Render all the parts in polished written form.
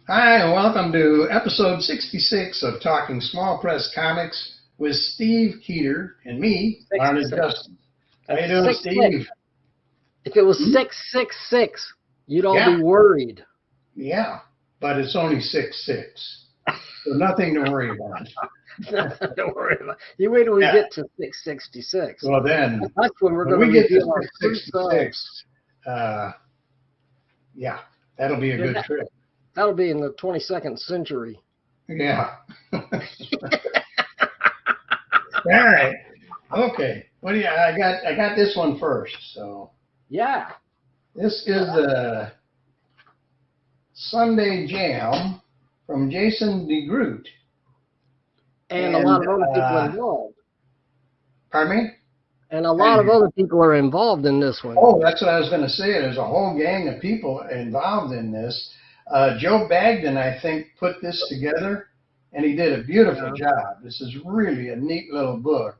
Hi, and welcome to episode 66 of Talking Small Press Comics with Steve Keeter and me, Larned Justin. How you doing, Steve? If it was 666, you'd all be worried. Yeah, but it's only 66, so nothing to worry about. Don't worry about it. You wait till we get to 666. Well, then, that's when we're going to get to our 666. Yeah, that'll be a good trip. That'll be in the 22nd century. Yeah. All right. Okay. What do you? I got this one first. So. Yeah. This is the Sunday Jam from Jason DeGroot. And a lot of other people involved. Pardon me? And a lot of other people are involved in this one. Oh, that's what I was going to say. There's a whole gang of people involved in this. Joe Bagden, I think, put this together, and he did a beautiful job. This is really a neat little book.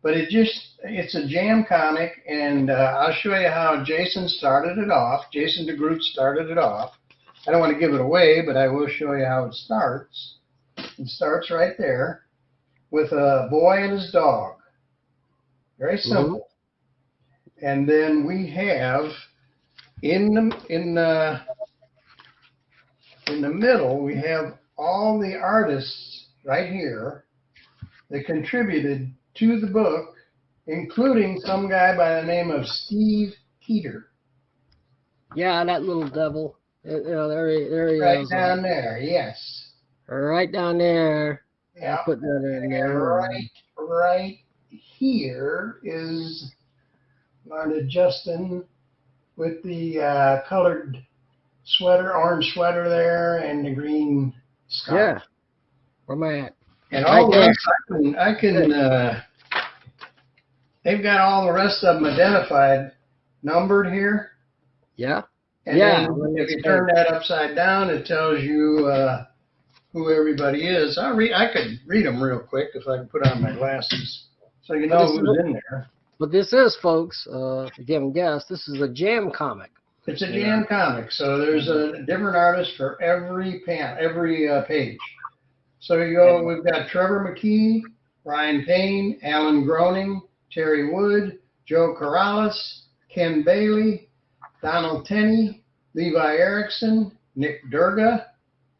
But it's a jam comic, and I'll show you how Jason started it off. Jason DeGroot started it off. I don't want to give it away, but I will show you how it starts. It starts right there with a boy and his dog. Very simple. Mm-hmm. And then we have in the middle, we have all the artists right here that contributed to the book, including some guy by the name of Steve Keeter. Yeah, that little devil. There he is. Right down there, yes. Right down there. Yeah. I'll put that in there. Right here is Larned Justin with the colored sweater, orange sweater there, and the green scarf. Yeah. Where am I at? And all the rest, I can they've got all the rest of them identified, numbered here. Yeah. And then if you turn that upside down, it tells you who everybody is. I could read them real quick if I can put on my glasses, so you know who's in there. But this is, folks, if you haven't guessed, this is a jam comic. It's a jam comic, so there's a different artist for every page. So you go, we've got Trevor McKee, Ryan Payne, Alan Groening, Terry Wood, Joe Corrales, Ken Bailey, Donald Tenney, Levi Erickson, Nick Durga,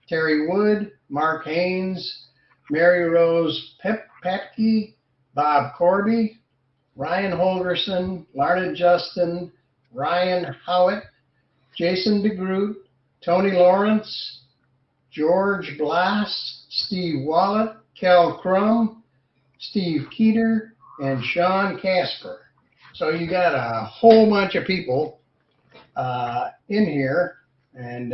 Terry Wood, Mark Haynes, Mary Rose Pepke, Bob Corby, Ryan Holgerson, Larned Justin, Ryan Howitt, Jason DeGroot, Tony Lawrence, George Blass, Steve Wallet, Kel Crum, Steve Keeter, and Sean Casper. So you got a whole bunch of people in here, and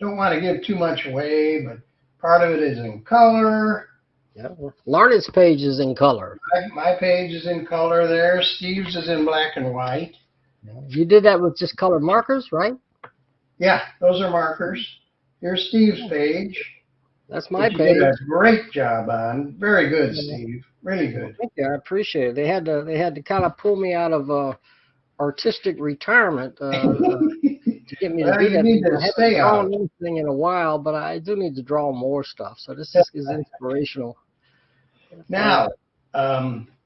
don't want to give too much away, but part of it is in color. Yeah, Larned's page is in color. My page is in color there. Steve's is in black and white. You did that with just colored markers, right? Yeah, those are markers. Here's Steve's page. That's my page. You did a great job on. Very good, Steve. Really good. Thank you. I appreciate it. They had to kind of pull me out of artistic retirement to get me to do that. I haven't drawn anything in a while, but I do need to draw more stuff. So this is inspirational. Now,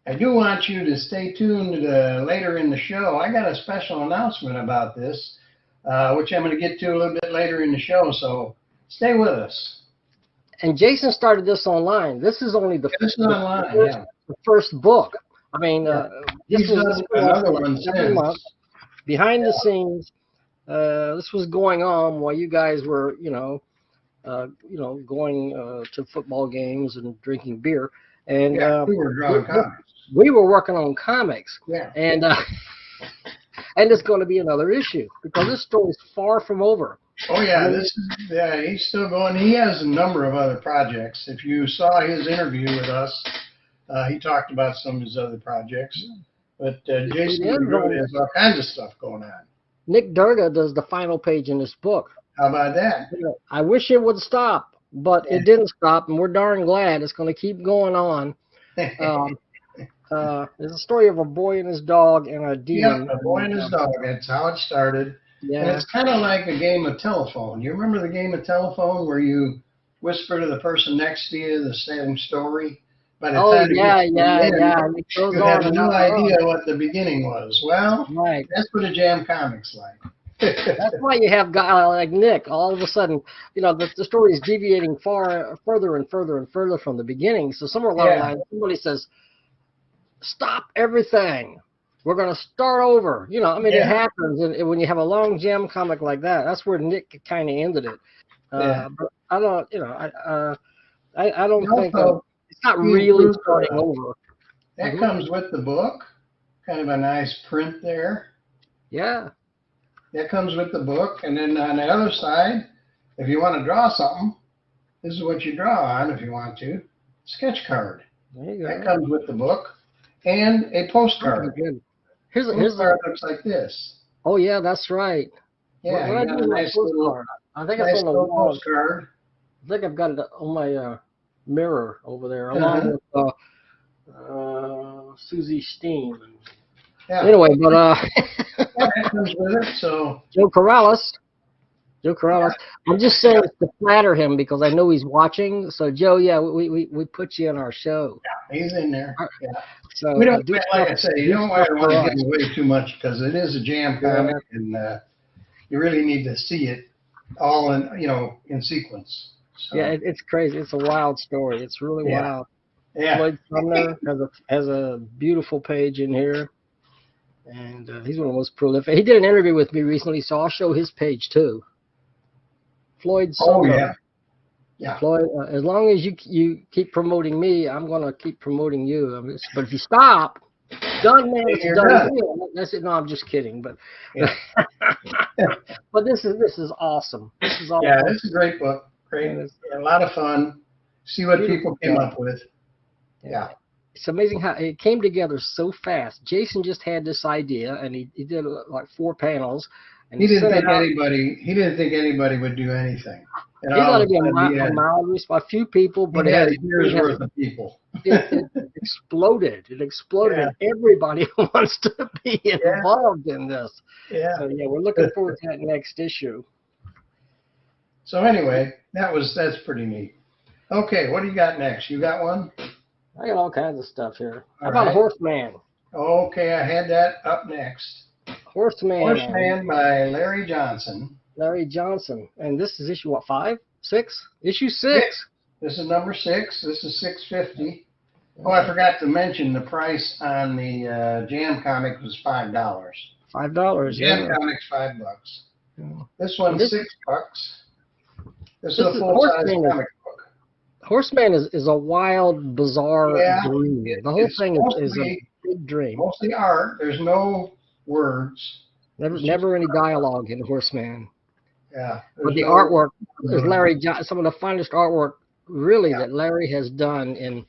I do want you to stay tuned later in the show. I got a special announcement about this, which I'm going to get to a little bit later in the show, so stay with us. And Jason started this online. This is only the first book. I mean, this was another one since. Behind the scenes. This was going on while you guys were, going to football games and drinking beer. And we were drawing comics. We were working on comics. Yeah. And it's going to be another issue because this story's far from over. Oh yeah, he's still going. He has a number of other projects. If you saw his interview with us, he talked about some of his other projects. But Jason DeGroot has all kinds of stuff going on. Nick Durga does the final page in this book. How about that? I wish it would stop, but it didn't stop, and we're darn glad. It's going to keep going on. It's a story of a boy and his dog and a demon. Yeah, a boy and his dog. That's how it started. Yeah. And it's kind of like a game of telephone. You remember the game of telephone where you whisper to the person next to you the same story? By the time it yeah. gets to the end, It goes you on have and no on. idea what the beginning was. Well, Right. that's what a jam comic's like. That's why you have guys like Nick. All of a sudden, the story is deviating further and further and further from the beginning. So somewhere along the line, somebody says, "Stop everything. We're going to start over." It happens, and when you have a long jam comic like that, that's where Nick kind of ended it. But I don't, I don't think it's not really starting over. That comes with the book. Kind of a nice print there. Yeah. That comes with the book, and then on the other side, if you want to draw something, this is what you draw on if you want to. Sketch card. There you go. That comes with the book, and a postcard. Here's Postcard looks like this. Oh yeah, that's right. Yeah, what I do with my postcard? I think it's on the wall. Postcard. I think I've got it on my mirror over there, along with Susie Steen. Yeah. Anyway, but that comes with it. So Joe Corrales. I'm just saying to flatter him because I know he's watching. So Joe, we put you in our show. Yeah, he's in there. Yeah. So we don't, like I say, you don't want to give away too much because it is a jam comic, and you really need to see it all in sequence. So. Yeah, it's crazy. It's a wild story. It's really wild. Yeah. Lloyd Sumner has a beautiful page in here. And he's one of the most prolific. He did an interview with me recently, so I'll show his page too. Floyd Sumner. Oh, yeah. Yeah. Floyd, as long as you keep promoting me, I'm going to keep promoting you. But if you stop, done, man, it's done. That's it. No, I'm just kidding. But but this is awesome. This is awesome. Yeah, it's a great book. Great. A lot of fun. See what people came up with. Yeah. It's amazing how it came together so fast. Jason just had this idea, and he did like 4 panels. And he didn't think anybody would do anything. He thought it'd be a few people, but it had a year's worth of people. It exploded. It exploded. Yeah. Everybody wants to be involved in this. Yeah. So we're looking forward to that next issue. So anyway, that's pretty neat. Okay, what do you got next? You got one? I got all kinds of stuff here. How about Horseman? Okay, I had that up next. Horseman by Larry Johnson. Larry Johnson. And this is issue, what, 5? 6? Issue 6. This is number 6. This is $6.50. Oh, I forgot to mention the price on the Jam comic was $5. $5, Jam comic's $5. Yeah. This one's $6. This is a full-size comic book. Horseman is a wild, bizarre dream. The whole thing is a big dream. Mostly art. There's no words. Never any dialogue in Horseman. Yeah. But the artwork is Larry Johnson. Some of the finest artwork, really, that Larry has done in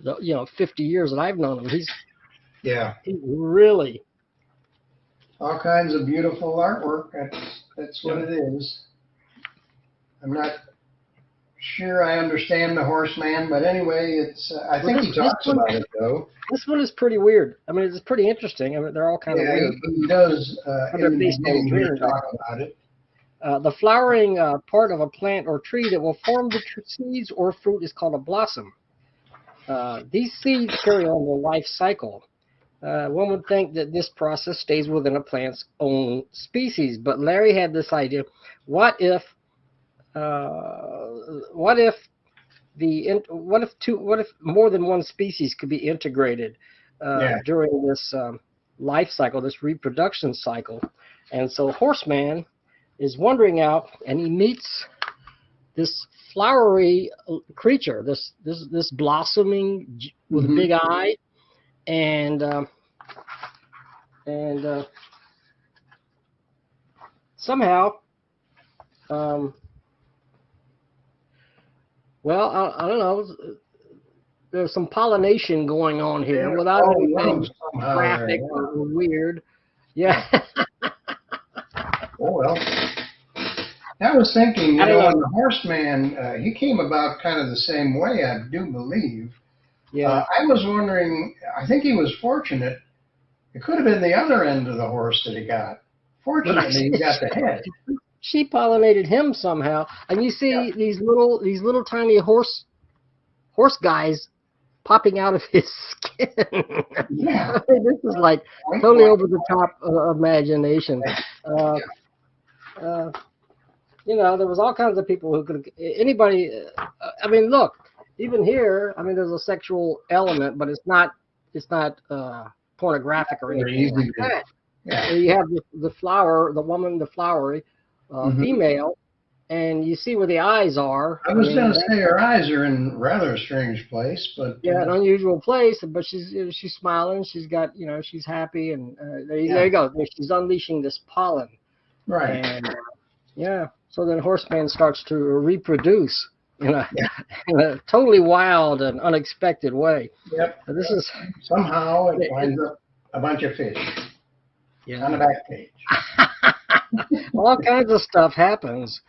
the 50 years that I've known him. He's really all kinds of beautiful artwork. That's what it is. I'm not sure I understand the Horseman, but anyway, it's. I think he talks about it though. This one is pretty weird. I mean, it's pretty interesting. I mean, they're all kind of weird. He does. In the beginning, talk about it. The flowering part of a plant or tree that will form the seeds or fruit is called a blossom. These seeds carry on their life cycle. One would think that this process stays within a plant's own species, but Larry had this idea: what if more than one species could be integrated during this life cycle, this reproduction cycle? And so Horseman is wandering out, and he meets this flowery creature, this blossoming with a big eye, and somehow, well, I don't know. There's some pollination going on here without anything graphic or weird. Yeah. Oh, well. I was thinking, the Horseman, he came about kind of the same way, I do believe. Yeah. I was wondering, I think he was fortunate. It could have been the other end of the horse that he got. Fortunately, you got the head. She pollinated him somehow, and you see these little tiny horse guys popping out of his skin. Yeah. I mean, this is like totally over the top imagination. You know, there was all kinds of people who could, anybody, I mean, look, even here, I mean, there's a sexual element, but it's not pornographic or anything like that. Yeah. So you have the flower, the woman, the flowery female, and you see where the eyes are. I was going to say her eyes are in rather a strange place, but an unusual place. But she's smiling. She's got, you know, she's happy, and there you go. She's unleashing this pollen. Right. And so then Horseman starts to reproduce in a totally wild and unexpected way. Yep. So this is somehow it winds up a bunch of fish on the back page. All kinds of stuff happens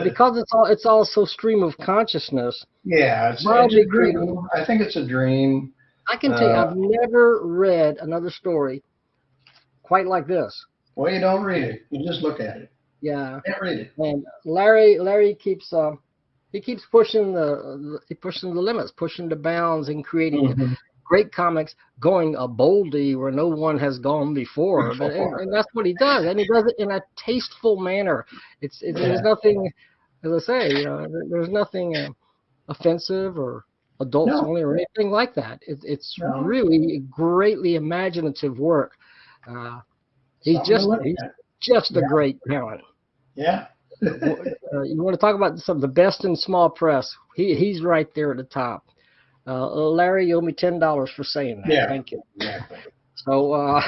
because it's all so stream of consciousness. Yeah, it's a dream. I think it's a dream. I can tell you, I've never read another story quite like this. Well, you don't read it; you just look at it. Yeah, you can't read it. And Larry keeps pushing the limits, pushing the bounds, and creating great comics, going boldly where no one has gone before. And that's what he does, and he does it in a tasteful manner. There's nothing, as I say, you know, there's nothing offensive or adults only or anything like that. It's really greatly imaginative work. He's just a great talent. Yeah. You want to talk about some of the best in small press? He's right there at the top. Larry, you owe me $10 for saying that. Yeah. Thank you. Exactly. So,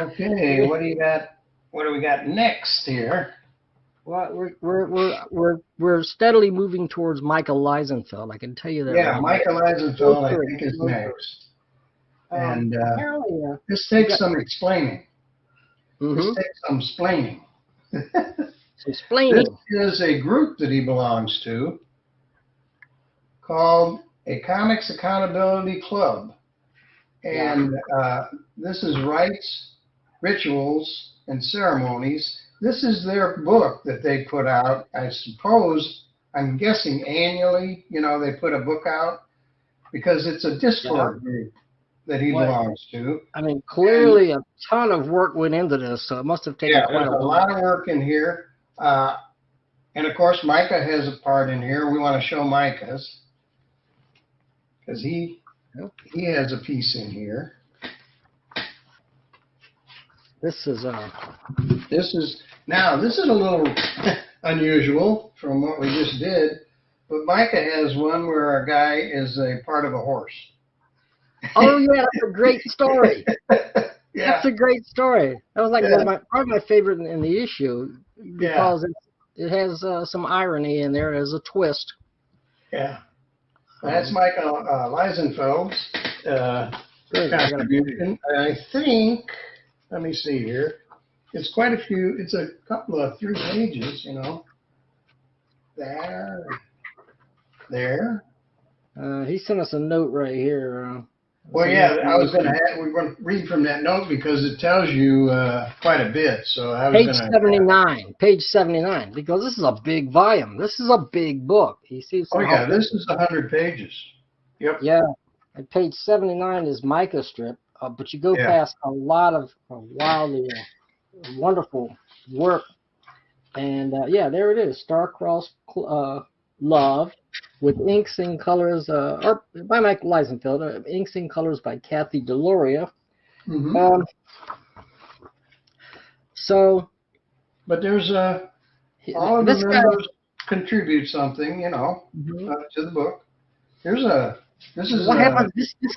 okay, what do you got? What do we got next here? Well, we're steadily moving towards Michael Leisenfeld. I can tell you that. Yeah, Michael Leisenfeld, I think, is next. And this takes some explaining. This takes some splaining. This is a group that he belongs to called a Comics Accountability Club. And this is Rites, Rituals, and Ceremonies. This is their book that they put out, I suppose, I'm guessing annually, you know, they put a book out because it's a Discord group that he belongs to. I mean, clearly a ton of work went into this, so it must have taken quite a while. A lot of work in here. And of course, Micah has a part in here. We want to show Micah's because he has a piece in here. This is a little unusual from what we just did, but Micah has one where a guy is a part of a horse. Oh yeah, that's a great story. That's a great story. That was like probably my favorite in the issue because it has some irony in there as a twist. Yeah, that's Michael Leisenfeld's contribution. I think. Let me see here. It's quite a few. It's a couple of 3 pages, you know. There. He sent us a note right here. Well, we're going to read from that note because it tells you quite a bit. So page 79, because this is a big volume. This is a big book. He sees. This is 100 pages. Yep. Yeah, and page 79 is Micah strip, but you go past a lot of wildly wonderful work, and there it is, Star-Crossed Love. With inks and colors, or by Mike Leisenfeld, inks and colors by Kathy Deloria. But there's all of the members contribute something, you know, to the book. This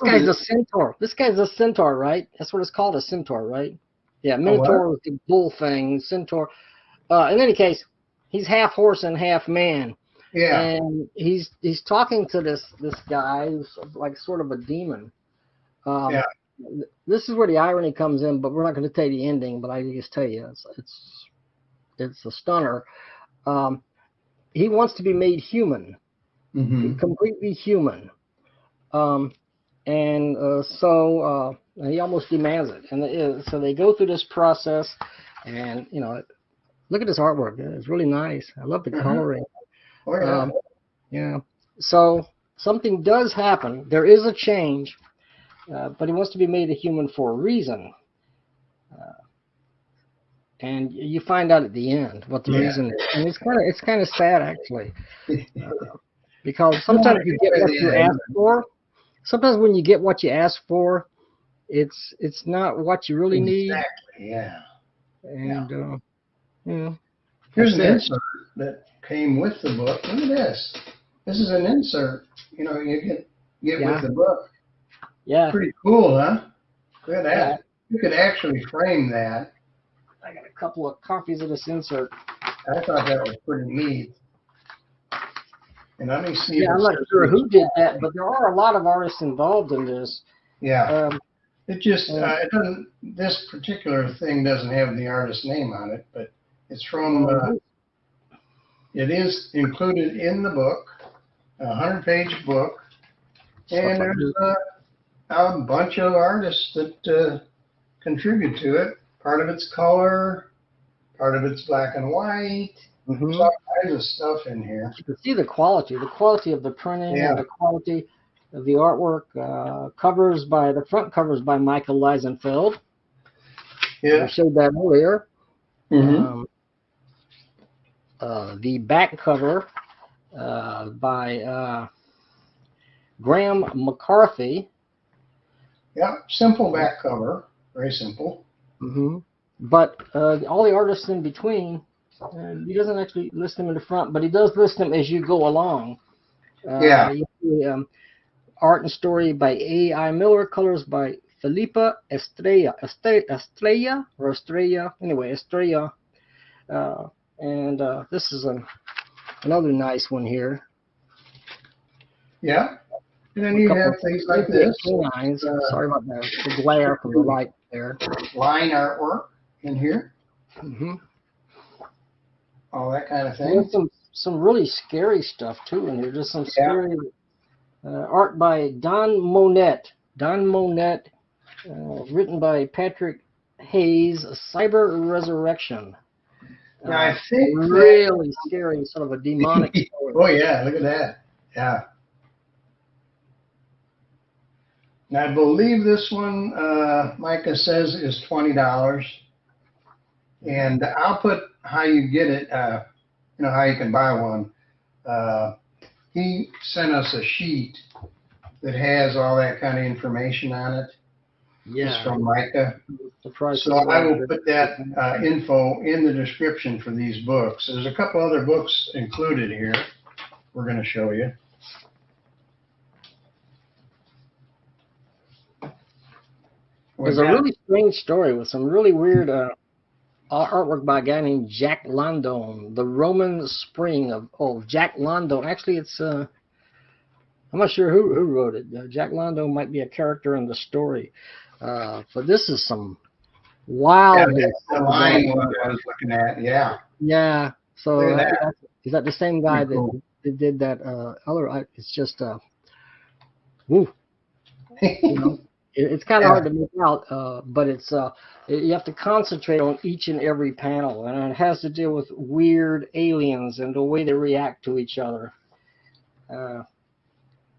guy's a centaur. This guy's a centaur, right? That's what it's called, a centaur, right? Yeah, Minotaur is the bull thing, centaur. In any case, he's half horse and half man. Yeah, and he's talking to this guy who's like sort of a demon. This is where the irony comes in, but we're not going to tell you the ending. But I can just tell you, it's a stunner. He wants to be made human, completely human. And so he almost demands it. And so they go through this process, and look at this artwork. It's really nice. I love the coloring. Oh, yeah. Yeah. So something does happen. There is a change, but he wants to be made a human for a reason. And you find out at the end what the reason is, and it's kind of sad actually, because sometimes you get what you ask for. Sometimes when you get what you ask for, it's not what you really need. Exactly. Yeah. And here's an insert that came with the book. Look at this. This is an insert. You get with the book. Yeah. Pretty cool, huh? Look at that. Yeah. You could actually frame that. I got a couple of copies of this insert. I thought that was pretty neat. And let me see. Yeah, I'm not sure who did that, but there are a lot of artists involved in this. Yeah. It just it doesn't. This particular thing doesn't have the artist's name on it, but it's from. It is included in the book, a 100-page book, and there's a bunch of artists that contribute to it. Part of it's color, part of it's black and white. There's all kinds of stuff in here. You can see the quality of the printing, and the quality of the artwork. The front covers by Michael Leisenfeld. Yeah, I showed that earlier. The back cover by Graham McCarthy. Yeah, simple back cover, very simple. But all the artists in between, he doesn't actually list them in the front, but he does list them as you go along. You see, art and story by A.I. Miller, colors by Felipa Estrella. And this is another nice one here. Yeah. And then you have things like this. Sorry about that. The glare from the light there. Line artwork in here. All that kind of thing. There's some really scary stuff too in here. Just some scary art by Don Monette. Written by Patrick Hayes. Cyber Resurrection. Now I think really scary, sort of a demonic story. Oh yeah, look at that. Yeah. And I believe this one, Micah says, is $20. And I'll put how you get it, how you can buy one. He sent us a sheet that has all that kind of information on it. Yeah. It's from Micah. So I will put that info in the description for these books. There's a couple other books included here we're going to show you. There's a really strange story with some really weird artwork by a guy named Jack London, The Roman Spring of Jack London. Actually, it's I'm not sure who wrote it. Jack London might be a character in the story, but this is some wild. Yeah, that's the line I was looking at. Yeah. Yeah. So is that the same guy that did that other? It's just woo. It's kind of hard to make out, but it's you have to concentrate on each and every panel, and it has to deal with weird aliens and the way they react to each other.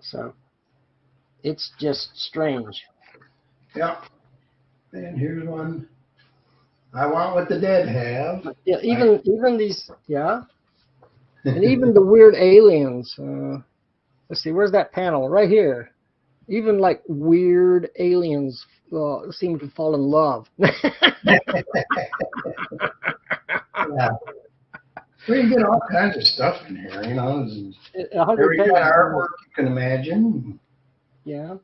So it's just strange. Yeah. And here's one. I want what the dead have. Yeah, even these, and even the weird aliens. Let's see, where's that panel? Right here. Even like weird aliens seem to fall in love. Yeah. We get all kinds of stuff in here, Every kind of artwork you can imagine. Yeah.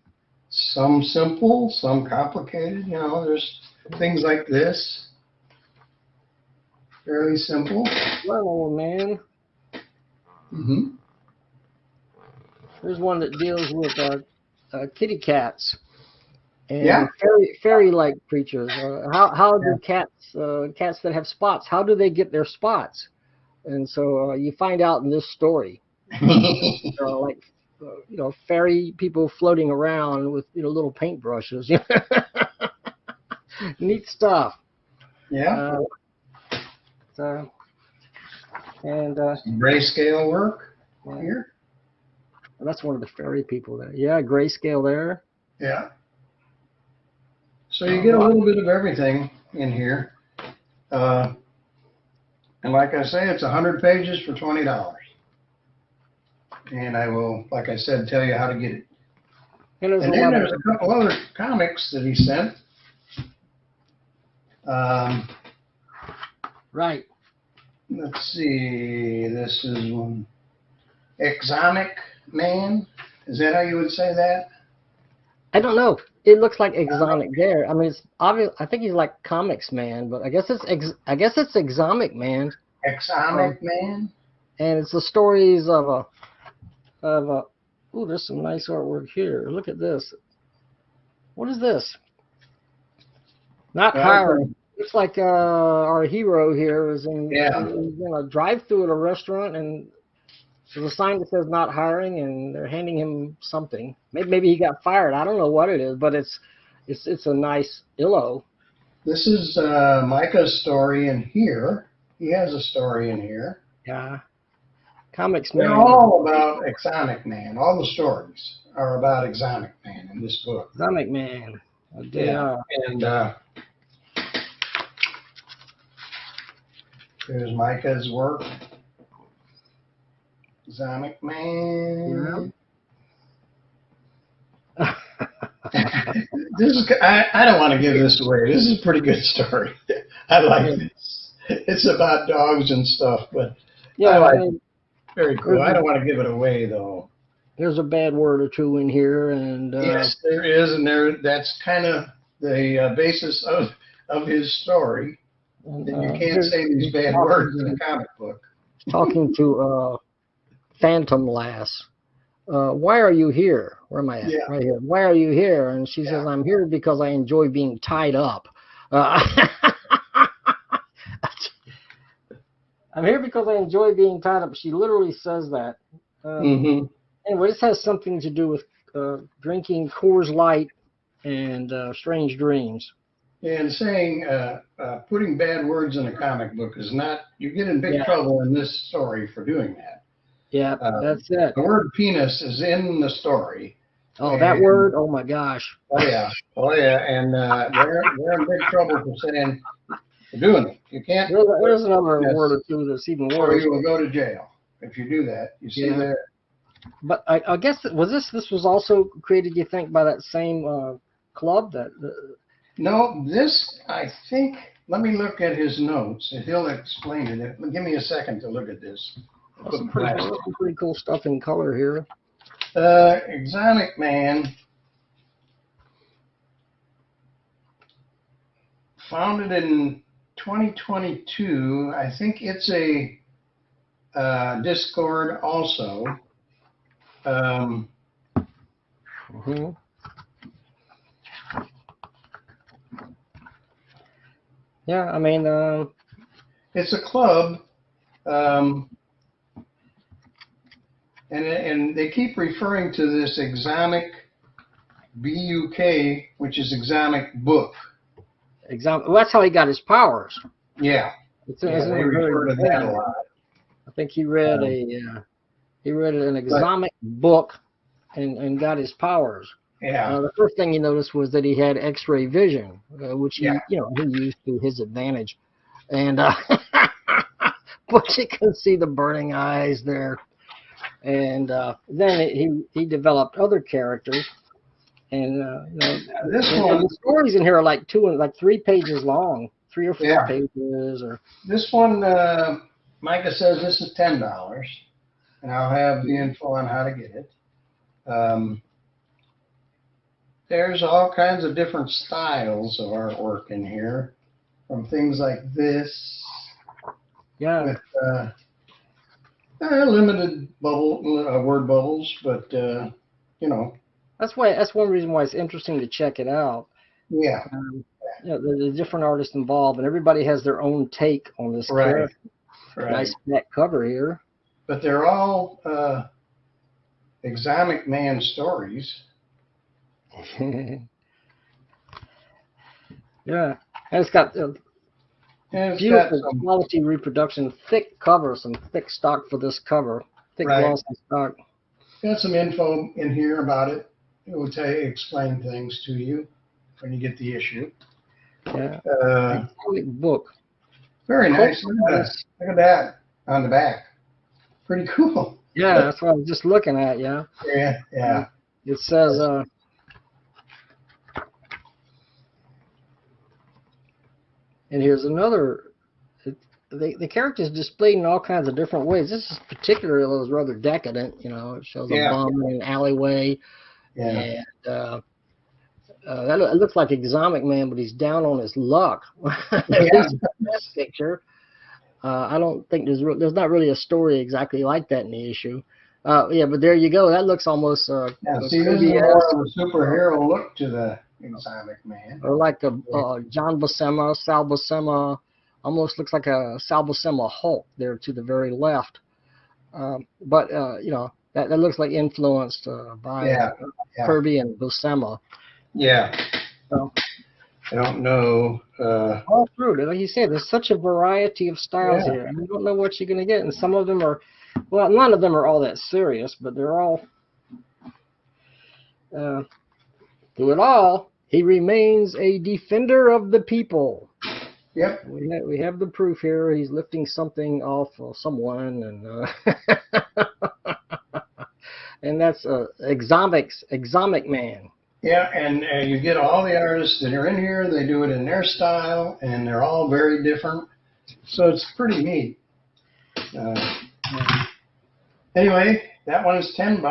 Some simple, some complicated. There's things like this. Fairly simple. Well, man. There's one that deals with kitty cats and fairy-like creatures. How do cats that have spots, how do they get their spots? And so you find out in this story. Like fairy people floating around with little paintbrushes. Neat stuff. Yeah. And grayscale work here. Well, that's one of the fairy people there. Yeah, grayscale there. Yeah. So you get a little bit of everything in here. And like I say, it's 100 pages for $20. And I will, like I said, tell you how to get it. And then there's a couple other comics that he sent. Right. Let's see. This is one. Exotic Man. Is that how you would say that? I don't know. It looks like exotic there. I mean, it's obvious. I think he's like Comics Man, but I guess it's Exotic Man. Exotic Man. And it's the stories of a. Ooh, there's some nice artwork here. Look at this. What is this? Not hiring. Looks like our hero here is in a drive-through at a restaurant, and there's a sign that says "not hiring," and they're handing him something. Maybe he got fired. I don't know what it is, but it's a nice illo. This is Micah's story in here. He has a story in here. Yeah. Comics Man. They're all about Exotic Man. All the stories are about Exotic Man in this book. Exotic Man. Yeah. And here's Micah's work. Exotic Man. Yeah. This is. I don't want to give this away. This is a pretty good story. I like this. It's about dogs and stuff, but yeah, I like it. Very cool. I don't want to give it away though. There's a bad word or two in here, and yes, there is, and that's kind of the basis of his story. And you can't say these bad words in a comic book. Talking to Phantom Lass. Why are you here? Where am I at? Yeah. Right here. Why are you here? And she says, I'm here because I enjoy being tied up. I'm here because I enjoy being tied up. She literally says that. Anyway, this has something to do with drinking Coors Light and strange dreams. And saying, putting bad words in a comic book is not, you get in big trouble in this story for doing that. Yeah, that's it. The word penis is in the story. Oh, that word? Oh, my gosh. Oh, yeah. Oh, yeah. And they're in big trouble for saying, for doing it. You can't. There's another word or two that's even worse. Or you will go to jail if you do that. You see there. But I guess, this was also created, you think, by that same club? No, this, I think, let me look at his notes, and he'll explain it. Give me a second to look at this. Some pretty cool stuff in color here. Exotic Man, founded in 2022. I think it's a Discord also. Yeah, I mean, it's a club, and they keep referring to this Exotic BUK, which is Exotic Book. Well, that's how he got his powers. Yeah, they refer to that a lot. I think he read an Exotic book and got his powers. Yeah. The first thing he noticed was that he had X-ray vision, which he used to his advantage, and but you can see the burning eyes there. And then he developed other characters, and the stories in here are like 3 pages long, 3 or 4 pages. Or this one, Micah says this is $10, and I'll have the info on how to get it. There's all kinds of different styles of artwork in here, from things like this. Yeah. With, limited word bubbles, but That's one reason why it's interesting to check it out. Yeah. The different artists involved, and everybody has their own take on this character. Right. Nice back cover here. But they're all Exotic Man Stories. Yeah, and it's got beautiful Got quality reproduction, thick cover, some thick stock for this cover, thick glossy stock. Got some info in here about it. It will explain things to you when you get the issue. Yeah, book. Very nice. Look at that on the back. Pretty cool. Yeah, that's what I was just looking at. Yeah. Yeah. It says. And here's another. The characters displayed in all kinds of different ways. This is particularly was rather decadent. You know, it shows a bum in an alleyway, and it looks like Exotic Man, but he's down on his luck. This picture. I don't think there's not really a story exactly like that in the issue. Yeah, but there you go. That looks almost. See, this is more of a superhero look to the Exotic Man. Or like a John Buscema, Sal Buscema, almost looks like a Sal Buscema Hulk there to the very left. But you know, that looks like influenced by Kirby and Buscema. Yeah. So, I don't know. All through, like you said, there's such a variety of styles here. And you don't know what you're going to get. And some of them are, well, none of them are all that serious, but they're all, through it all, he remains a defender of the people. Yep. We have the proof here. He's lifting something off of someone, and and that's Exotic Man. Yeah, and you get all the artists that are in here. They do it in their style, and they're all very different. So it's pretty neat. Anyway, that one's $10.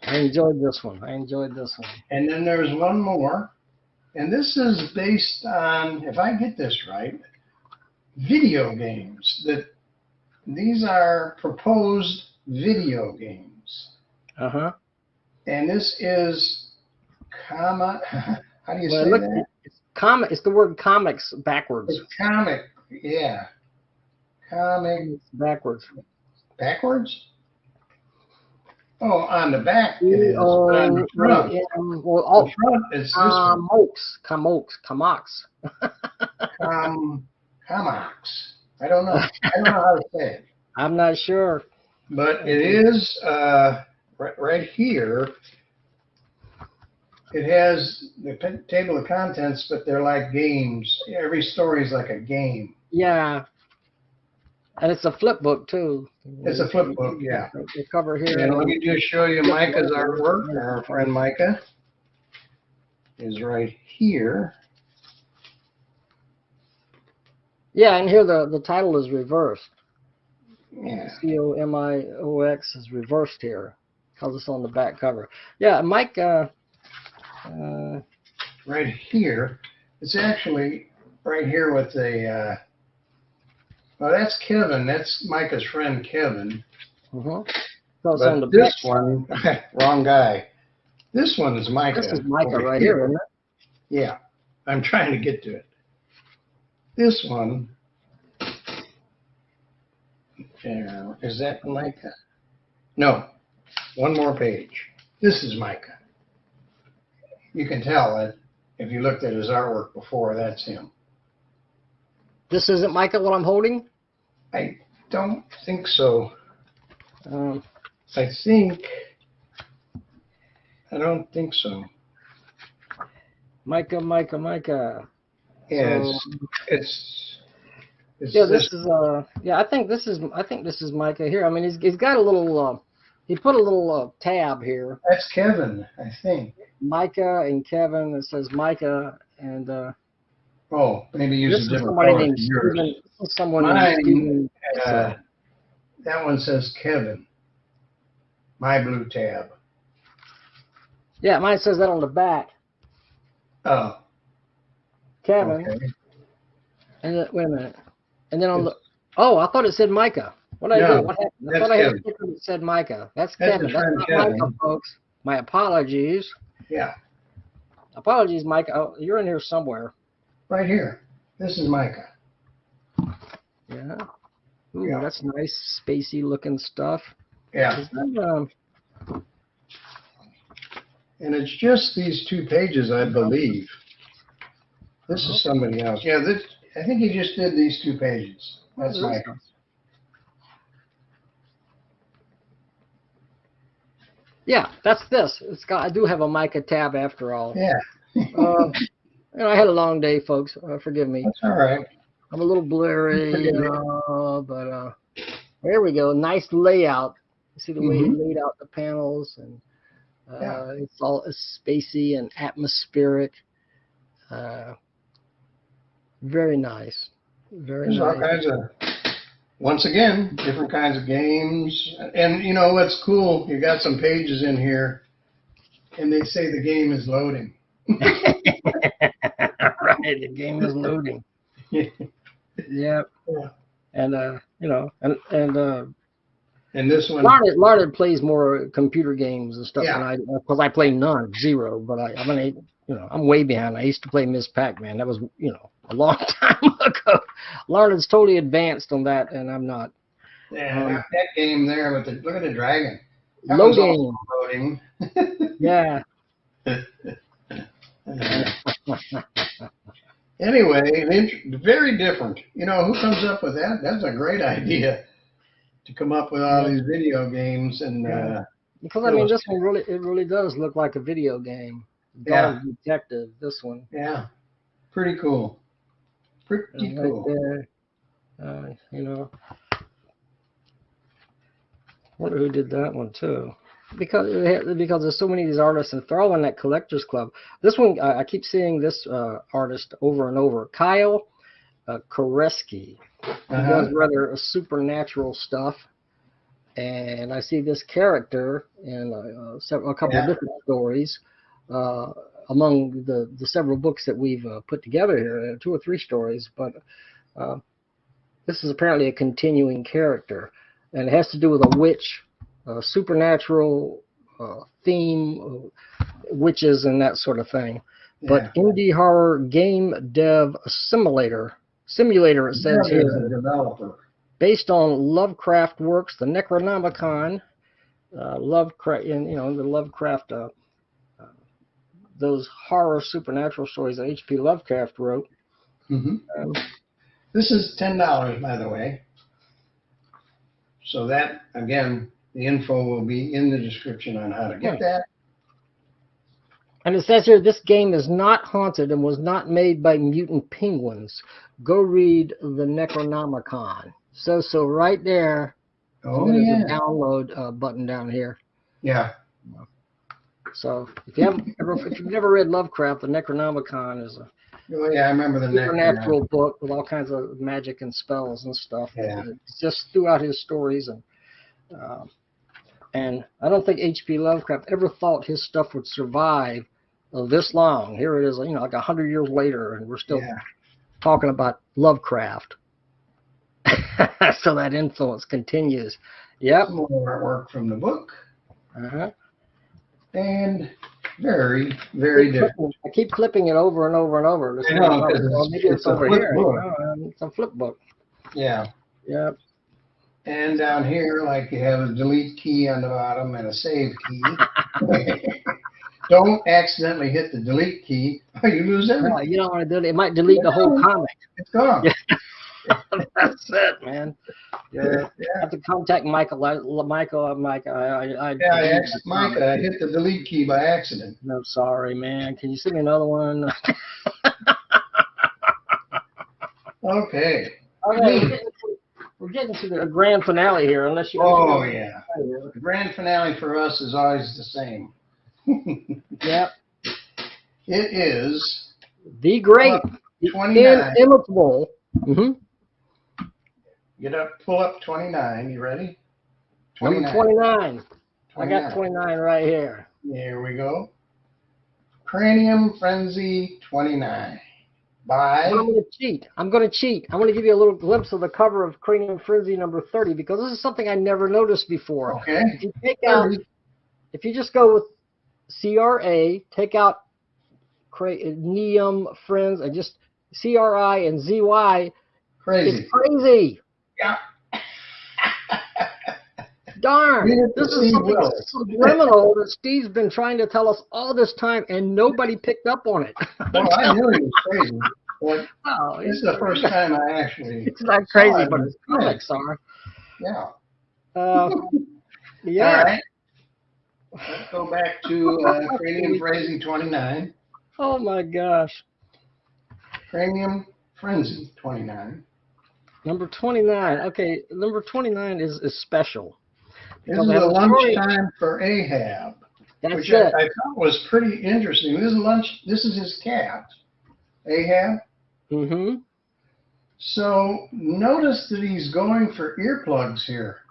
I enjoyed this one. And then there's one more. And this is based on, if I get this right, video games. These are proposed video games. Uh-huh. And this is how do you say that? It's the word comics backwards. It's comic, comic backwards. Backwards? Oh, on the back it is, but on the front. The front is this one. Comox. Comox. I don't know how to say it. I'm not sure. But it is right here. It has the table of contents, but they're like games. Every story is like a game. Yeah. And it's a flip book, too. It's a flip book, yeah. The cover here. And let me just show you Micah's artwork. Our friend Micah is right here. Yeah, and here the title is reversed. Yeah. COMIOX is reversed here because it's on the back cover. Yeah, Mike. Right here. It's actually right here with a. Well, that's Kevin. That's Micah's friend Kevin. So but on the this one, wrong guy. This one is Micah. This is Micah right here, isn't it? Yeah, I'm trying to get to it. This one. Is that Micah? No, one more page. This is Micah. You can tell that if you looked at his artwork before, that's him. This isn't Micah, what I'm holding? I don't think so. I don't think so. Micah. Yeah, so, it's yeah, this is I think this is Micah here. I mean, he's got a little he put a little tab here. That's Kevin, I think. Micah and Kevin. It says Micah and. Oh, maybe use a different color. That one says Kevin. My blue tab. Yeah, mine says that on the back. Oh. Kevin. Okay. And then, wait a minute. And then on the. Oh, I thought it said Micah. What did I do? What happened? I thought I had a picture that said Micah. That's Kevin. That's not Kevin. Micah, folks. My apologies. Yeah. Apologies, Micah. Oh, you're in here somewhere. Right here. This is Micah. Yeah. Ooh, that's nice, spacey looking stuff. Yeah. Is that, And it's just these 2 pages, I believe. This is somebody else. Yeah, I think he just did these 2 pages. That's my. Yeah, that's this. I do have a mica tab after all. Yeah. And I had a long day, folks. Forgive me. That's all right. I'm a little blurry, but there we go. Nice layout. You see the way he laid out the panels, and it's all spacey and atmospheric. Very nice. There's all kinds of, once again, different kinds of games. And you know what's cool? You got some pages in here, and they say the game is loading. Right, the game is loading. Yeah. And and this one, Larned plays more computer games and stuff than I do, because I play none, 0. But I'm way behind. I used to play Miss Pac-Man. That was a long time ago. Larned's totally advanced on that, and I'm not. Yeah, that game there with look at the dragon. That loading. Yeah. Anyway, very different. Who comes up with that? That's a great idea, to come up with all these video games. And because this one really does look like a video game. Dog Detective, this one. Yeah, pretty cool. Pretty cool. I wonder who did that one too. Because there's so many of these artists, and they're all in that collectors club. This one, I keep seeing this artist over and over. Kyle Koreski. He does rather supernatural stuff, and I see this character in a couple of different stories. Among the several books that we've put together here, 2 or 3 stories, but this is apparently a continuing character, and it has to do with a witch. Supernatural theme, witches and that sort of thing. But indie horror game dev simulator it says here. Developer. Based on Lovecraft works, the Necronomicon, Lovecraft, the Lovecraft, those horror supernatural stories that H.P. Lovecraft wrote. This is $10, by the way. So that, again, the info will be in the description on how to get that. And it says here, this game is not haunted and was not made by mutant penguins. Go read the Necronomicon. So right there, there's a download button down here. Yeah. So if you've never read Lovecraft, the Necronomicon is a I remember the supernatural book with all kinds of magic and spells and stuff. Yeah. It's just throughout his stories, and I don't think H.P. Lovecraft ever thought his stuff would survive this long. Here it is, like 100 years later, and we're still talking about Lovecraft. So that influence continues. Yep. More artwork from the book. And very, very different. I keep clipping it over and over and over. I know, maybe it's over here. It's a flip book. Yeah. Yep. And down here, like, you have a delete key on the bottom and a save key. Don't accidentally hit the delete key, or you lose everything. No, you don't want to do it. It might delete the whole comic. It's gone. That's it, man. I have to contact Michael. Mike, I hit the delete key by accident. No, sorry, man. Can you send me another one? Okay. We're getting to the grand finale here, unless you. Oh yeah. The grand finale for us is always the same. Yep. It is the great, the inimitable. Pull up 29. You ready? 29. Number 29. I got 29 right here. Here we go. Cranium Frenzy 29. I'm going to cheat. I'm going to give you a little glimpse of the cover of Cranium Frenzy number 30, because this is something I never noticed before. Okay. If you just go with CRA, take out Neum Friends, and just CRI and ZY. Crazy. It's crazy. Yeah. Darn, this is something subliminal that Steve's been trying to tell us all this time, and nobody picked up on it. Well, I knew he was crazy. But this is the first time I actually. It's not crazy, but his comics are. Yeah. Yeah. All right. Let's go back to Cranium Frenzy 29. Oh my gosh. Cranium Frenzy 29. Number 29. Okay, number 29 is special. This is a lunchtime for Ahab. That's which I thought was pretty interesting. This is lunch. This is his cat, Ahab. Mm-hmm. So notice that he's going for earplugs here.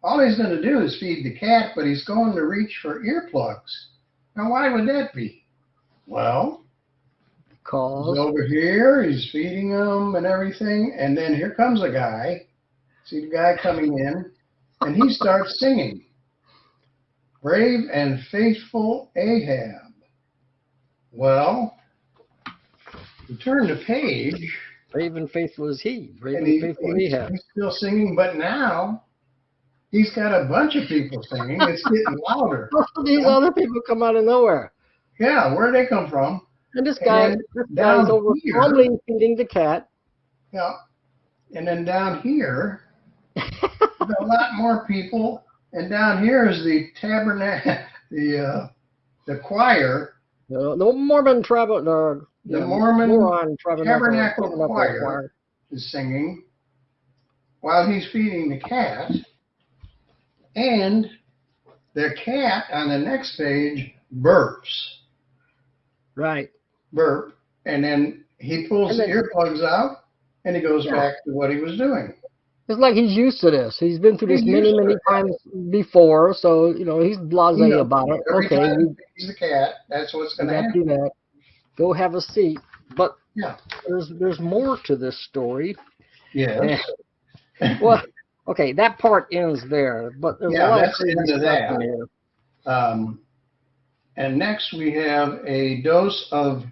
All he's going to do is feed the cat, but he's going to reach for earplugs. Now, why would that be? Well, because he's over here, he's feeding them and everything, and then here comes a guy. See the guy coming in, and he starts singing. Brave and faithful Ahab. Well, you turn the page. Brave and faithful is he. Brave and faithful Ahab. He's still singing, but now he's got a bunch of people singing. It's getting louder. These other people come out of nowhere. Yeah, where'd they come from? And this guy's over probably feeding the cat. Yeah. And then down here, there's a lot more people. And down here is the tabernacle, the choir. The Mormon Tabernacle Choir is singing while he's feeding the cat. And the cat on the next page burps. Right. Burp. And then he pulls the earplugs out and he goes back to what he was doing. It's like he's used to this. He's been through this many times before, so he's blasé about it. Every time he's the cat, that's what's going to happen. Do that. Go have a seat. But there's more to this story. Yes. Well, okay, that part ends there, but there's a lot that's the end of that. And next we have a dose of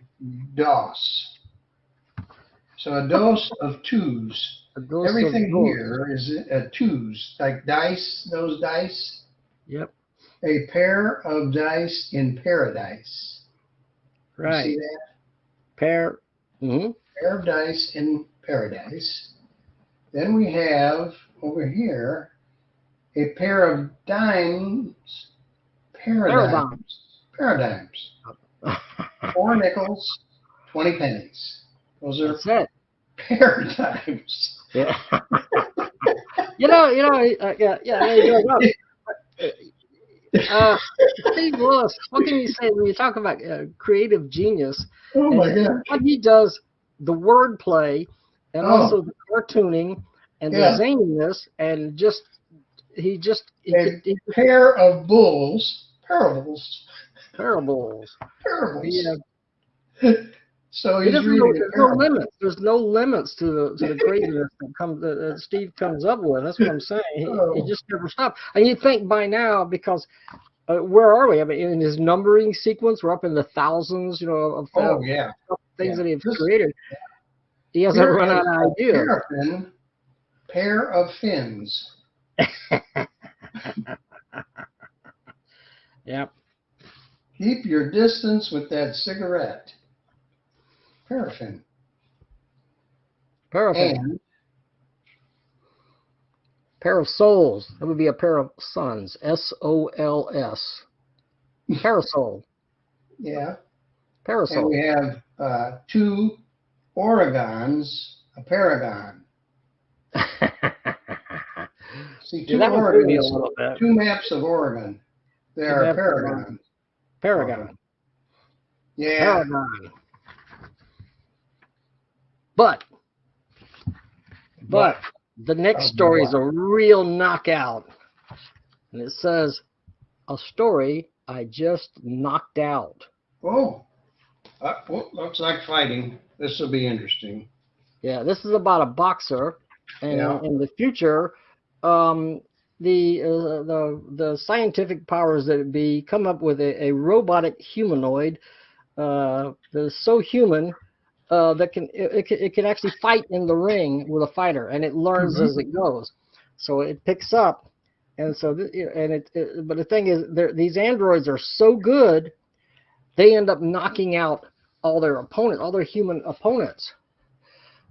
DOS. So a dose of twos. Everything here is twos, like dice, those dice. Yep. A pair of dice in paradise. Right. You see that? Pair of dice in paradise. Then we have over here a pair of dimes, paradigms. 4 nickels, 20 pennies. Those are paradigms. Yeah. Steve Willis, what can you say when you talk about creative genius? Oh my God! What he does, the wordplay, and also the cartooning and the zaniness, and he pair of bulls, parables. Yeah. So he's reading. There's no limits. There's no limits to the craziness that Steve comes up with. That's what I'm saying. He just never stops. And you think by now, because where are we? I mean, in his numbering sequence, we're up in the thousands. Of things that he's created. He hasn't run out of ideas. Pair of fins. Yep. Keep your distance with that cigarette. Paraffin. And pair of souls. That would be a pair of sons. SOLS. Parasol. Yeah. Parasol. And we have 2 Oregons, a paragon. See, 2 Oregons, 2 maps of Oregon. They are paragons. Paragon. Yeah. Paragon. But the next story is a real knockout. And it says, a story I just knocked out. Oh, looks like fighting. This will be interesting. Yeah, this is about a boxer. And in the future, the scientific powers that be come up with a robotic humanoid that's so human that it can actually fight in the ring with a fighter, and it learns as it goes. So it picks up And so, but the thing is, these androids are so good, they end up knocking out all their opponents, all their human opponents.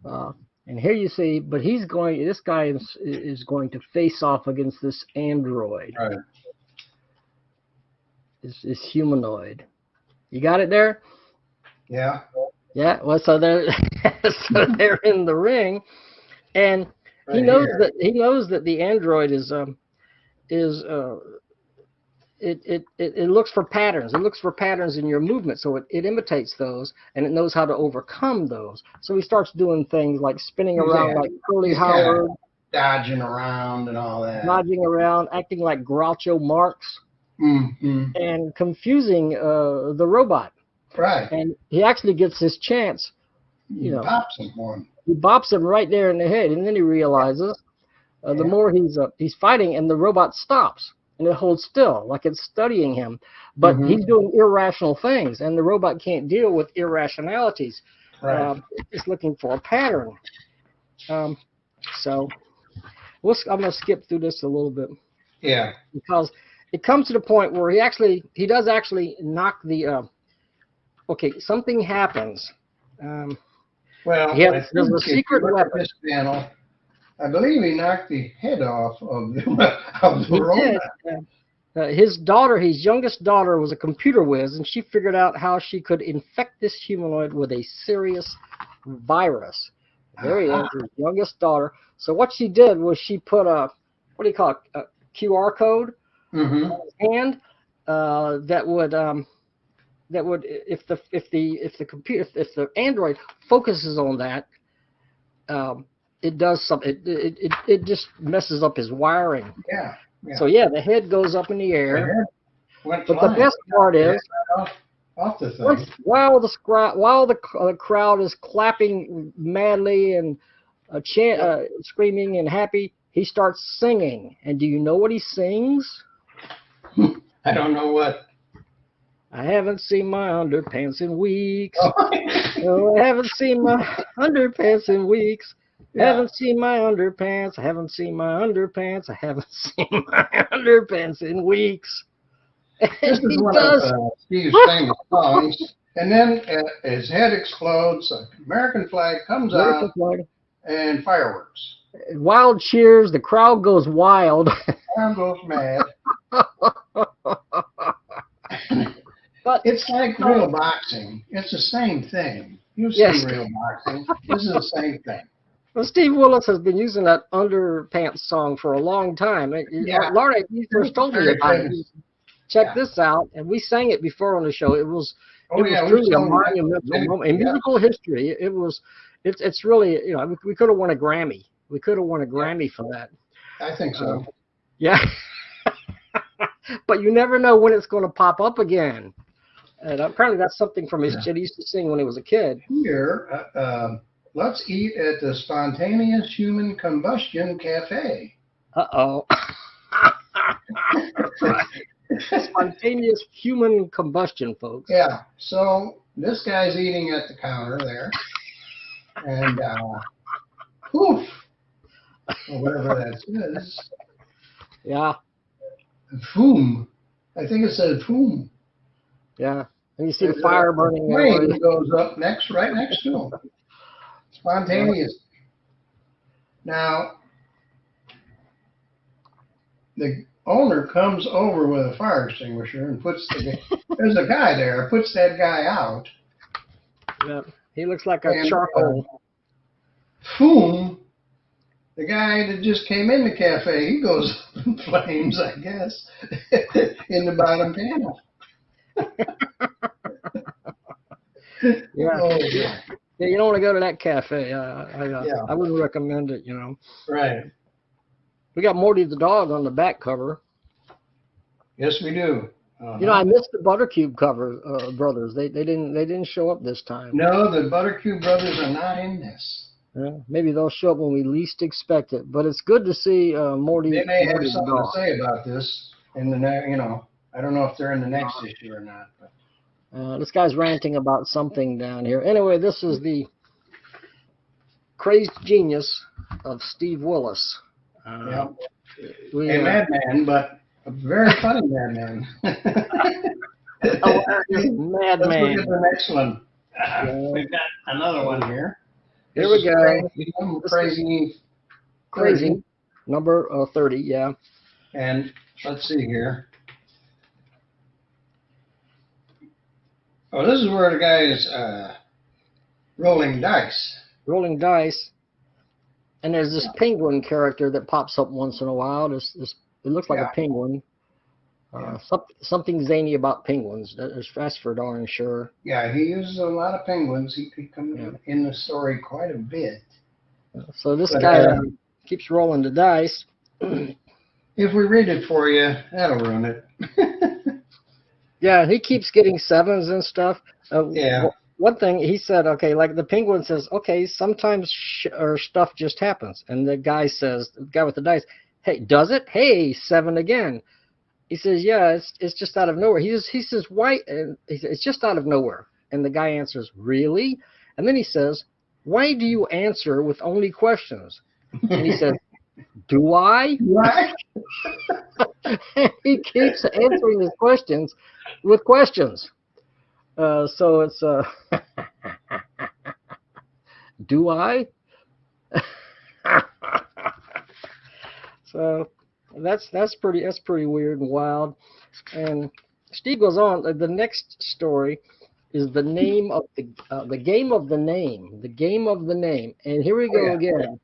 And here you see, but this guy is going to face off against this android. Right. This humanoid. You got it there? Yeah. Yeah. Well, so they're in the ring, and Right he knows here. that the android it looks for patterns. It looks for patterns in your movement, so it imitates those, and it knows how to overcome those. So he starts doing things like spinning around like Curly Howard, dodging around and all that, dodging around, acting like Groucho Marx, and confusing the robot. Right. And he actually gets his chance. He bops him for him. He bops him right there in the head, and then he realizes the more he's fighting, and the robot stops. And it holds still, like it's studying him. But he's doing irrational things, and the robot can't deal with irrationalities. Right. It's looking for a pattern. So I'm going to skip through this a little bit. Yeah. Because it comes to the point where he does actually knock the... okay, something happens. Well, there's a secret weapon. This panel, I believe he knocked the head off of the robot. His daughter, his youngest daughter, was a computer whiz, and she figured out how she could infect this humanoid with a serious virus. There he is, his youngest daughter. So what she did was she put a QR code on his hand that would if the android focuses on that, it does something. It just messes up his wiring. Yeah. So the head goes up in the air. But the best part is, off the thing. while the crowd is clapping madly and screaming and happy, he starts singing. And do you know what he sings? I don't know what. I haven't seen my underpants in weeks. Oh, I haven't seen my underpants in weeks. I haven't seen my underpants. I haven't seen my underpants. I haven't seen my underpants in weeks. This is one of Steve's famous songs. And then his head explodes. The American flag comes out, and fireworks. Wild cheers. The crowd goes wild. The crowd goes mad. But it's like real boxing. It's the same thing. You see real boxing. This is the same thing. Well, Steve Willis has been using that underpants song for a long time. Larned, you first told me about it. Check this out, and we sang it before on the show. It was truly a monumental moment in musical history. It's really, we could have won a Grammy. We could have won a Grammy for that. I think so. Yeah. But you never know when it's going to pop up again. And apparently that's something from his kid he used to sing when he was a kid. Here, let's eat at the Spontaneous Human Combustion Cafe. Uh-oh. Spontaneous human combustion, folks. Yeah. So this guy's eating at the counter there. And poof. Or whatever that is. Yeah. Foom. I think it said foom. Yeah. And you see the fire burning. Flame goes up right next to him. Spontaneous. Now, the owner comes over with a fire extinguisher and there's a guy there, puts that guy out. Yeah. He looks like a charcoal. Foom. The guy that just came in the cafe, he goes up in flames, I guess, in the bottom panel. Yeah. Oh, yeah. Yeah, you don't want to go to that cafe. I wouldn't recommend it, Right. We got Morty the dog on the back cover. Yes, we do. I missed the Buttercube cover, brothers. They didn't show up this time. No, the Buttercube brothers are not in this. Maybe they'll show up when we least expect it. But it's good to see Morty. They may have something to say about this in the I don't know if they're in the next issue or not. But. This guy's ranting about something down here. Anyway, this is the crazed genius of Steve Willis. a madman, but a very funny madman. Madman. Let's look at the next one. We've got another one here. Here we go. Crazy. Number 30, yeah. And let's see here. Oh, this is where the guy is rolling dice. Rolling dice. And there's this penguin character that pops up once in a while. It looks like a penguin. Something zany about penguins. That's for darn sure. Yeah, he uses a lot of penguins. He comes in the story quite a bit. So this guy keeps rolling the dice. If we read it for you, that'll ruin it. Yeah, he keeps getting sevens and stuff. One thing he said, okay, like the penguin says, okay, sometimes stuff just happens. And the guy says, the guy with the dice, hey, does it? Hey, 7 again. He says, yeah, it's just out of nowhere. He says, why? And he says, it's just out of nowhere. And the guy answers, really? And then he says, why do you answer with only questions? And he says, do I? What? He keeps answering his questions with questions. So it's do I? So that's pretty weird and wild. And Steve goes on. The next story is the name of the game of the name. The game of the name. And here we go again.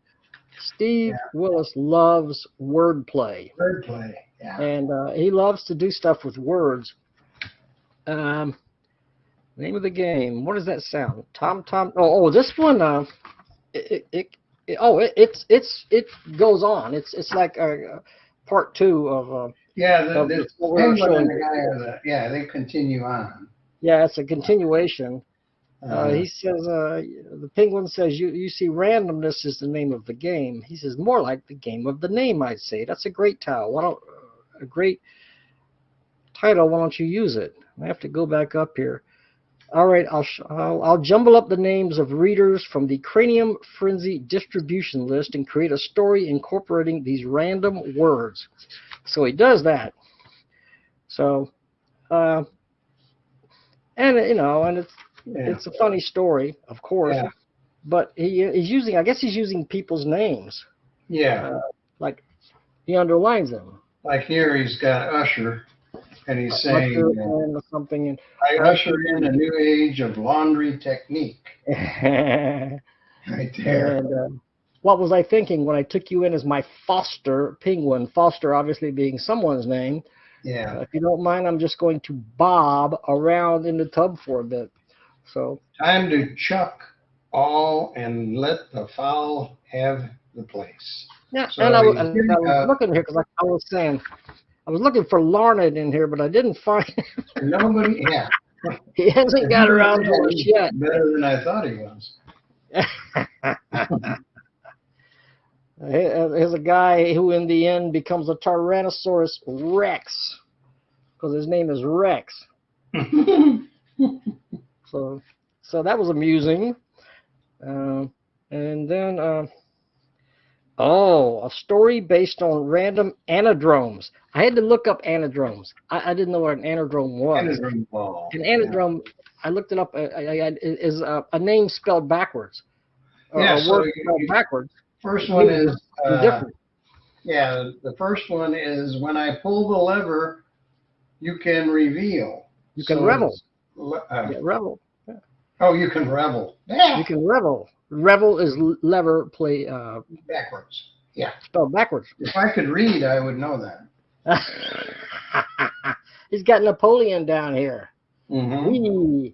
Steve Willis loves wordplay. Wordplay, yeah. And he loves to do stuff with words. Name of the game. What does that sound? Tom. Oh, this one. It goes on. It's like part 2 of. They continue on. Yeah, it's a continuation. He says, the penguin says, you see, randomness is the name of the game. He says, more like the game of the name, I'd say. That's a great title. A great title. Why don't you use it? I have to go back up here. All right, I'll jumble up the names of readers from the Cranium Frenzy distribution list and create a story incorporating these random words. So he does that. So, and it's a funny story, of course, but he's using, I guess he's using people's names. Yeah. Like he underlines them. Like here he's got Usher, and he's saying, something. I usher in a new age of laundry technique. Right there. And what was I thinking when I took you in as my foster penguin? Foster obviously being someone's name. Yeah. If you don't mind, I'm just going to bob around in the tub for a bit. So time to chuck all and let the fowl have the place. Yeah, so and I was looking here because I was saying, I was looking for Larned in here, but I didn't find nobody. Yeah, he hasn't got around to us yet. Better than I thought he was. There's a guy who in the end becomes a Tyrannosaurus Rex because his name is Rex. So that was amusing. And then, a story based on random anadromes. I had to look up anadromes. I didn't know what an anadrome was. Anadrome ball. An anadrome, I looked it up, is a name spelled backwards. Yeah, a word spelled backwards. First one is different. Yeah, the first one is when I pull the lever, you can reveal. You can revel. Revel. Yeah. Oh, you can revel. Yeah. You can revel. Revel is lever play. Backwards. Yeah. Spelled backwards. If I could read, I would know that. He's got Napoleon down here. Mm-hmm.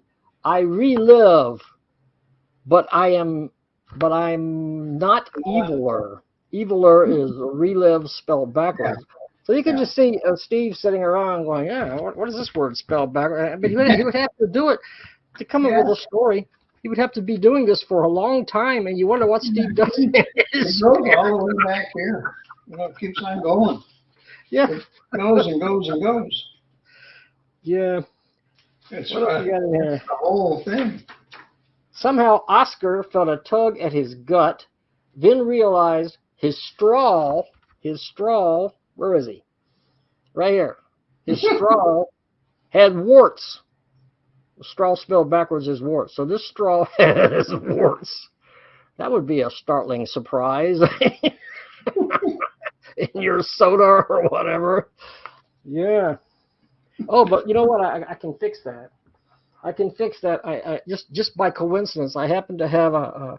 I relive, but I'm not eviler. Eviler is relive spelled backwards. Yeah. So you can just see Steve sitting around going, yeah, what is this word spelled backwards? But he would have to do it to come up with a story. He would have to be doing this for a long time, and you wonder what Steve does. It goes all the way back here. It keeps on going. Yeah. It goes and goes and goes. Yeah. It's what else you got in here? The whole thing. Somehow Oscar felt a tug at his gut, then realized his straw his straw, where is he? Right here. His straw had warts. Straw spelled backwards is warts. So this straw has warts. That would be a startling surprise in your soda or whatever. Yeah. Oh, but you know what? I can fix that. I can fix that. I just by coincidence, I happen to have a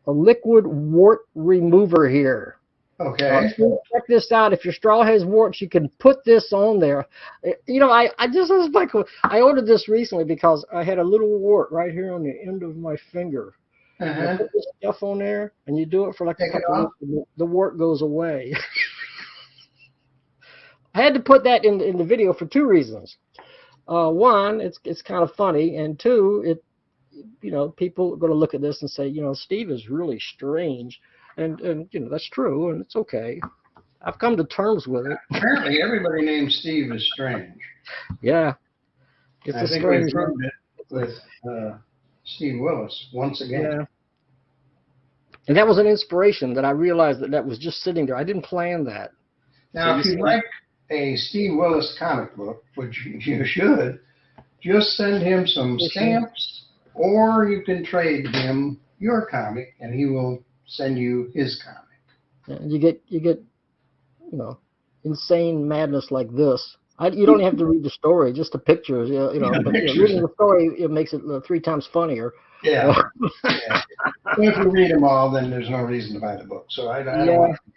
liquid wart remover here. Okay. Check this out. If your straw has warts, you can put this on there. You know, I ordered this recently because I had a little wart right here on the end of my finger. You put this stuff on there, and you do it for like a couple of weeks, the wart goes away. I had to put that in the video for two reasons. One, it's kind of funny, and two, people are going to look at this and say, Steve is really strange. And that's true, and it's okay. I've come to terms with it. Apparently, everybody named Steve is strange. Yeah. I think we proved it with Steve Willis once again. Yeah. And that was an inspiration that I realized that was just sitting there. I didn't plan that. Now, if you'd like a Steve Willis comic book, which you should, just send him some stamps, or you can trade him your comic, and he will send you his comic. And you get insane madness like this. You don't have to read the story, just the pictures. Reading the story, it makes it 3 times funnier. Yeah. Yeah. If you read them all, then there's no reason to buy the book. So I don't want to.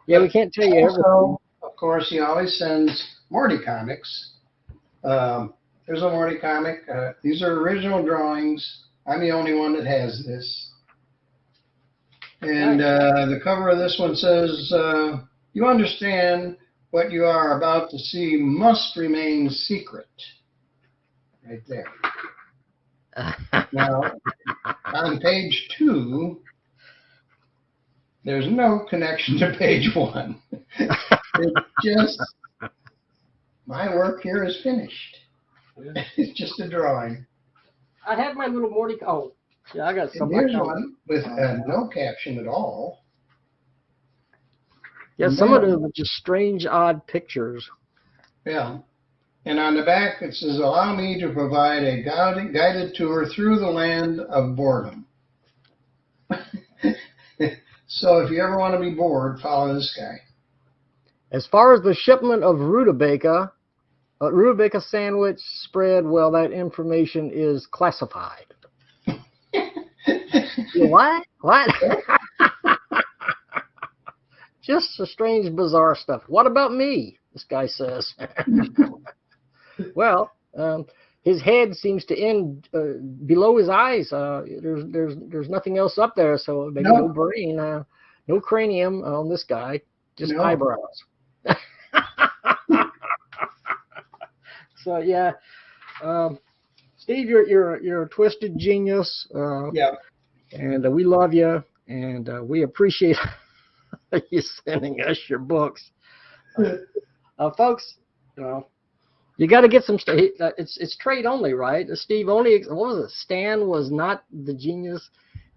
Yeah, we can't tell you everything. Of course, he always sends Morty comics. There's a Morty comic. These are original drawings. I'm the only one that has this. And the cover of this one says, you understand what you are about to see must remain secret. Right there. Now, on page 2, there's no connection to page 1. It's just, my work here is finished. It's just a drawing. I have my little Morty. Oh, yeah, I got some. Here's one with no caption at all. Yeah, some of them are just strange, odd pictures. Yeah. And on the back, it says, allow me to provide a guided tour through the land of boredom. So if you ever want to be bored, follow this guy. As far as the shipment of rutabaga sandwich spread, well, that information is classified. What? What? Just a strange, bizarre stuff. What about me? This guy says. Well, his head seems to end below his eyes. There's nothing else up there, so maybe no brain, no cranium on this guy, just eyebrows. So yeah, Steve, you're a twisted genius. Yeah. And we love you, and we appreciate you sending us your books, folks. You got to get some. It's trade only, right? Steve only. What was it? Stan was not the genius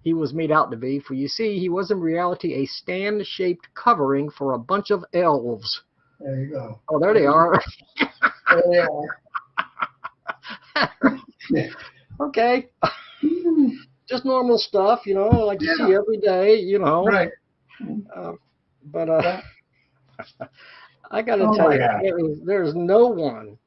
he was made out to be. For you see, he was in reality a stand-shaped covering for a bunch of elves. There you go. Oh, there they are. There they are. Okay. Just normal stuff, like you see every day, Right. But I got to tell you, there's no one.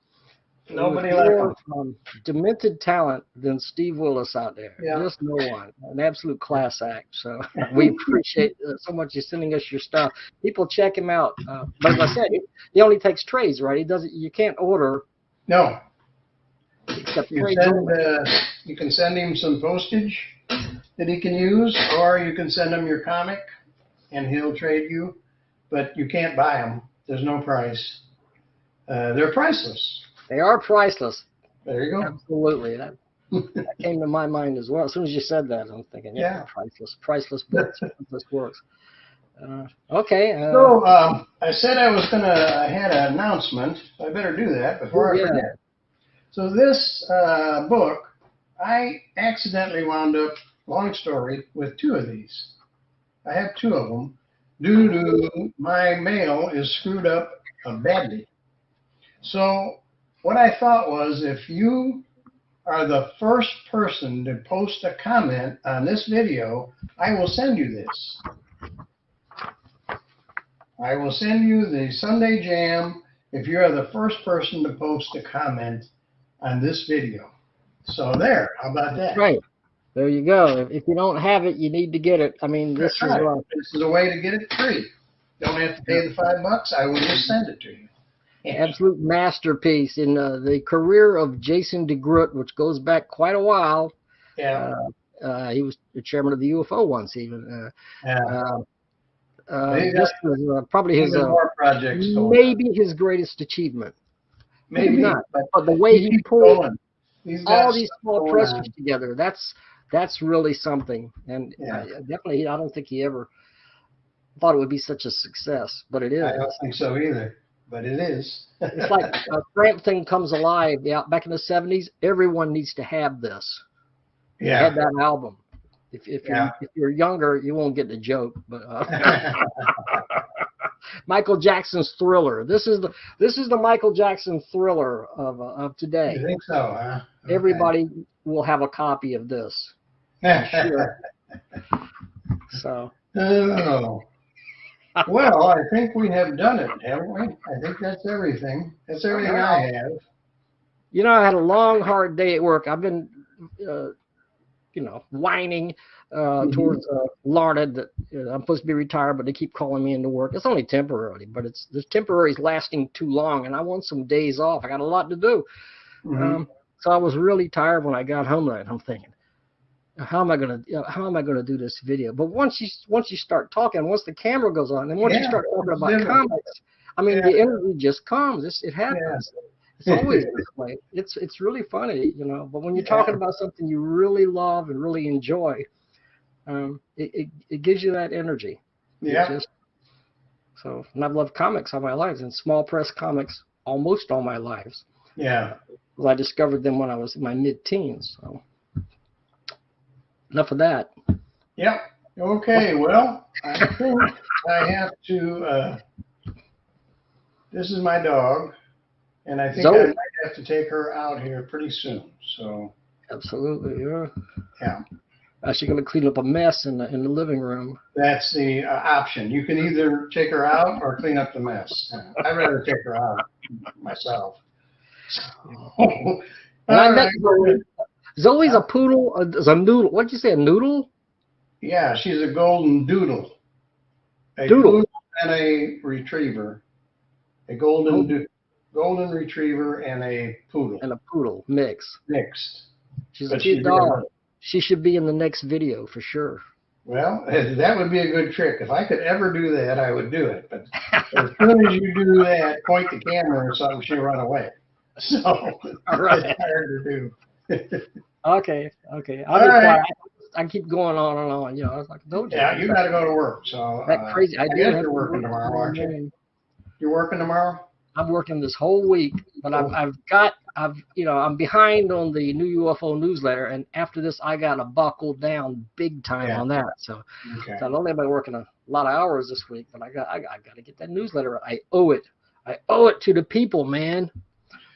Nobody like more demented talent than Steve Willis out there. Yeah. Just no one. An absolute class act. So we appreciate so much you sending us your stuff. People check him out. But as I said, he only takes trades, right? He doesn't. You can't order. No. Except you can send him some postage that he can use, or you can send him your comic, and he'll trade you. But you can't buy them. There's no price. They're priceless. They are priceless. There you go. Absolutely. That came to my mind as well. As soon as you said that, I'm thinking, priceless books, priceless works. Okay. So I said I had an announcement. I better do that before I forget. So this book, I accidentally wound up, long story, with 2 of these. I have 2 of them. due to my mail is screwed up badly. So what I thought was, if you are the first person to post a comment on this video, I will send you this. I will send you the Sunday Jam if you are the first person to post a comment on this video. So there, how about that? Right. There you go. If you don't have it, you need to get it. I mean, this is right. This is a way to get it free. Don't have to pay the $5. I will just send it to you. Absolute masterpiece in the career of Jason DeGroot, which goes back quite a while. Yeah. He was the chairman of the UFO once, even. Yeah. This was probably his more projects maybe his greatest achievement. Maybe not, but the way he pulled all these small presses together, that's really something. And definitely, I don't think he ever thought it would be such a success, but it is. I don't think so either, but it is. It's like a Tramp thing comes alive. Yeah, back in the 70s, everyone needs to have this. Yeah. Have that album. If you're younger, you won't get the joke. But Michael Jackson's Thriller. This is the Michael Jackson Thriller of today. You think so, huh? Okay. Everybody will have a copy of this. Sure. So. Oh. Well, I think we have done it, haven't we? I think that's everything. That's everything I have. You know, I had a long, hard day at work. I've been, whining towards Larned that I'm supposed to be retired, but they keep calling me into work. It's only temporarily, but this temporary is lasting too long, and I want some days off. I got a lot to do. So I was really tired when I got home tonight. I'm thinking, how am I gonna do this video? But once you start talking, once the camera goes on, and once you start talking about comics, I mean, the energy just comes. It happens. It's always this way. It's really funny, But when you're talking about something you really love and really enjoy, it gives you that energy. Yeah. So, and I've loved comics all my life, and small press comics almost all my lives. Yeah. Well, I discovered them when I was in my mid-teens. So, enough of that. Yep. Okay. Well, I think I have to. This is my dog, and I think I might have to take her out here pretty soon. So. Absolutely. Yeah. Yeah. She's going to clean up a mess in the living room. That's the option. You can either take her out or clean up the mess. I'd rather take her out myself. And I met Zoe's a poodle, a noodle. What did you say, a noodle? Yeah, she's a golden doodle. A doodle. Poodle and a retriever. A golden retriever and a poodle. And a poodle mixed. She's a cute dog. She should be in the next video for sure. Well, that would be a good trick. If I could ever do that, I would do it. But as soon as you do that, point the camera or something, she'll run away. So it's hard to do. Okay. I keep going on and on. I was like, don't you? Yeah, you got to go to work. So that crazy. I guess you're working tomorrow, aren't you? You're working tomorrow? I'm working this whole week, but I'm behind on the new UFO newsletter, and after this, I got to buckle down big time on that. So not only am I working a lot of hours this week, but I got to get that newsletter. I owe it to the people, man.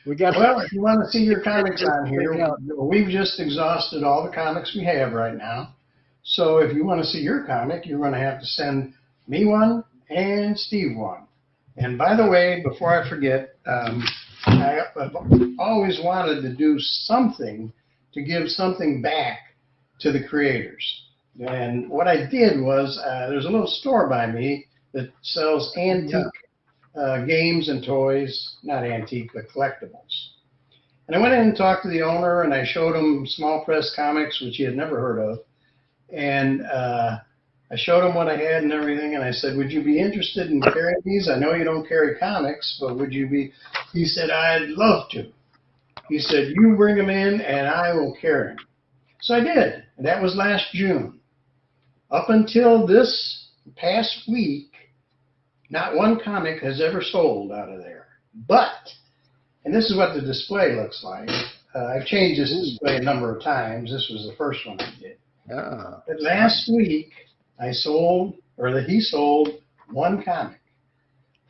Well, if you want to see your comics on here, we've just exhausted all the comics we have right now. So if you want to see your comic, you're going to have to send me one and Steve one. And by the way, before I forget, I've always wanted to do something to give something back to the creators. And what I did was, there's a little store by me that sells antique games and toys, not antique, but collectibles. And I went in and talked to the owner, and I showed him small press comics, which he had never heard of. And I showed him what I had and everything, and I said, would you be interested in carrying these? I know you don't carry comics, but would you be? He said, I'd love to. He said, you bring them in, and I will carry them. So I did, and that was last June. Up until this past week, not one comic has ever sold out of there. But, and this is what the display looks like. I've changed this display a number of times. This was the first one I did. But last week, he sold one comic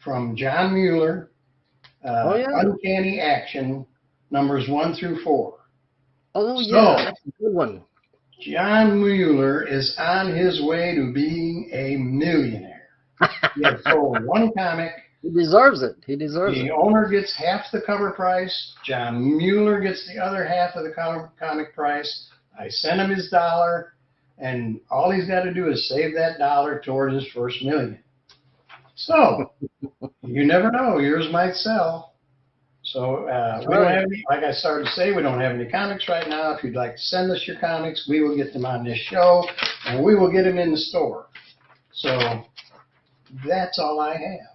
from John Mueller, Uncanny Action, numbers 1 through 4. Oh, yeah, that's a good one. John Mueller is on his way to being a millionaire. He has sold one comic. He deserves it. He deserves it. The owner gets half the cover price. John Mueller gets the other half of the comic price. I sent him his $1, and all he's got to do is save that $1 towards his first million. So, you never know. Yours might sell. So, we don't have any, like I started to say, we don't have any comics right now. If you'd like to send us your comics, we will get them on this show, and we will get them in the store. So, that's all I have.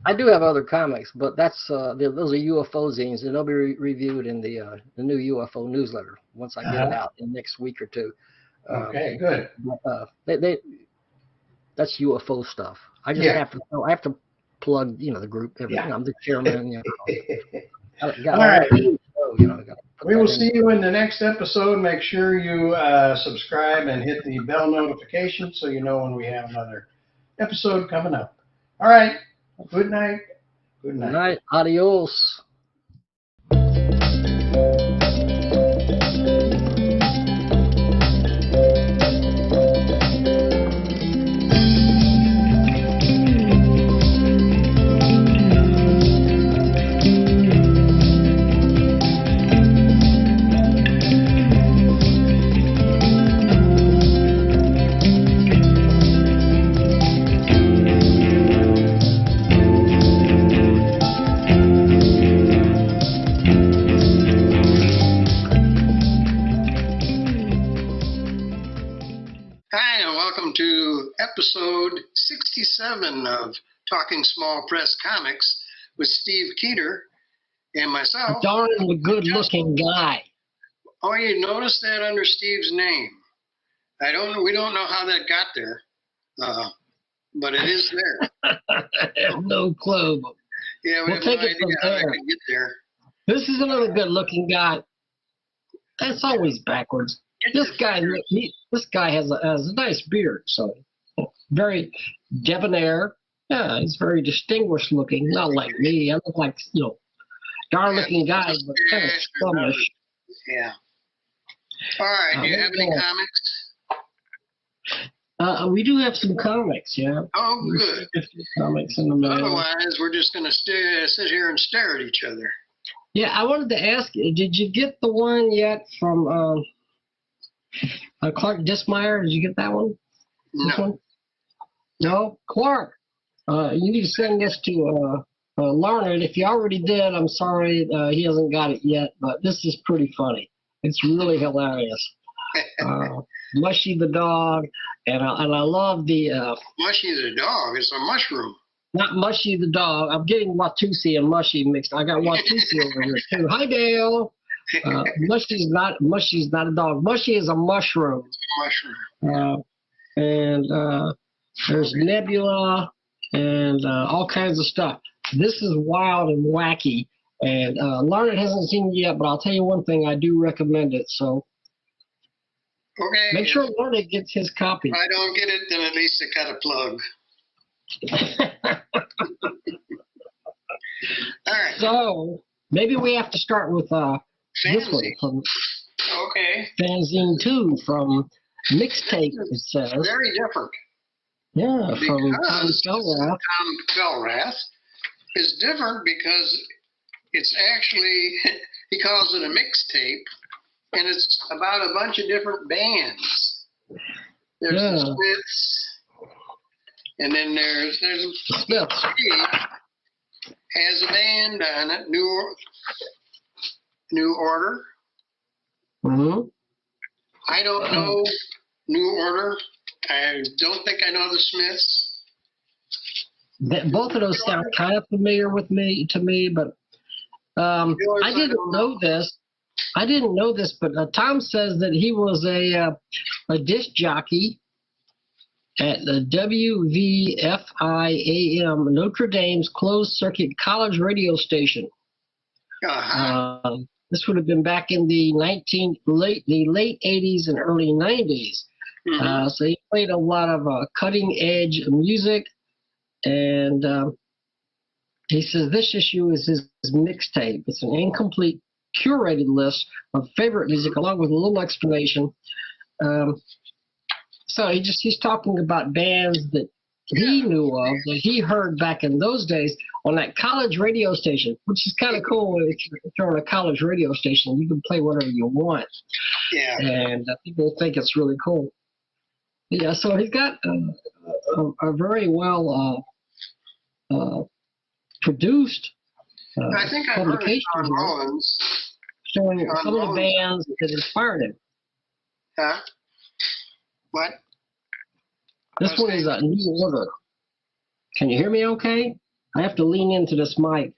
I do have other comics, but that's those are UFO zines, and they'll be reviewed in the new UFO newsletter once I get it out in the next week or two. Okay, good. That's UFO stuff. I just have to plug, the group. I'm the chairman. All right. We will see you in the next episode. Make sure you subscribe and hit the bell notification so you know when we have another episode coming up. All right. Good night. Good night. Good night. Adios. Episode 67 of Talking Small Press Comics with Steve Keeter and myself. Darn a good-looking guy. Oh, you noticed that under Steve's name? I don't know. We don't know how that got there, but it is there. I have no clue. Yeah, we'll take it from there. How I could get there. This is another good-looking guy. That's always backwards. This guy has a nice beard, so. Very debonair. Yeah, he's very distinguished looking. Not like me. I look like, darn looking guy, but kind of scummish. Yeah. All right. Do you have any comics? We do have some comics, yeah. Oh, good. Comics in the mail. Otherwise, we're just going to sit here and stare at each other. Yeah, I wanted to ask you, did you get the one yet from Clark Dismeyer? Did you get that one? This one? No, Clark. You need to send this to Larned. If you already did, I'm sorry he hasn't got it yet, but this is pretty funny. It's really hilarious. Mushy the dog, and I love the Mushy the dog. It's a mushroom. Not Mushy the dog. I'm getting Watusi and Mushy mixed. I got Watusi over here too. Hi, Dale. Mushy's not a dog. Mushy is a mushroom. It's a mushroom. And there's Nebula and all kinds of stuff. This is wild and wacky, and Larned hasn't seen it yet, but I'll tell you one thing, I do recommend it. So make sure Larned gets his copy. If I don't get it, then at least I got a plug. All right. So maybe we have to start with this one from Fanzine 2 from Mixtape, it says. Very different. Yeah, from Tom Fellrath. Tom Fellrath is different because it's actually, he calls it a mixtape, and it's about a bunch of different bands. There's the Smiths, and then there's Smiths. Has a band on it, New Order. Mm-hmm. I don't know New Order. I don't think I know the Smiths. Both of those sound kind of familiar to me, but I didn't know this. But Tom says that he was a disc jockey at the WVFI-AM, Notre Dame's closed circuit college radio station. This would have been back in the late 80s and early 90s. So he played a lot of cutting edge music, and he says this issue is his mixtape. It's an incomplete, curated list of favorite music, along with a little explanation. So he's talking about bands that he knew of, that he heard back in those days on that college radio station, which is kind of cool. If you're on a college radio station, you can play whatever you want. Yeah. And people think it's really cool. Yeah, so he's got a very well produced I think I've heard of Sean Mullins. Showing some of the bands that inspired him. Huh? What? This one is a New Order. Can you hear me okay? I have to lean into this mic.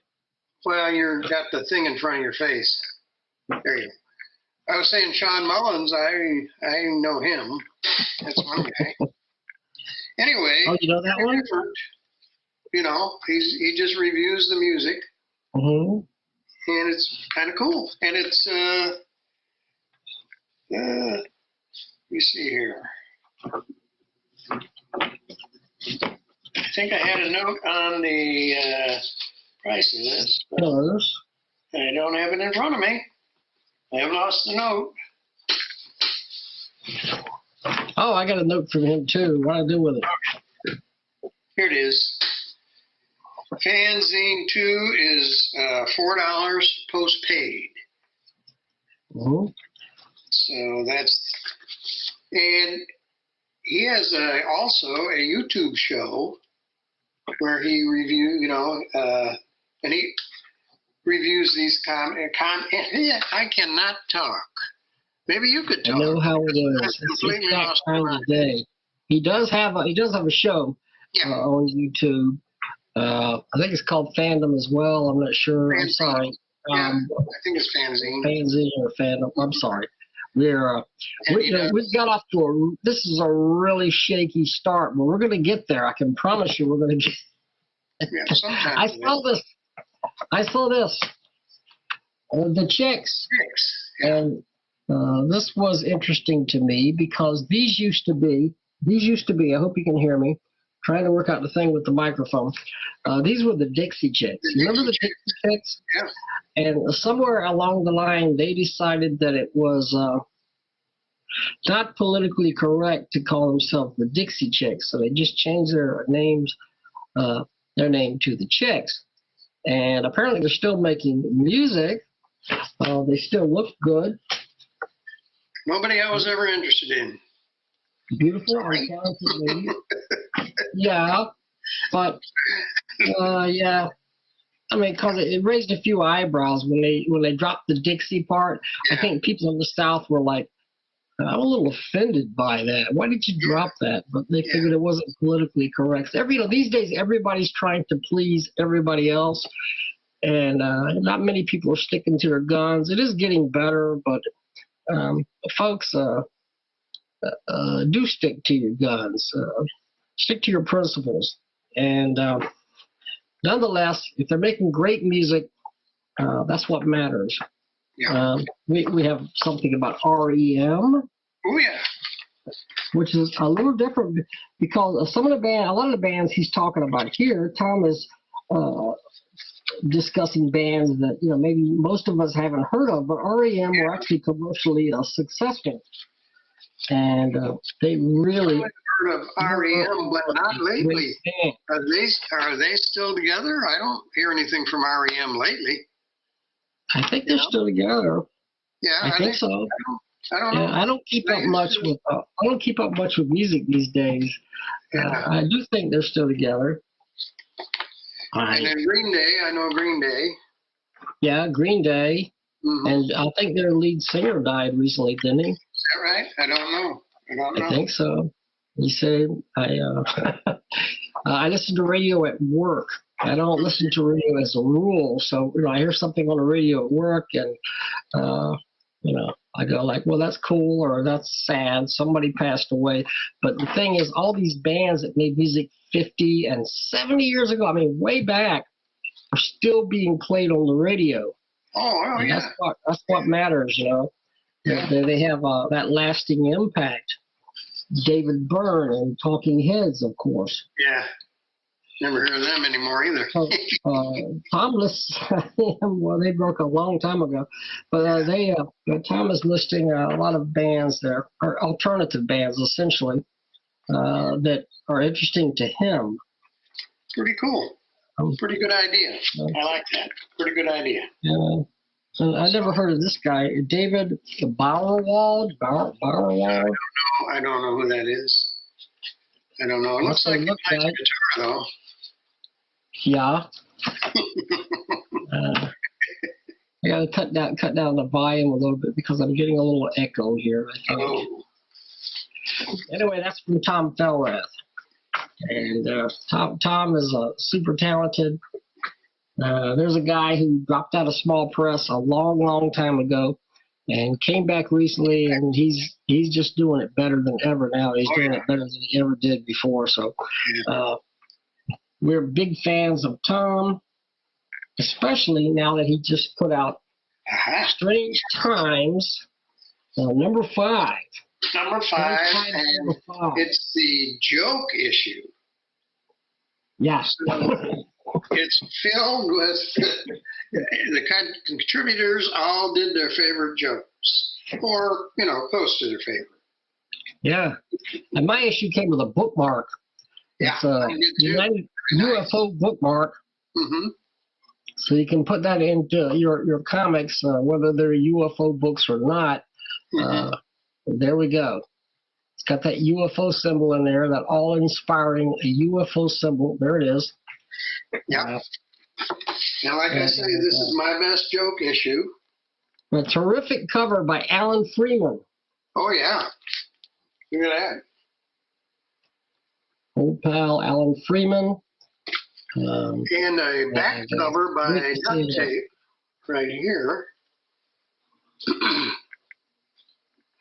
Well, you've got the thing in front of your face. There you go. I was saying Sean Mullins, I know him. That's one guy. Anyway. Oh, you know that one? You know, he just reviews the music. Mm-hmm. And it's kind of cool. And it's, let me see here. I think I had a note on the price of this, but I don't have it in front of me. I have lost the note. Oh, I got a note from him too. What do I do with it? Here it is. Fanzine 2 is $4 post-paid. Mm-hmm. So that's, and he has also a YouTube show where he and he reviews these I cannot talk. Maybe you could talk. I know how it is. It's that time of day. He does have a show on YouTube. I think it's called Fandom as well. I'm not sure. Fanzine. I'm sorry. I think it's Fanzine. Fanzine or Fandom. I'm sorry. We got off to this is a really shaky start, but we're going to get there. I can promise you we're going to get. I saw this. The chicks. And this was interesting to me because these used to be, I hope you can hear me, trying to work out the thing with the microphone. These were the Dixie Chicks. Remember the Dixie Chicks? Yeah. And somewhere along the line, they decided that it was not politically correct to call themselves the Dixie Chicks. So they just changed their name to the Chicks. And apparently they're still making music. They still look good. Nobody I was ever interested in. Beautiful and talented ladies. Yeah, but yeah. I mean, because it raised a few eyebrows when they dropped the Dixie part. Yeah. I think people in the South were like, I'm a little offended by that. Why did you drop that? But they figured it wasn't politically correct. These days, everybody's trying to please everybody else, and not many people are sticking to their guns. It is getting better, but folks, do stick to your guns. Stick to your principles, and nonetheless, if they're making great music, that's what matters. Yeah. We have something about REM. Oh yeah. Which is a little different because a lot of the bands he's talking about here, Tom is discussing bands that maybe most of us haven't heard of, but REM were actually commercially successful, and they really. Heard of REM, but not lately. Are they still together? I don't hear anything from REM lately. I think they're still together. Yeah, I think so. I don't know. I don't keep up much with music these days. Yeah. I do think they're still together. And then Green Day, I know Green Day. Yeah, Green Day. Mm-hmm. And I think their lead singer died recently, didn't he? Is that right? I don't know. I think so. He said, I listen to radio at work. I don't listen to radio as a rule. So, I hear something on the radio at work and, I go like, well, that's cool or that's sad. Somebody passed away. But the thing is, all these bands that made music 50 and 70 years ago, I mean, way back, are still being played on the radio. Oh, yeah. That's what matters, Yeah. They have that lasting impact. David Byrne and Talking Heads, of course. Yeah. Never heard of them anymore either. Tom lists, well, they broke a long time ago, but Tom is listing a lot of bands there, or alternative bands, essentially, that are interesting to him. Pretty cool. Pretty good idea. I like that. Pretty good idea. Yeah. So I never heard of this guy, David Bauerwald. Bauerwald. I don't know who that is. I don't know. It looks like he plays guitar, though. Yeah. I gotta cut down the volume a little bit because I'm getting a little echo here. Oh. Anyway, that's from Tom Fellrath, and Tom is super talented. There's a guy who dropped out of small press a long time ago, and came back recently, and he's just doing it better than ever now. He's doing it better than he ever did before. So. We're big fans of Tom, especially now that he just put out Strange Times, number 5. Number 5, and it's the joke issue. Yeah. So it's filled with the contributors all did their favorite jokes, or, close to their favorite. Yeah. And my issue came with a bookmark. Yeah, it's United UFO bookmark. Mm-hmm. So you can put that into your comics, whether they're UFO books or not. Mm-hmm. There we go. It's got that UFO symbol in there, that all-inspiring UFO symbol. There it is. Yeah. And like I say, this is my best joke issue. A terrific cover by Alan Freeman. Oh, yeah. Look at that. Old pal Alan Freeman. And a back cover by Duct Tape right here.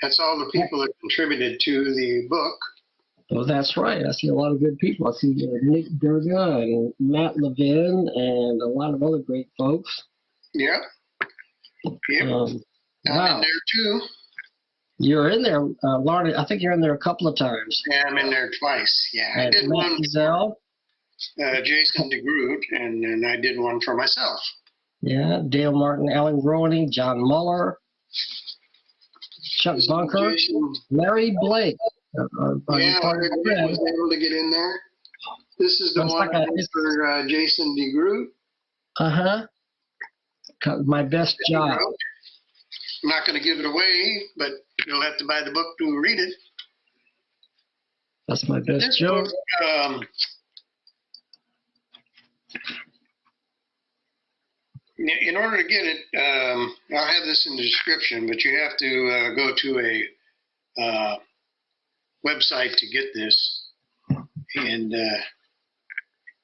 That's all the people that contributed to the book. Oh, that's right. I see a lot of good people. I see Nick Durga and Matt Levin and a lot of other great folks. Yep. Wow. I'm in there too. You're in there, Larned. I think you're in there a couple of times. Yeah, I'm in there twice. Yeah, I did Matt one Gazelle. for Jason DeGroot, and then I did one for myself. Yeah, Dale Martin, Alan Groening, John Muller, Chuck Bunker, Larry Blake. Yeah, Larry Blake was able to get in there. This is the one I did for Jason DeGroot. Uh-huh. My best job. I'm not going to give it away, but you'll have to buy the book to read it. That's my best joke. Book, in order to get it, I'll have this in the description, but you have to go to a website to get this. And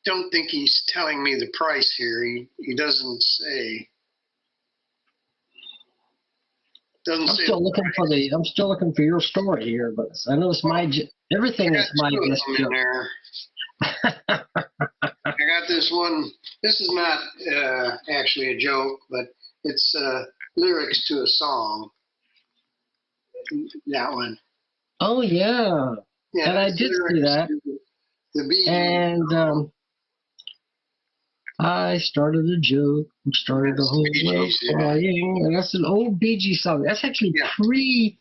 don't think he's telling me the price here. He doesn't say. I'm still looking for your story here, but I know it's everything is my best joke. I got this one. This is not actually a joke, but it's lyrics to a song. That one. Oh yeah. Yeah, and I did see that. And I started a joke, started the whole world crying, and that's an old Bee Gees song. That's actually pre-disco.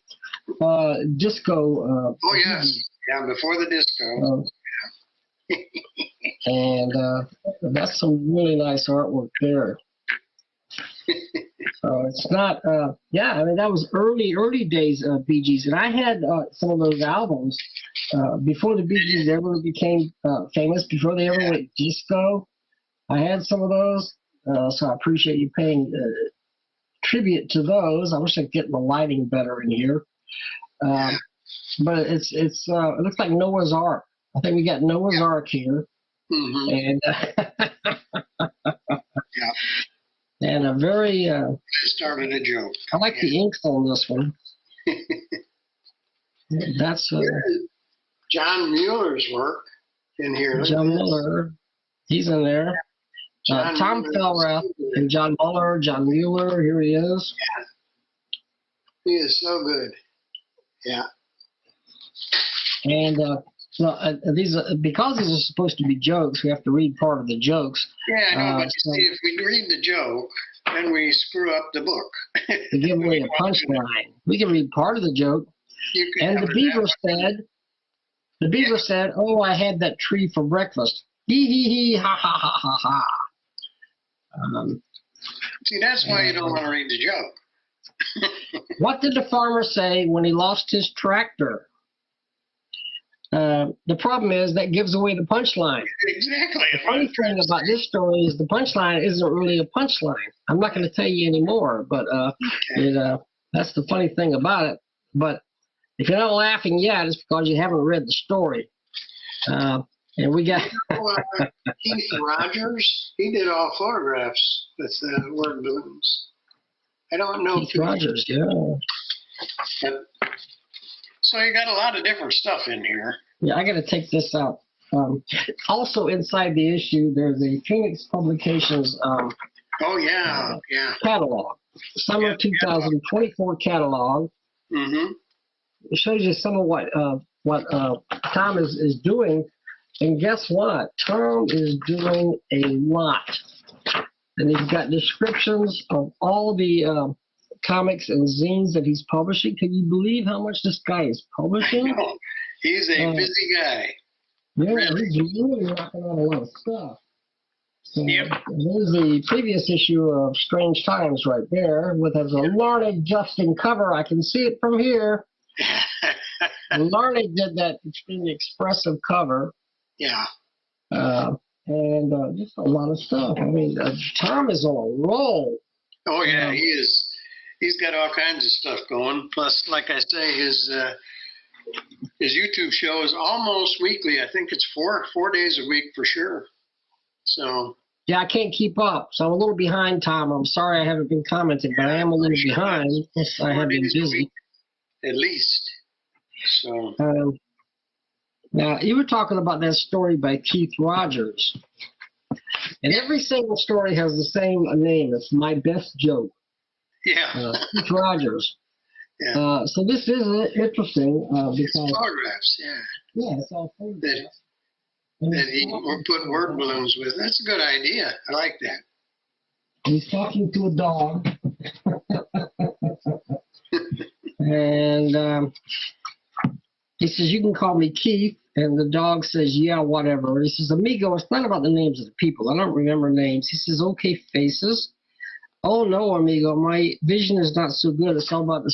Oh yes, yeah, before the disco. And that's some really nice artwork there. So it's not, I mean, that was early days of Bee Gees, and I had some of those albums before the Bee Gees ever became famous, before they ever went disco. I had some of those, so I appreciate you paying tribute to those. I wish I could get the lighting better in here, but it looks like Noah's Ark. I think we got Noah's Ark here, and and a very. I started a joke. I like the inks on this one. That's John Mueller's work in here. John Mueller, he's in there. Tom Fellrath and John Mueller, John Mueller, here he is. Yeah. He is so good. Yeah. And these are, because these are supposed to be jokes, we have to read part of the jokes. Yeah, I know, but you see, if we read the joke, then we screw up the book. To give away a punchline. We can read part of the joke. And the beaver said, "Oh, I had that tree for breakfast. Hee hee hee, ha ha ha ha ha." See, that's why you don't want to read the joke. What did the farmer say when he lost his tractor? The problem is that gives away the punchline. Exactly. The funny thing about this story is the punchline isn't really a punchline. I'm not going to tell you anymore, but that's the funny thing about it. But if you're not laughing yet, it's because you haven't read the story. And we got Keith Rogers. He did all photographs with word balloons. I don't know. Keith Rogers, yeah. But, so you got a lot of different stuff in here. Yeah, I got to take this out. Also inside the issue, there's a Phoenix Publications catalog, summer 2024 catalog. Mm-hmm. It shows you some of what Tom is doing, and guess what? Tom is doing a lot, and he's got descriptions of all the comics and zines that he's publishing. Can you believe how much this guy is publishing? I know. He's a busy guy. Yeah, Really. he's really knocking out a lot of stuff. So Yep. There's the previous issue of Strange Times right there, with has a Larned Justin cover. I can see it from here. Larned did that extremely expressive cover. Yeah. And just a lot of stuff. I mean, Tom is on a roll. Oh yeah, he is. He's got all kinds of stuff going. Plus, like I say, his YouTube show is almost weekly. I think it's four days a week for sure. So. Yeah, I can't keep up, so I'm a little behind, Tom. I'm sorry I haven't been commenting, but I am a little behind. Yes, I have been busy. At least. So. Now, you were talking about that story by Keith Rogers. And every single story has the same name. It's My Best Joke. Yeah. Keith Rogers. Yeah. So this is interesting because. It's photographs, yeah. Yeah, it's all photographs. That he put word balloons with. That's a good idea. I like that. He's talking to a dog. And he says, "You can call me Keith." And the dog says, "Yeah, whatever." He says, "Amigo, it's not about the names of the people. I don't remember names." He says, "Okay, faces." "Oh, no, amigo, my vision is not so good. It's all about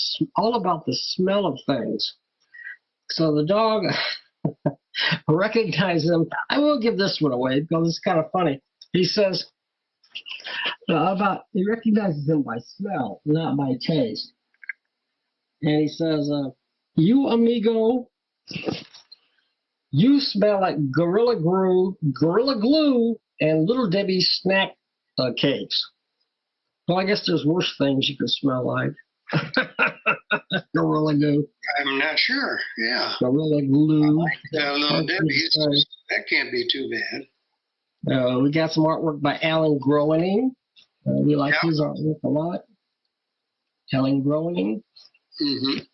the smell of things." So the dog recognizes him. I will give this one away because it's kind of funny. He says, he recognizes him by smell, not by taste. And he says, "You, amigo, you smell like Gorilla Glue, and Little Debbie's snack cakes." Well, I guess there's worse things you could smell like. Gorilla Glue. I'm not sure. Yeah. Gorilla Glue. Little Debbie's. That can't be too bad. We got some artwork by Alan Groening. We like his artwork a lot. Alan Groening. Mm-hmm.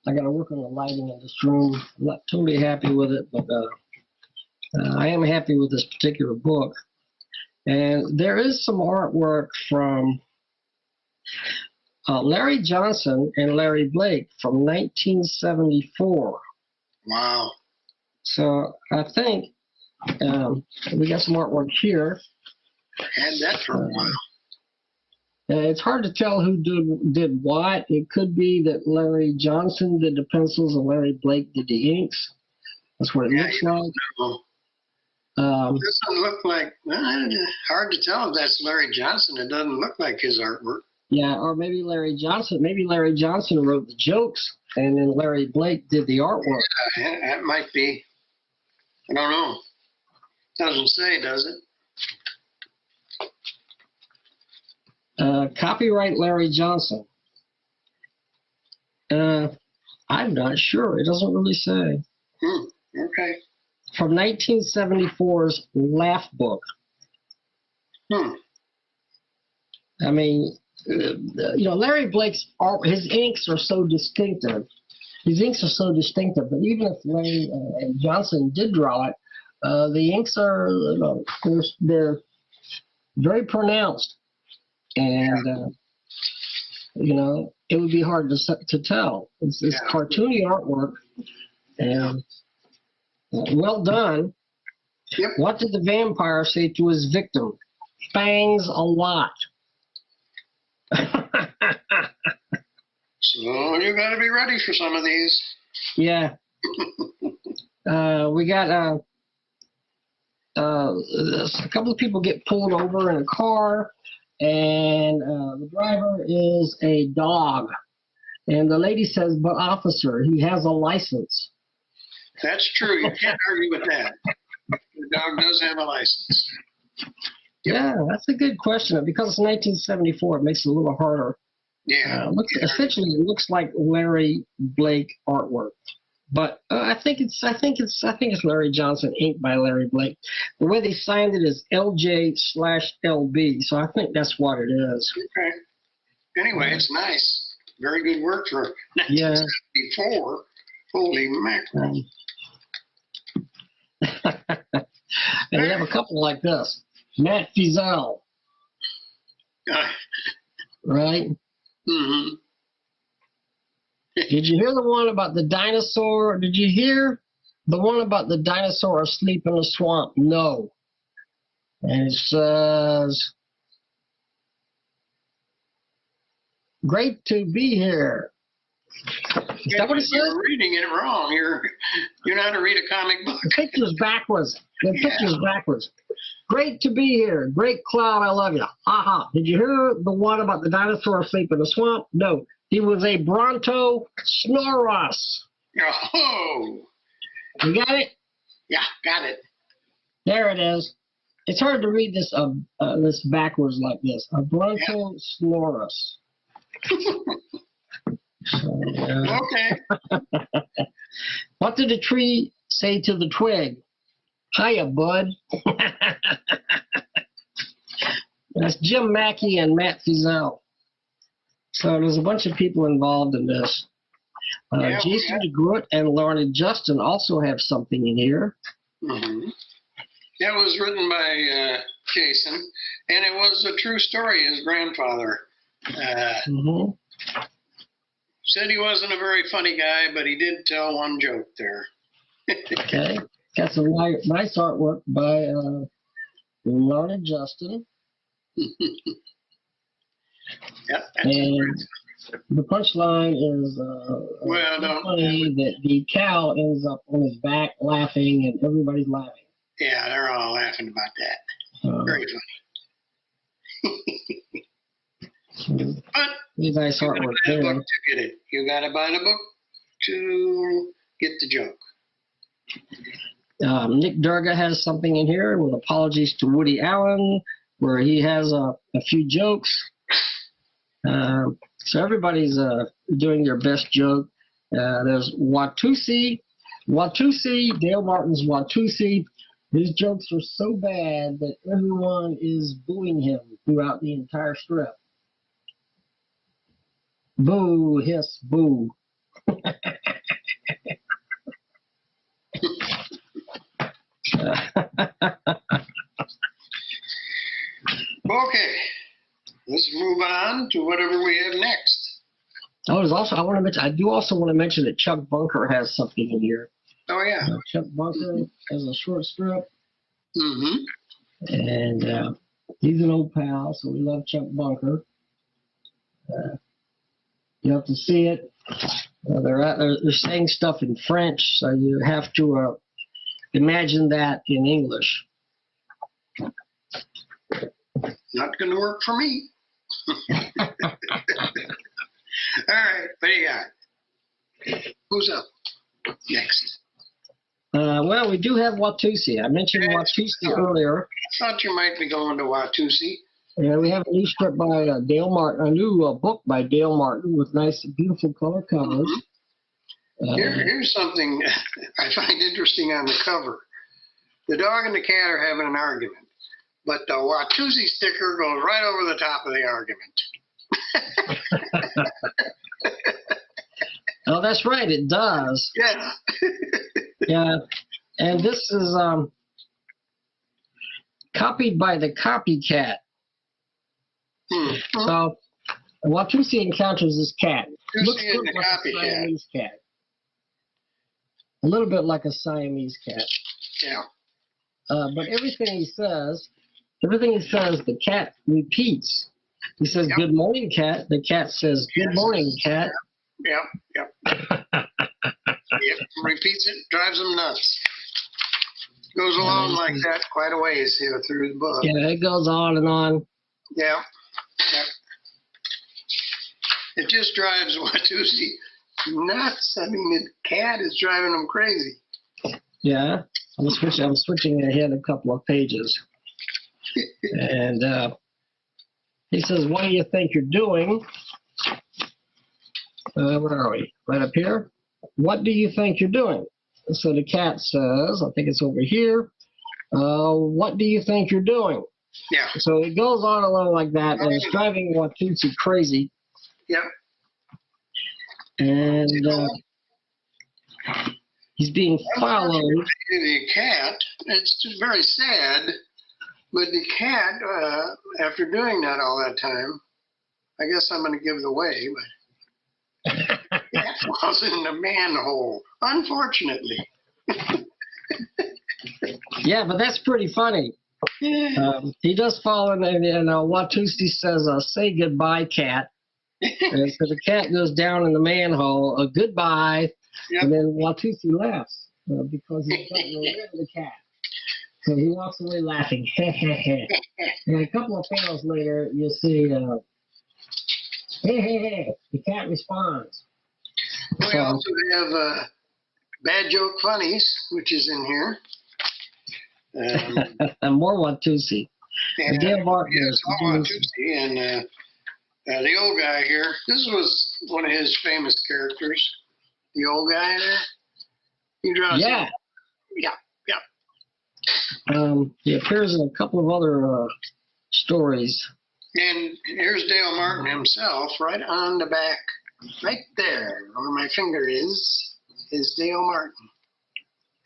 I got to work on the lighting in this room. I'm not totally happy with it, but I am happy with this particular book. And there is some artwork from Larry Johnson and Larry Blake from 1974. Wow. So I think we got some artwork here. Had that for a while. It's hard to tell who did what. It could be that Larry Johnson did the pencils and Larry Blake did the inks. That's what it looks like. It doesn't look like, hard to tell if that's Larry Johnson. It doesn't look like his artwork. Yeah, or maybe Larry Johnson. Maybe Larry Johnson wrote the jokes and then Larry Blake did the artwork. Yeah, that might be. I don't know. Doesn't say, does it? Copyright Larry Johnson. I'm not sure. It doesn't really say. Okay. From 1974's Laugh Book. I mean, Larry Blake's art, his inks are so distinctive. These inks are so distinctive. But even if Larry Johnson did draw it, the inks are, they're very pronounced, and it would be hard to tell. It's cartoony artwork, and well done. Yep. What did the vampire say to his victim? Fangs a lot. So you got to be ready for some of these. Yeah. We got a couple of people get pulled over in a car, and the driver is a dog. And the lady says, "But officer, he has a license." That's true. You can't argue with that. The dog does have a license. Yeah, that's a good question. Because it's 1974, it makes it a little harder. Yeah. Essentially, it looks like Larry Blake artwork, but I think it's Larry Johnson, inked by Larry Blake. The way they signed it is LJ/LB, so I think that's what it is. Okay. Anyway, it's nice. Very good work for 1974. Holy mackerel. And we have a couple like this. Matt Fiesel. Right? Mm-hmm. Did you hear the one about the dinosaur? Did you hear the one about the dinosaur asleep in the swamp? No. And it says, "Great to be here." Is that what it says? You're reading it wrong. You're not how to read a comic book. The picture's backwards. The picture's backwards. "Great to be here. Great Cloud, I love you. Haha. Did you hear the one about the dinosaur asleep in the swamp? No. He was a Brontosauros." Oh. You got it? Yeah, got it. There it is. It's hard to read this this backwards like this. A Brontosauros. Okay. What did the tree say to the twig? "Hiya, bud." That's Jim Mackey and Matt Fiesel. So there's a bunch of people involved in this. Jason DeGroot and Larned Justin also have something in here. Mm-hmm. That was written by Jason, and it was a true story. His grandfather said he wasn't a very funny guy, but he did tell one joke there. Okay. Got some nice artwork by Larned Justin. Yep, and the punchline is funny that the cow ends up on his back laughing, and everybody's laughing. Yeah, they're all laughing about that. Very funny. But nice artwork there. Book to get it. You got to buy the book to get the joke. Nick Durga has something in here with apologies to Woody Allen, where he has a few jokes. So everybody's doing their best joke. There's Watusi, Dale Martin's Watusi. His jokes are so bad that everyone is booing him throughout the entire strip. Boo, hiss, boo. Okay, let's move on to whatever we have next. Oh, I do also want to mention that Chuck Bunker has something in here. Oh yeah, Chuck Bunker has a short strip. Mm-hmm. And he's an old pal, so we love Chuck Bunker. You have to see it. They're saying stuff in French, so you have to imagine that in English. Not going to work for me. All right, what do you got? Who's up next? Well, we do have Watusi. I mentioned Watusi earlier. I thought you might be going to Watusi. Yeah, we have a new strip by Dale Martin, a new book by Dale Martin with nice, beautiful color covers. Mm-hmm. Here's something I find interesting on the cover. The dog and the cat are having an argument, but the Watusi sticker goes right over the top of the argument. Oh, that's right. It does. Yeah. Yeah. And this is copied by the copycat. So Watusi encounters this cat. Looks in the like a copycat. Siamese cat. A little bit like a Siamese cat. Yeah. But everything he says, the cat repeats. He says, Yep. "Good morning, cat." The cat says, "Good morning, cat." Yep. Yep. Repeats it, drives them nuts. Goes along like that quite a ways here through the book. Yeah, it goes on and on. Yeah. Yep. It just drives Watusi nuts. I mean, the cat is driving them crazy. Yeah, I'm switching ahead a couple of pages. And he says, "What do you think you're doing?" Where are we? Right up here. "What do you think you're doing?" So the cat says, I think it's over here. "What do you think you're doing?" Yeah. So it goes on along like that, and it's driving Watusi crazy. Yep. And he's being followed. The cat, it's just very sad, but the cat, after doing that all that time, I guess I'm going to give it away, but the cat was in the manhole, unfortunately. Yeah, but that's pretty funny. He does fall in, and Watusi says, "Say goodbye, cat." And so the cat goes down in the manhole, "Goodbye." Yep. And then Watusi laughs because he's gotten rid of the cat. So he walks away laughing. And a couple of panels later, you'll see, hey. The cat responds. We also have Bad Joke Funnies, which is in here. And more Watusi. And Dale Martin it's all Watusi. And the old guy here, this was one of his famous characters. The old guy there. He draws. Yeah. Yeah. He appears in a couple of other stories. And here's Dale Martin himself, right on the back, right there, where my finger is Dale Martin.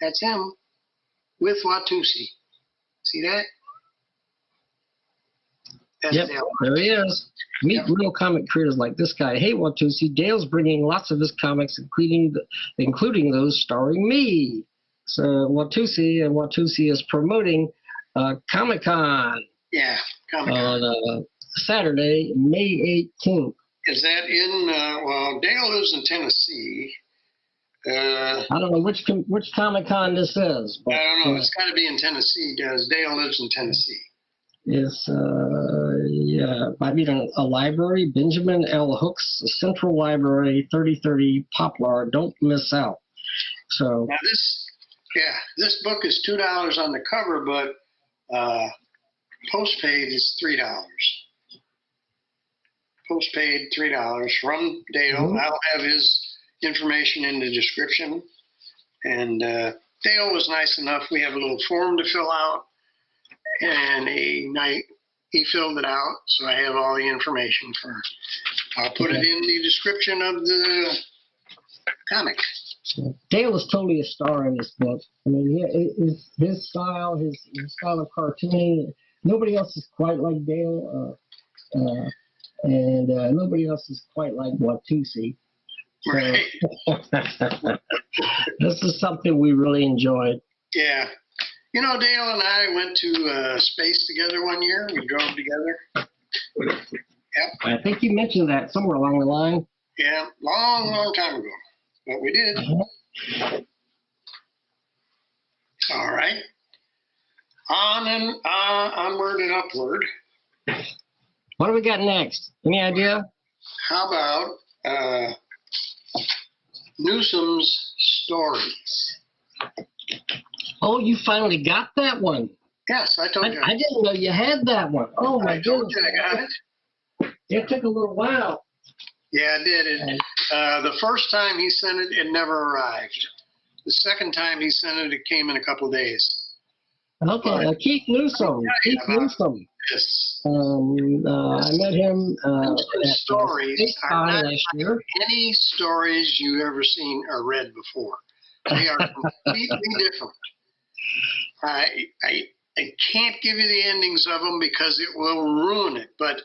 That's him with Watusi. See that? That's Yep, Dale. there he is. Meet real comic creators like this guy. Hey, Watusi, Dale's bringing lots of his comics, including those starring me. So Watusi is promoting Comic-Con. Yeah, Comic-Con. On Saturday, May 18th. Is that in? Well, Dale lives in Tennessee. I don't know which Comic-Con this is. But, I don't know. It's got to be in Tennessee. Dale lives in Tennessee. It's might be a library, Benjamin L. Hooks Central Library, 3030 Poplar. Don't miss out. So now this book is $2 on the cover, but postpaid is $3. Postpaid $3 from Dale. Mm-hmm. I'll have his information in the description. And Dale was nice enough. We have a little form to fill out, and he filled it out, so I have all the information for. I'll put it in the description of the comic. Dale is totally a star in this book. I mean, his style of cartooning. Nobody else is quite like Dale, and nobody else is quite like Watusi. So, Right. This is something we really enjoyed. Yeah. You know, Dale and I went to space together one year. We drove together. Yep. I think you mentioned that somewhere along the line. Yeah, long time ago. But we did. All right. Onward and upward. What do we got next? Any idea? How about Newsome's Stories? Oh, you finally got that one. Yes, I told you. I didn't know you had that one. Oh, my I told goodness. you I got it. It took a little while. Yeah, it did. The first time he sent it, it never arrived. The second time he sent it, it came in a couple days. Okay, Keith Newsome. Keith Newsome. Memphis. I met him His stories are not last year. any stories you've ever seen or read before. They are completely different. I can't give you the endings of them because it will ruin it, but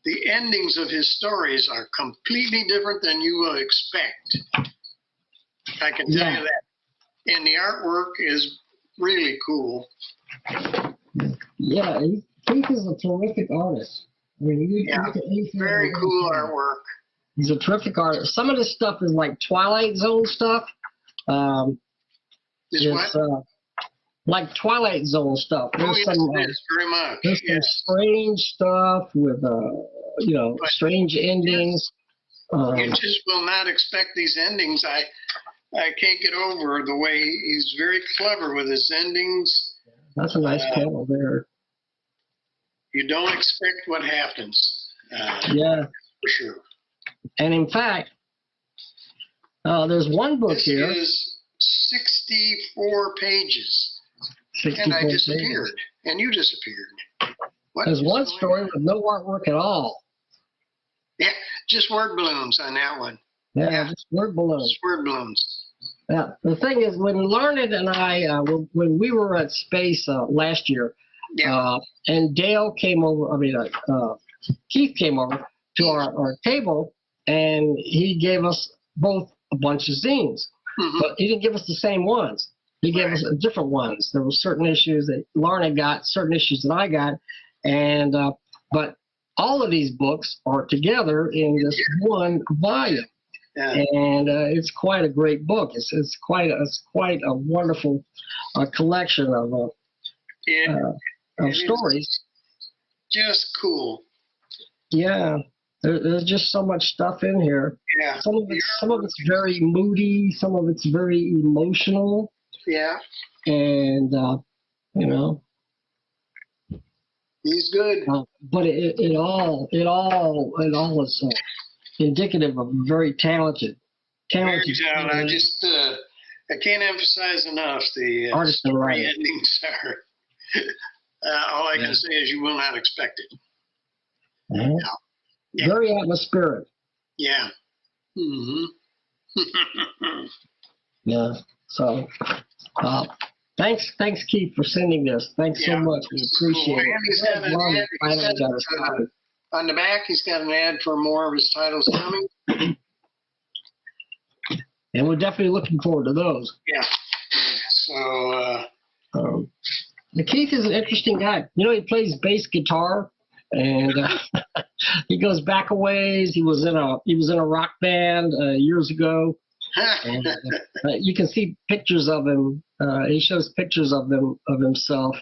the endings of his stories are completely different than you will expect. I can tell you that. And the artwork is really cool. Yeah, Keith is a terrific artist. I mean, very cool artwork. He's a terrific artist. Some of this stuff is like Twilight Zone stuff. Like Twilight Zone stuff. There's very much. There's some strange stuff with, strange endings. You just will not expect these endings. I can't get over the way he's very clever with his endings. That's a nice panel there. You don't expect what happens. For sure. And in fact, there's one book here. This is 64 pages. And I disappeared. Pages. And you disappeared. There's one story with no artwork at all. Yeah, just word balloons on that one. Yeah, just word balloons. Just word balloons. Yeah, the thing is, when Larned and I, when we were at Space last year, and Dale came over, Keith came over to our table, and he gave us both a bunch of zines. But he didn't give us the same ones. He gave us different ones. There were certain issues that Larned got, certain issues that I got, and but all of these books are together in this one volume. Yeah. And it's quite a great book. It's quite a wonderful collection of stories. Just cool. Yeah, there's just so much stuff in here. Yeah. Some of it's very moody. Some of it's very emotional. Yeah. And he's good. But it all is indicative of very talented. I just I can't emphasize enough the artist and writer endings are. All I can say is you will not expect it. Yeah. Very atmospheric. Yeah. Yeah. So, thanks, Keith, for sending this. Thanks so much. We appreciate it. On the back, he's got an ad for more of his titles coming. And we're definitely looking forward to those. Yeah. So, Keith is an interesting guy. He plays bass guitar, and he goes back a ways. He was in a rock band years ago. And, you can see pictures of him. He shows pictures of himself.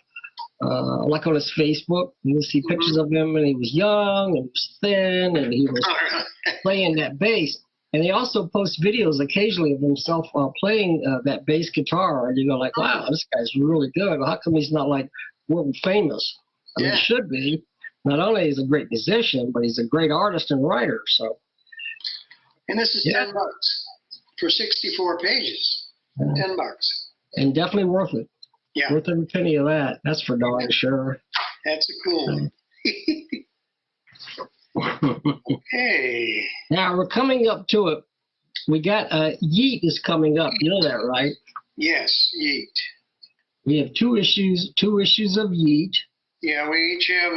Like on his Facebook, you can see pictures of him, and he was young and was thin, and he was playing that bass. And he also posts videos occasionally of himself playing that bass guitar, and you go like, "Wow, this guy's really good. How come he's not like world famous?" I mean, he should be. Not only is he a great musician, but he's a great artist and writer. So. And this is $10 for 64 pages. $10. And definitely worth it. Yeah. Worth every penny of that. That's for darn sure. That's a cool one. Okay. Now we're coming up to it. We got Yeet is coming up. You know that, right? Yes, Yeet. We have two issues of Yeet. Yeah, we each have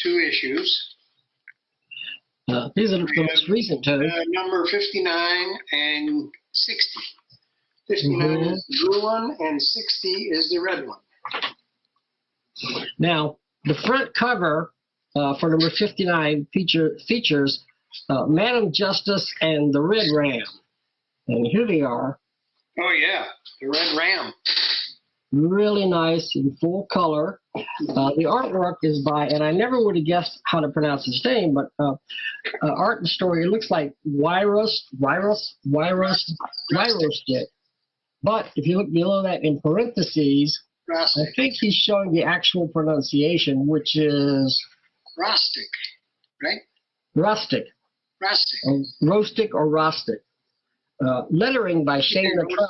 2 issues. These are the most recent two. Number 59 and 60. 59 is the blue one, and 60 is the red one. Now, the front cover for number 59 features Madam Justice and the Red Ram. And here they are. Oh, yeah, the Red Ram. Really nice in full color. The artwork is by, and I never would have guessed how to pronounce his name, but art and story, it looks like Wirus did. But if you look below that in parentheses, Rustic. I think he's showing the actual pronunciation, which is Rustic, right? Rustic. Rustic. Roastic or Rustic. Lettering by Shane Luttrell.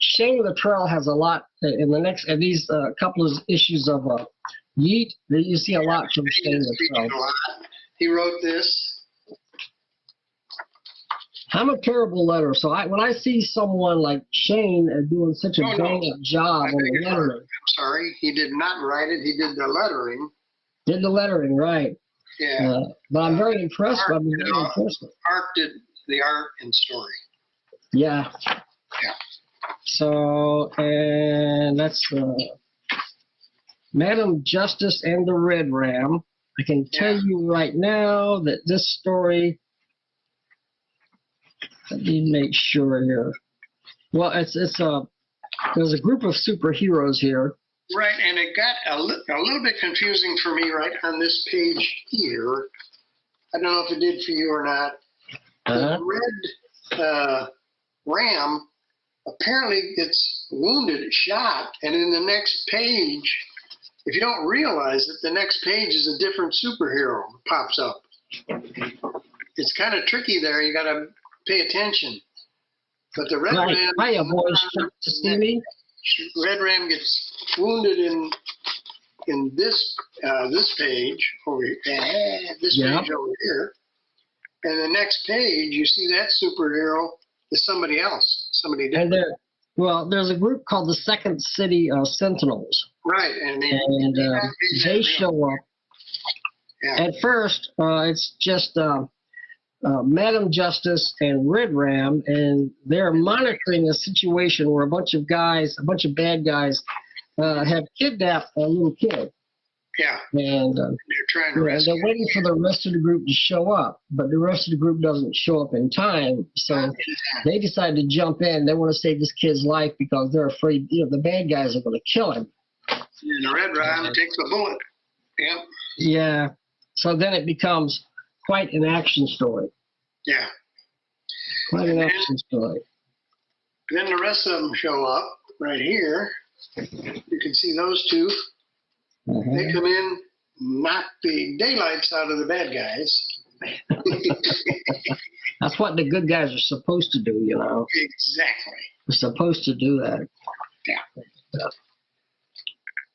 Shane Luttrell has a lot in the next, in these couple of issues of Yeet. You see a lot from Shane Luttrell. He wrote this. I'm a terrible letterer, so when I see someone like Shane doing such a bang-up job on the lettering. I'm sorry, he did not write it. He did the lettering. Did the lettering, right? Yeah. But I'm very impressed. Hart did the art and story. Yeah. Yeah. So, and that's Madam Justice and the Red Ram. I can tell you right now that this story, let me make sure here. Well, there's a group of superheroes here. Right, and it got a little bit confusing for me right on this page here. I don't know if it did for you or not. The red ram apparently gets wounded, shot, and in the next page, if you don't realize it, the next page is a different superhero pops up. It's kind of tricky there. You got to pay attention. But the red ram. Hiya, boys. To see me? Red ram gets wounded in this page over here, page over here, and the next page you see that superhero is somebody else, somebody different. And there's a group called the Second City Sentinels. Right, and they show up. Yeah. At first, it's just Madam Justice and Red Ram, and they're monitoring a situation where a bunch of bad guys, have kidnapped a little kid. Yeah. And they're trying to rescue. They're waiting for the rest of the group to show up, but the rest of the group doesn't show up in time. So they decide to jump in. They want to save this kid's life because they're afraid, the bad guys are going to kill him. And the Red Ram takes the bullet. Yep. Yeah. So then it becomes quite an action story. Yeah. Quite an action story. Then the rest of them show up right here. You can see those two. They come in, knock the daylights out of the bad guys. That's what the good guys are supposed to do, Exactly. They're supposed to do that. Yeah.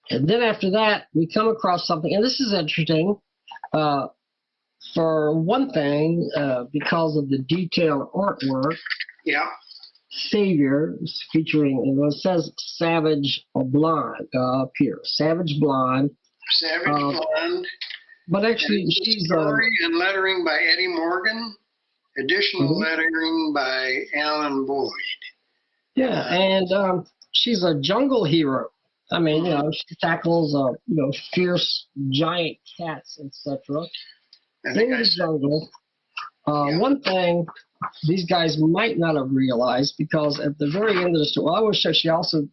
And then after that, we come across something, and this is interesting. For one thing, because of the detailed artwork. Yeah. Savior featuring, it says Savage Blonde up here. Savage Blonde. Savage Blonde. But actually, she's story and lettering by Eddie Morgan. Additional lettering by Alan Boyd. Yeah, and she's a jungle hero. I mean, she tackles fierce giant cats, etc. In the jungle. One thing these guys might not have realized, because at the very end of the story, I was sure she also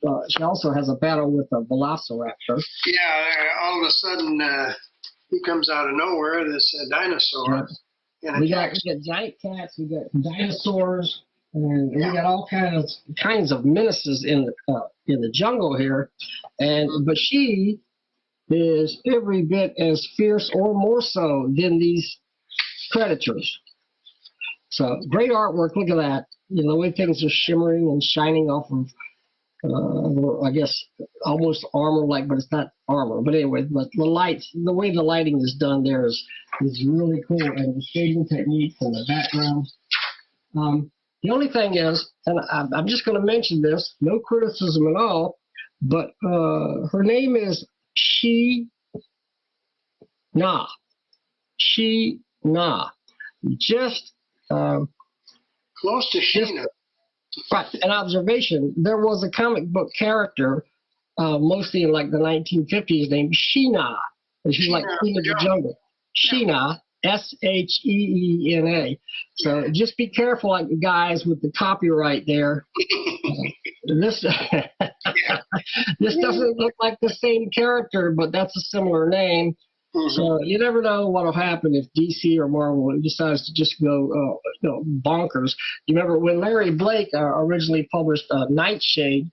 has a battle with a velociraptor. Yeah, all of a sudden he comes out of nowhere, this dinosaur. Yeah. We got giant cats, we got dinosaurs, and we got all kinds of menaces in the jungle here, but she is every bit as fierce or more so than these predators. So great artwork. Look at that. The way things are shimmering and shining off of, I guess, almost armor-like, but it's not armor. But anyway, but the way the lighting is done there is really cool, and the shading techniques in the background. The only thing is, and I'm just going to mention this, no criticism at all, but her name is She-Na. She-Na. Just close to Sheena. Right, an observation. There was a comic book character, mostly in like the 1950s, named Sheena. And she's like Queen of the Jungle. Sheena, Sheena. So just be careful, like the guys with the copyright there. This doesn't look like the same character, but that's a similar name. So you never know what will happen if DC or Marvel decides to just go bonkers. You remember when Larry Blake originally published Nightshade,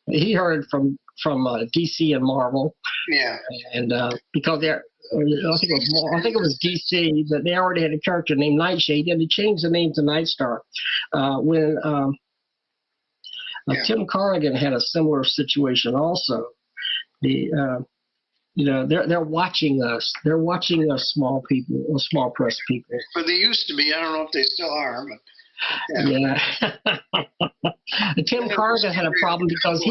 he heard from DC and Marvel. Yeah. And because I think it was DC, but they already had a character named Nightshade, and they changed the name to Nightstar. When Tim Corrigan had a similar situation also. They're watching us. They're watching us small press people. But they used to be. I don't know if they still are, but Tim Corrigan had a problem because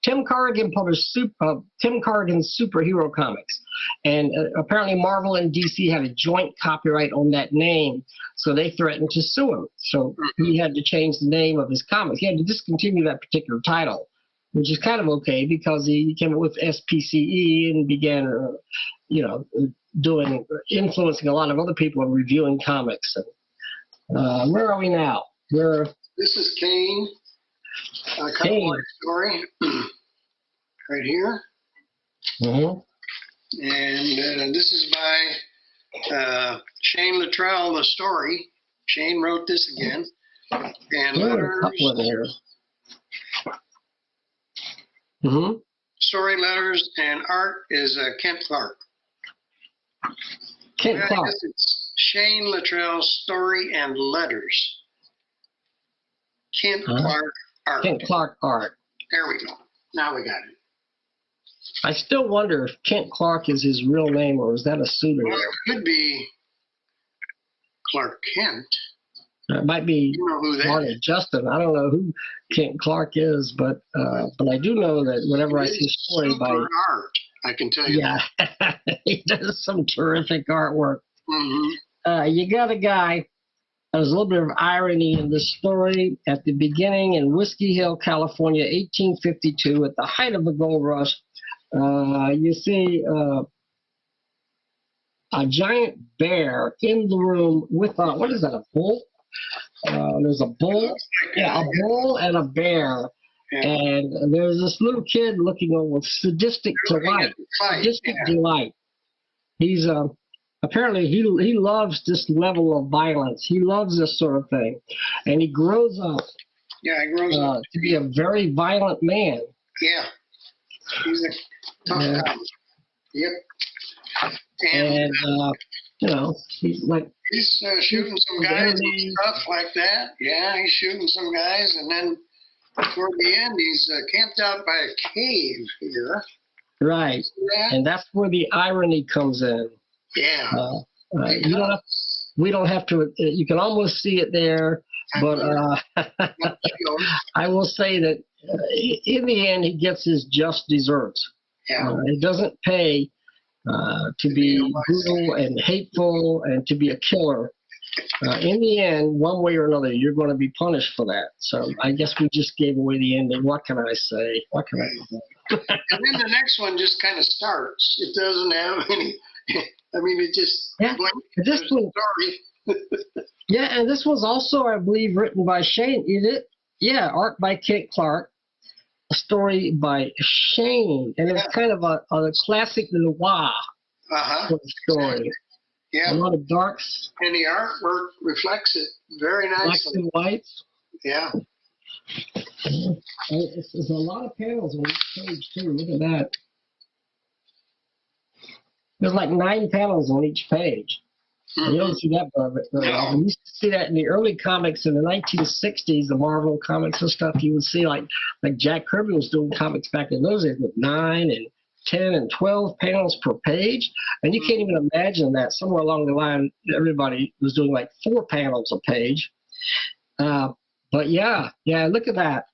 Tim Corrigan published Tim Corrigan's superhero comics, and apparently Marvel and DC had a joint copyright on that name, so they threatened to sue him. So he had to change the name of his comics. He had to discontinue that particular title, which is kind of okay because he came up with SPCE and began, influencing a lot of other people in reviewing comics. And, where are we now? This is Kane. Kane story right here. Mm-hmm. And this is by Shane Luttrell, the story. Shane wrote this again. And letters. Here. Mm-hmm. Story, letters, and art is Kent Clark. Kent Clark. It's Shane Luttrell's story and letters. Kent Clark art. Kent Clark art. There we go. Now we got it. I still wonder if Kent Clark is his real name or is that a pseudonym? Well, it could be Clark Kent. It might be Larned Justin. I don't know who Kent Clark is, but I do know that whenever I see a story by art, I can tell you. Yeah, he does some terrific artwork. Mm-hmm. You got a guy. There's a little bit of irony in this story. At the beginning in Whiskey Hill, California, 1852, at the height of the gold rush, you see a giant bear in the room with what is that, a bull? There's a bull, a bull and a bear, and there's this little kid looking on with sadistic delight. He's apparently he loves this level of violence. He loves this sort of thing, and he grows up. Yeah, he grows up to be a very violent man. Yeah, he's a tough guy. Yep. And he's like. He's shooting some guys and stuff like that. Yeah, he's shooting some guys, and then toward the end, he's camped out by a cave here. Right, and that's where the irony comes in. Yeah. We don't have to. You can almost see it there, but I will say that in the end, he gets his just desserts. Yeah. It doesn't pay. To be brutal and hateful and to be a killer. In the end, one way or another, you're going to be punished for that. So I guess we just gave away the ending. What can I say? What can I say? And then the next one just kind of starts. It doesn't have any. I mean, it just. This one. Yeah, and this was also, I believe, written by Shane. Art by Kent Clark. A story by Shane, and it's kind of a classic noir sort of story. Yeah, a lot of darks. And the artwork reflects it very nicely. Blacks and whites. Yeah. There's a lot of panels on each page too. Look at that. There's like 9 panels on each page. You don't see that very often. You used to see that in the early comics in the 1960s, the Marvel comics and stuff. You would see like Jack Kirby was doing comics back in those days with 9 and 10 and 12 panels per page. And you can't even imagine that somewhere along the line, everybody was doing like 4 panels a page. But yeah, look at that.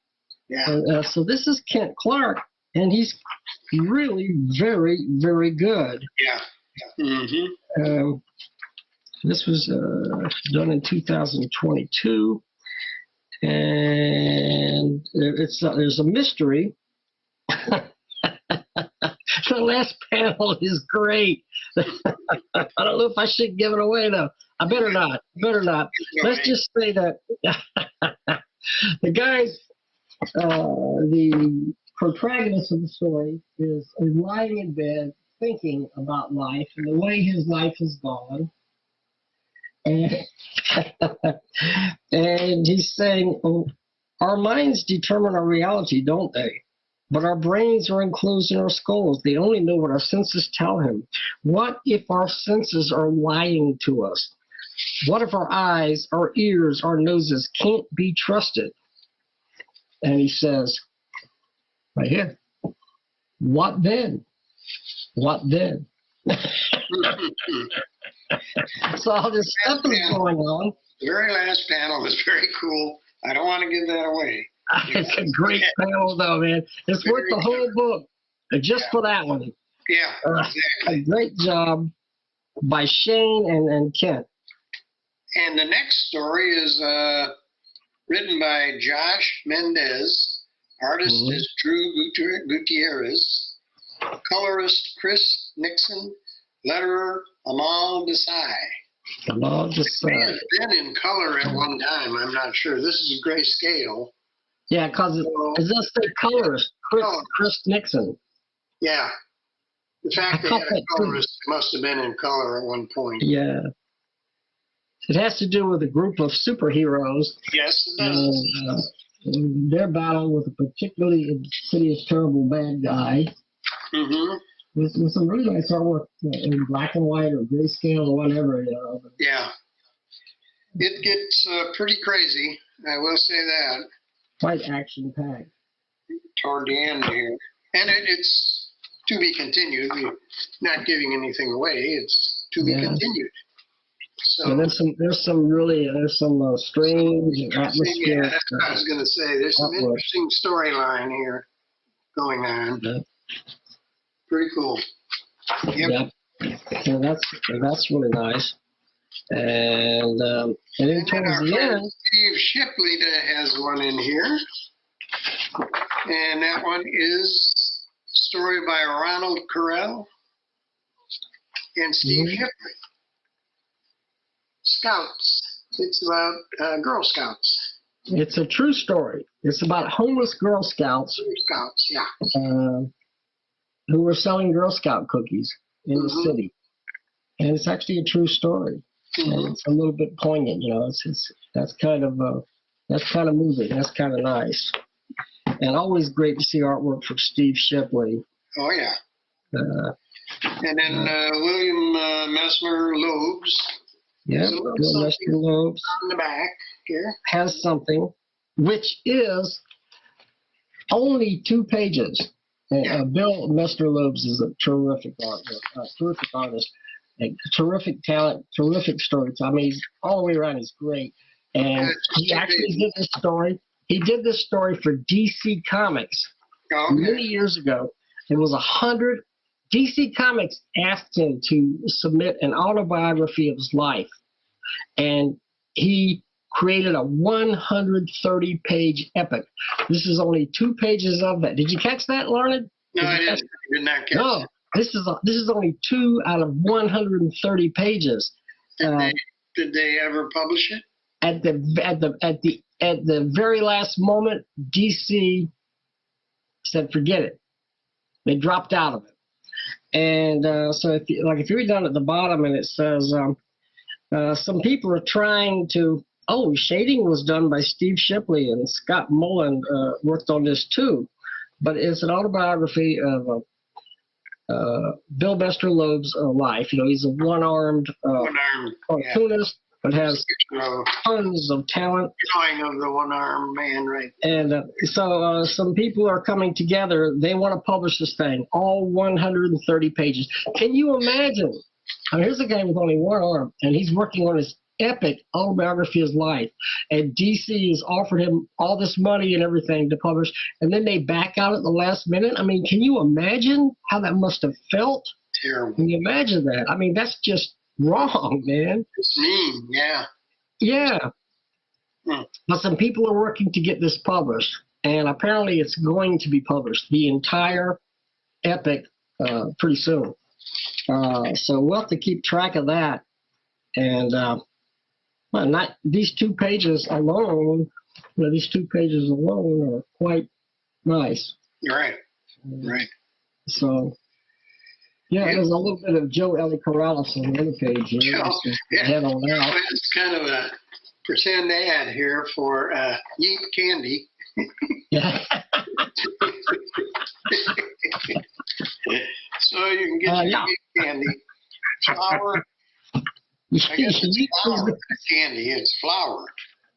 Yeah. So this is Kent Clark, and he's really very, very good. Yeah. Mm-hmm. This was done in 2022, and there's a mystery. The last panel is great. I don't know if I should give it away though. I better not. Let's just say that the guys, the protagonist of the story is lying in bed thinking about life and the way his life has gone. And he's saying, our minds determine our reality, don't they? But our brains are enclosed in our skulls. They only know what our senses tell him. What if our senses are lying to us? What if our eyes, our ears, our noses can't be trusted? and he says, right here, what then? What then? So all this stuff is going on. The very last panel is very cool. I don't want to give that away. It's a great panel, though, man. It's worth the whole book just for that one. Yeah, exactly. A great job by Shane and Kent. And the next story is written by Josh Mendez. Artist is Drew Gutierrez. Colorist Chris Nixon. Letterer Amal Desai. Amal It Desai. may have been in color at one time. I'm not sure. This is grayscale. Yeah, because it does say colorist, Chris Nixon. Yeah. The fact they had a colorist must have been in color at one point. Yeah. It has to do with a group of superheroes. Yes, it does. Their battle with a particularly insidious, terrible bad guy. Mm-hmm. With some really nice artwork in black and white or grayscale or whatever. Yeah. It gets pretty crazy. I will say that. Quite action-packed. Toward the end here. And it's to be continued. We're not giving anything away. It's to be continued. So there's some strange atmosphere. Yeah, that's what I was going to say. There's some interesting storyline here going on. Yeah. Pretty cool. Yep. So that's really nice. And then towards the end, Steve Shipley has one in here, and that one is a story by Ronald Carell and Steve Shipley. Scouts. It's about Girl Scouts. It's a true story. It's about homeless Girl Scouts. Girl Scouts, yeah. Who were selling Girl Scout cookies in the city, and it's actually a true story. And it's a little bit poignant, that's kind of moving. That's kind of nice, and always great to see artwork from Steve Shipley. Oh yeah. And then William Messner Loebs. Yeah, William Messner Loebs on the back here has something, which is only 2 pages. Bill Messner Loebs is a terrific artist, a terrific talent, terrific story. I mean, all the way around, he's great. And he actually did this story. He did this story for DC Comics many years ago. It was 100. DC Comics asked him to submit an autobiography of his life, and he created a 130-page epic. This is only 2 pages of that. Did you catch that, Larned? No, I did not catch that. This is only 2 out of 130 pages. Did they ever publish it? At the very last moment, DC said forget it. They dropped out of it. And so if you read down at the bottom, and it says some people are trying to. Oh, shading was done by Steve Shipley, and Scott Mullen worked on this too. But it's an autobiography of Bill Messner Loeb's life. He's a one-armed cartoonist, but has tons of talent. Drawing of the one-armed man, right? And so some people are coming together. They want to publish this thing, all 130 pages. Can you imagine? I mean, here's a guy with only one arm, and he's working on his epic autobiography of his life, and DC has offered him all this money and everything to publish, and then they back out at the last minute. I mean, can you imagine how that must have felt? Terrible. Can you imagine that? I mean, that's just wrong, man. It's mean, yeah. Yeah. But some people are working to get this published, and apparently it's going to be published, the entire epic, pretty soon. So we'll have to keep track of that. And well, not these 2 pages alone. These 2 pages alone are quite nice. Right. Right. So, yeah, there's a little bit of Joe L. Corrales on the other page here. Head on out. It's kind of a pretend ad here for Yeet Candy. Yeah. So you can get your Yeet Candy. Flour. I guess it's flour, candy. It's flour.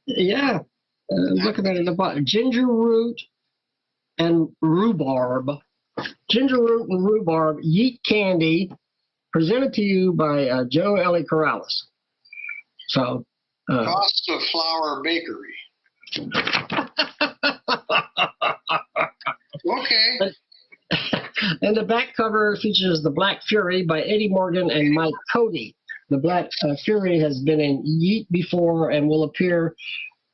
Yeah. looking at it about ginger root and rhubarb. Ginger root and rhubarb yeet candy, presented to you by Joe Ellie Corrales. So, Cost of Flour Bakery. Okay. And the back cover features The Black Fury by Eddie Morgan and Mike Cody. The Black Fury has been in Yeet before and will appear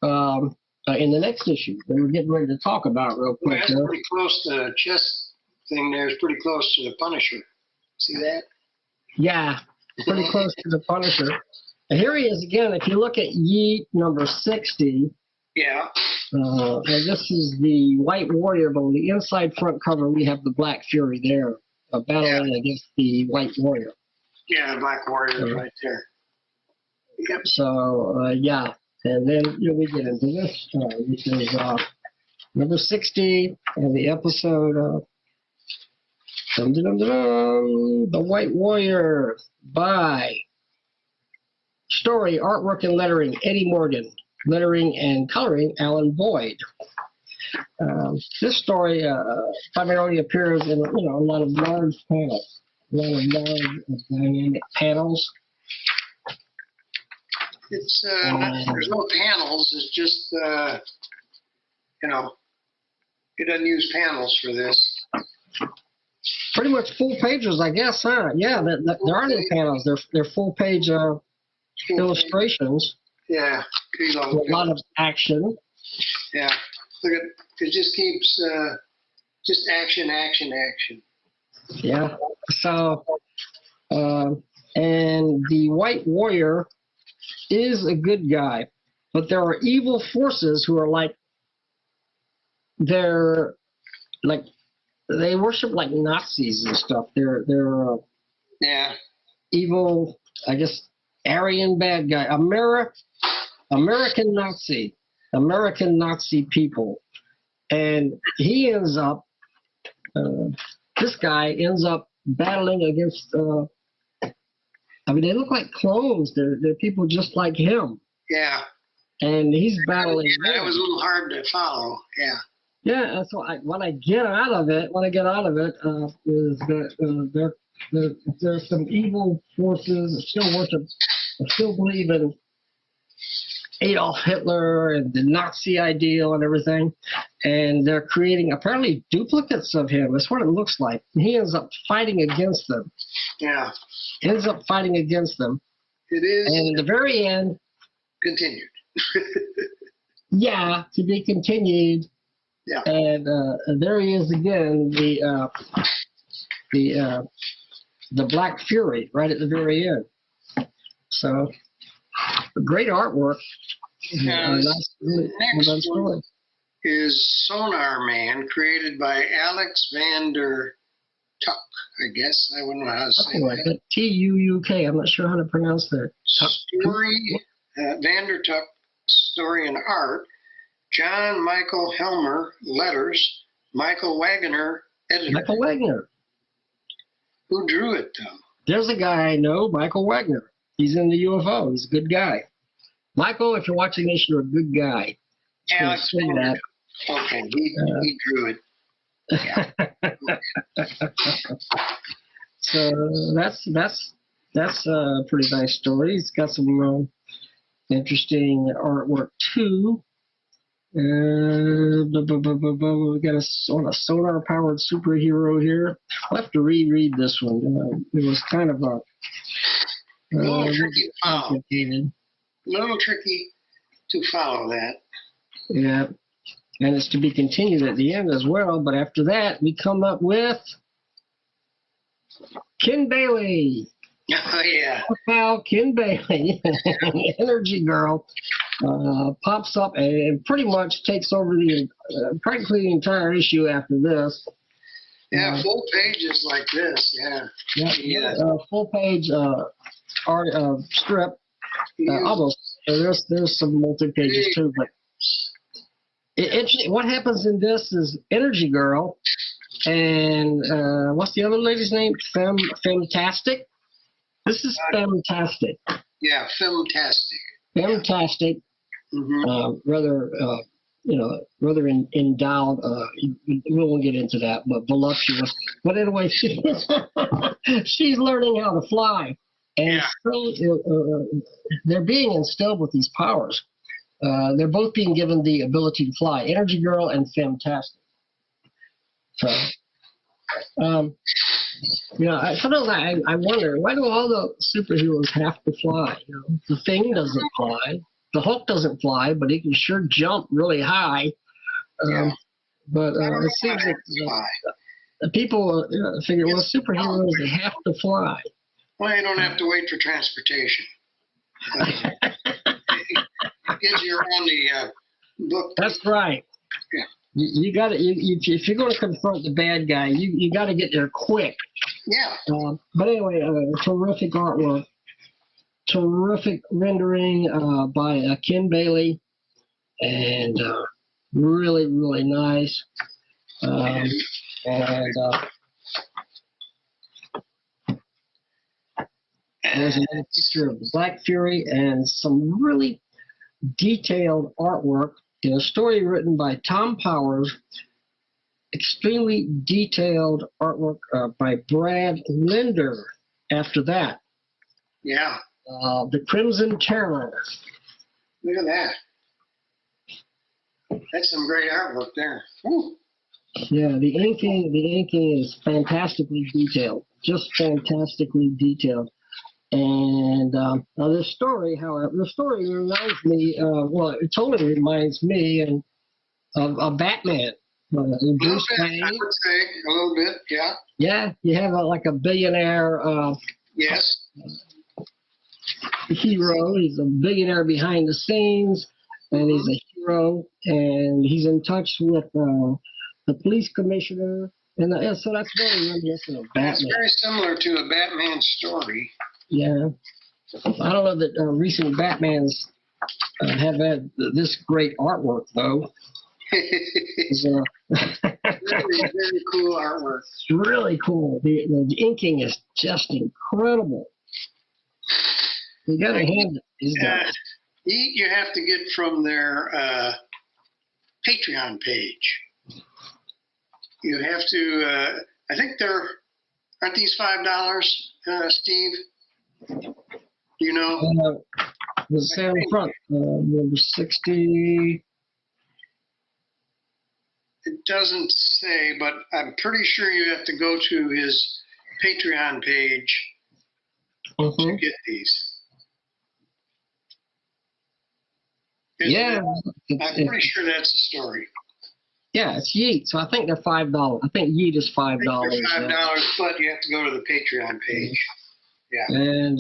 in the next issue that we're getting ready to talk about real quick. Well, that's pretty close to the chest thing there. It's pretty close to the Punisher. See that? Yeah, pretty close to the Punisher. And here he is again. If you look at Yeet number 60, yeah. And this is the White Warrior, but on the inside front cover, we have the Black Fury there, battling against the White Warrior. Yeah, the Black Warrior right there. Yep. So, yeah. And then we get into this story, which is number 60, and the episode The White Warrior by story, artwork, and lettering, Eddie Morgan. Lettering and coloring, Alan Boyd. This story primarily appears in a lot of large panels, a lot of large dynamic panels. It's there's no panels. It's just it doesn't use panels for this. Pretty much full pages, I guess, huh? Yeah, there are no panels. They're full page illustrations. Yeah, with a lot of action. Yeah, look at it. Just keeps just action. Yeah. So, and the White Warrior is a good guy, but there are evil forces who are they worship like Nazis and stuff. They're evil, I guess, Aryan bad guy, American Nazi people. And he ends up, this guy ends up battling against, they look like clones. They're people just like him. Yeah. And he's battling. Yeah, that was a little hard to follow. Yeah. Yeah, so what I get out of it is that there's some evil forces that still believe in Adolf Hitler and the Nazi ideal and everything, and they're creating apparently duplicates of him. That's what it looks like. He ends up fighting against them. Yeah. It is. And in the very end, continued. Yeah, to be continued. Yeah. And there he is again, the Black Fury, right at the very end. So, great artwork. Next one is Sonar Man, created by Alex Vander Tuck, I guess. I wouldn't know how to say that. Tuuk. I'm not sure how to pronounce that. Story, Vander Tuck, story and art. John Michael Helmer, letters. Michael Wagner, editor. Michael Wagner. Who drew it, though? There's a guy I know, Michael Wagner. He's in the UFO. He's a good guy. Michael, if you're watching this, you're a good guy. Alex Vander. Okay, he drew it. Yeah. So that's a pretty nice story. It's got some interesting artwork too. We got a sonar-powered superhero here. I'll have to reread this one. It was kind of a little tricky to follow. Complicated. A little tricky to follow that. Yeah, and it's to be continued at the end as well. But after that, we come up with Ken Bailey. Oh, yeah. Pal Ken Bailey, Energy Girl, pops up and pretty much takes over practically the entire issue after this. Yeah, full pages like this. Yeah. Yeah. Full page art strip. Almost. There's some multi pages too, but what happens in this is Energy Girl and what's the other lady's name? Femtastic. This is Femtastic. Yeah, Femtastic. Femtastic rather endowed. We won't get into that, but voluptuous. But anyway, she's learning how to fly, and so, they're being instilled with these powers. They're both being given the ability to fly. Energy Girl and Fantastic. So, sometimes I wonder, why do all the superheroes have to fly? The Thing doesn't fly. The Hulk doesn't fly, but he can sure jump really high. But it seems that the people figure, well, superheroes, they have to fly. Well, you don't have to wait for transportation. It gives you around the book. That's right. Yeah. You got to. If you're going to confront the bad guy, you got to get there quick. Yeah. But anyway, terrific artwork, terrific rendering by Ken Bailey, and really, really nice. There's a picture of Black Fury and some really detailed artwork in a story written by Tom Powers. Extremely detailed artwork by Brad Linder after that. Yeah. The Crimson Terror. Look at that. That's some great artwork there. Woo. Yeah, the inking is fantastically detailed. Just fantastically detailed. And now this story, however, reminds me, it totally reminds me of Batman. Bruce Wayne. I would say a little bit, yeah. Yeah, you have like a billionaire yes. hero. He's a billionaire behind the scenes, and he's a hero, and he's in touch with the police commissioner. And so that's very reminiscent of Batman. It's very similar to a Batman story. Yeah. I don't know that recent Batmans have had this great artwork, though. Very, very cool artwork. It's really cool. The inking is just incredible. You got to hand it. You have to get from their Patreon page. You have to, I think aren't these $5, Steve? You know? The sale in front, number 60. It doesn't say, but I'm pretty sure you have to go to his Patreon page to get these. Yeah. I'm pretty sure that's the story. Yeah, it's Yeet, so I think they're $5. I think Yeet is $5. $5, but you have to go to the Patreon page. Yeah. And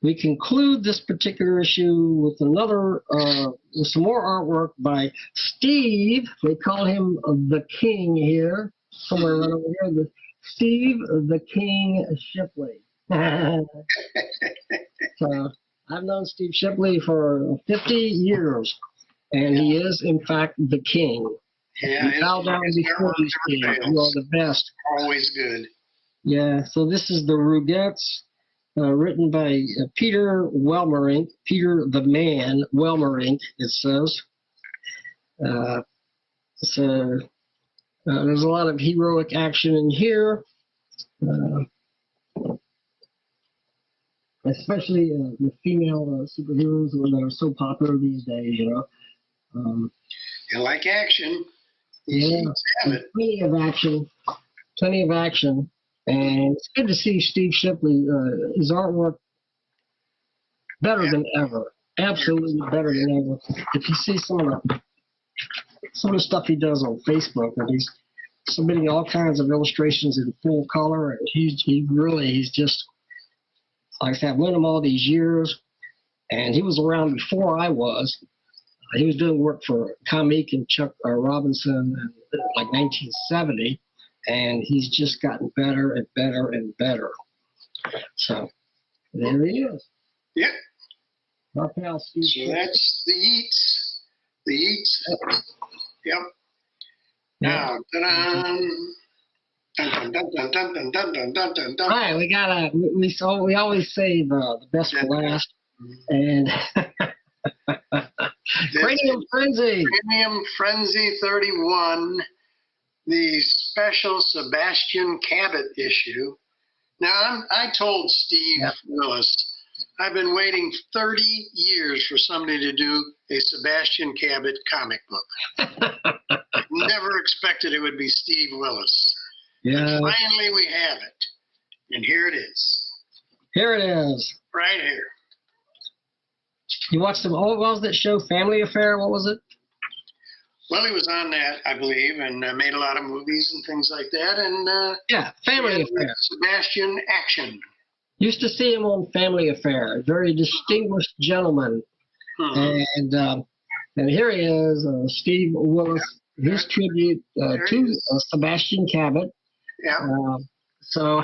we conclude this particular issue with with some more artwork by Steve. They call him the King here, somewhere right over here. Steve the King Shipley. So I've known Steve Shipley for 50 years, and he is, in fact, the King. Yeah, you bow down before you, Steve. You are the best. Always good. Yeah, so this is the Rugettes, written by Peter Welmerink, Peter the Man Welmerink, it says. So there's a lot of heroic action in here, especially the female superheroes that are so popular these days, you know. You like action. Yeah, plenty of action. And it's good to see Steve Shipley, his artwork better than ever. Absolutely better than ever. If you see some of the stuff he does on Facebook, and he's submitting all kinds of illustrations in full color, and he's just, like I said, I've known him all these years, and he was around before I was. He was doing work for Comic and Chuck Robinson in like 1970. And he's just gotten better and better and better. So there he is. Yep. Our pal Steve. So that's the Yeats. The Yeats. Yep. Now, all right, we always save the best for last, and Cranium Frenzy. Cranium Frenzy 31, the special Sebastian Cabot issue. Now, I told Steve Willis, I've been waiting 30 years for somebody to do a Sebastian Cabot comic book. Never expected it would be Steve Willis. Yeah. But finally, we have it. And here it is. Here it is. Right here. You watched some, what was that show, Family Affair? What was it? Well, he was on that, I believe, and made a lot of movies and things like that. And yeah, Family Affair. Sebastian Action. Used to see him on Family Affair. Very distinguished gentleman. And here he is, Steve Willis, his tribute to Sebastian Cabot. Yeah. So,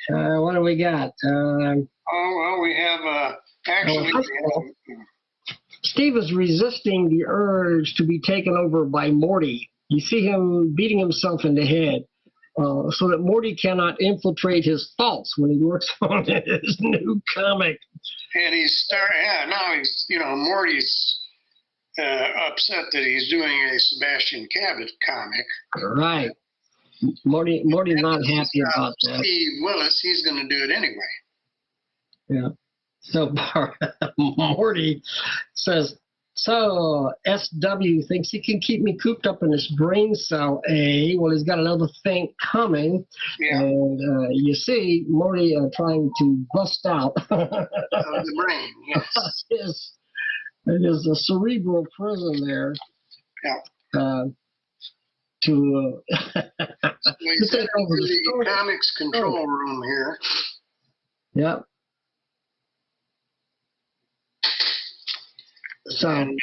what do we got? Well, we have actually. Steve is resisting the urge to be taken over by Morty. You see him beating himself in the head so that Morty cannot infiltrate his thoughts when he works on his new comic. And now he's, Morty's upset that he's doing a Sebastian Cabot comic. Right. Morty's not happy about that. Steve Willis, he's going to do it anyway. Yeah. So Morty says, so SW thinks he can keep me cooped up in this brain cell A. Well, he's got another thing coming. Yeah. And you see Morty trying to bust out of the brain, yes. his cerebral prison there. Yeah. To he's take over the comics control room here. Yep. So and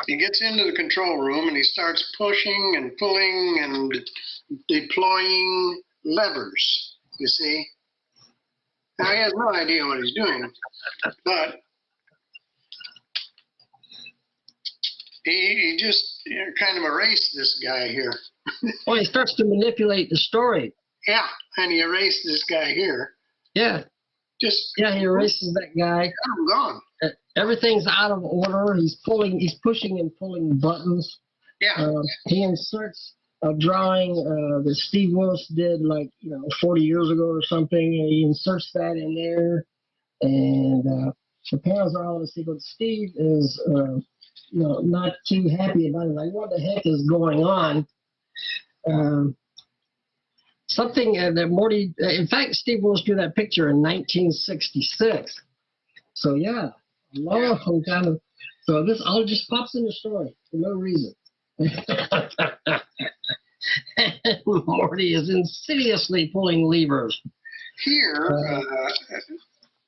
he gets into the control room and he starts pushing and pulling and deploying levers, you see. Now he has no idea what he's doing, but he just kind of erased this guy here. Well, he starts to manipulate the story. Yeah, and he erased this guy here. Yeah. He erases that guy. I'm gone. Everything's out of order. He's pushing and pulling buttons. Yeah. He inserts a drawing that Steve Willis did 40 years ago or something, and he inserts that in there. And the panels are all in the sequence. Steve is not too happy about it. Like, what the heck is going on? Something that Morty, in fact, Steve Willis drew that picture in 1966. So yeah, long time. So this all just pops in the story for no reason. Morty is insidiously pulling levers. Here,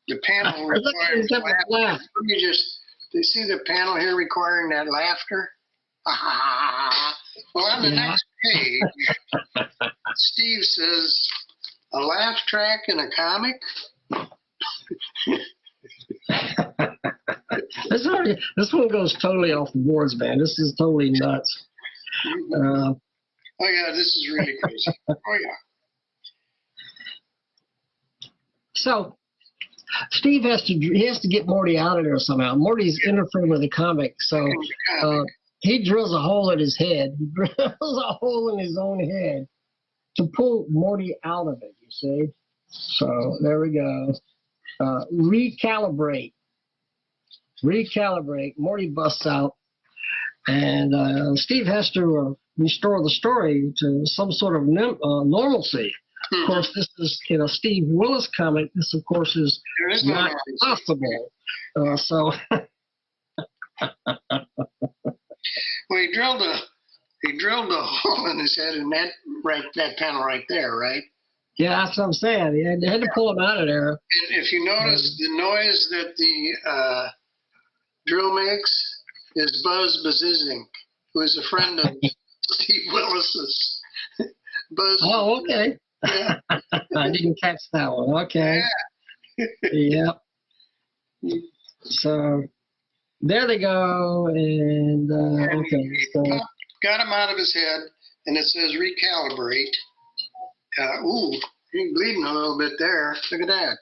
the panel requires laughter. Let me just, do you see the panel here requiring that laughter? Well, on the next page, Steve says, a laugh track in a comic? This one goes totally off the boards, man. This is totally nuts. Oh, yeah, this is really crazy. Oh, yeah. So, Steve has to get Morty out of there somehow. Morty's interfering with the comic, so he drills a hole in his head. He drills a hole in his own head to pull Morty out of it, you see. So, there we go. Recalibrate. Morty busts out, and Steve has to restore the story to some sort of normalcy. Of course, this is Steve Willis comic. This, of course, is not possible. So, well, he drilled a hole in his head in that panel right there, right? Yeah, that's what I'm saying. They had to pull him out of there. And if you notice, the noise that the drill makes is Buzz Bazizink, who is a friend of Steve Willis's. Buzz. Oh, okay. Yeah. I didn't catch that one. Okay. Yeah. Yep. So there they go, and okay. So got him out of his head, and it says recalibrate. Ooh, he's bleeding a little bit there. Look at that.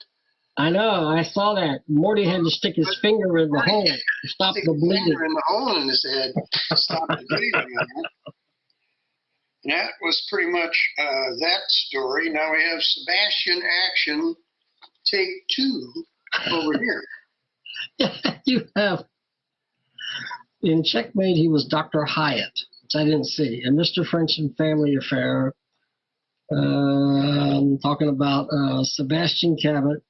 I know. I saw that. Morty had to stick his finger in the hole to stop the bleeding. Finger in the hole in his head to stop the bleeding. That was pretty much that story. Now we have Sebastian Action, take 2 over here. You have. In Checkmate, he was Dr. Hyatt, which I didn't see. And Mr. French and Family Affair. Talking about Sebastian Cabot.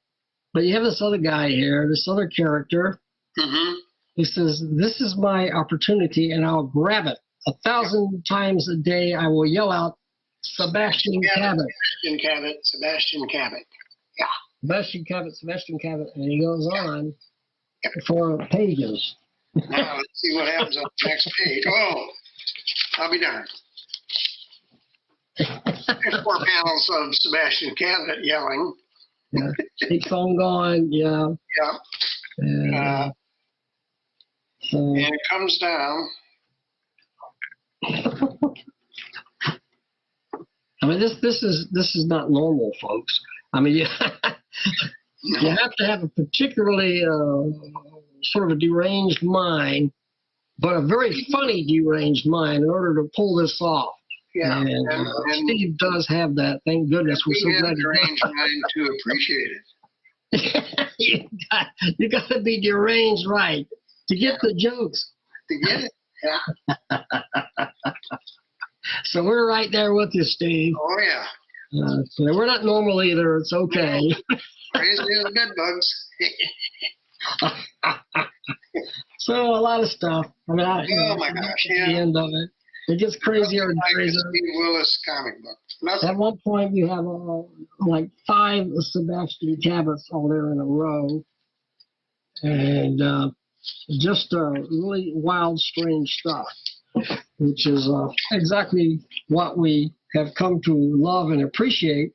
But you have this other guy here, this other character. Mm-hmm. He says, "This is my opportunity, and I'll grab it. 1,000 times a day, I will yell out, Sebastian Cabot. Sebastian Cabot, Sebastian Cabot. Yeah. Sebastian Cabot, Sebastian Cabot." And he goes on for pages. Now, let's see what happens on the next page. Oh, I'll be darned. There's 4 panels of Sebastian Cabot yelling. Yeah. Keeps on going, yeah. Yeah. And, and it comes down. I mean, this is not normal, folks. I mean, you have to have a particularly sort of a deranged mind, but a very funny deranged mind in order to pull this off. Yeah, and Steve does have that. Thank goodness. We're so glad. Deranged mind to appreciate it. you got to be deranged, right, to get the jokes. To get it, yeah. So we're right there with you, Steve. Oh yeah. So we're not normal either. It's okay. Crazy as bed bugs. So a lot of stuff. I mean, oh my gosh! Yeah. The end of it. It gets crazier and crazier. Steve Willis comic book. Nothing. At one point, you have like 5 Sebastian Cabots all there in a row, and just really wild, strange stuff, which is exactly what we have come to love and appreciate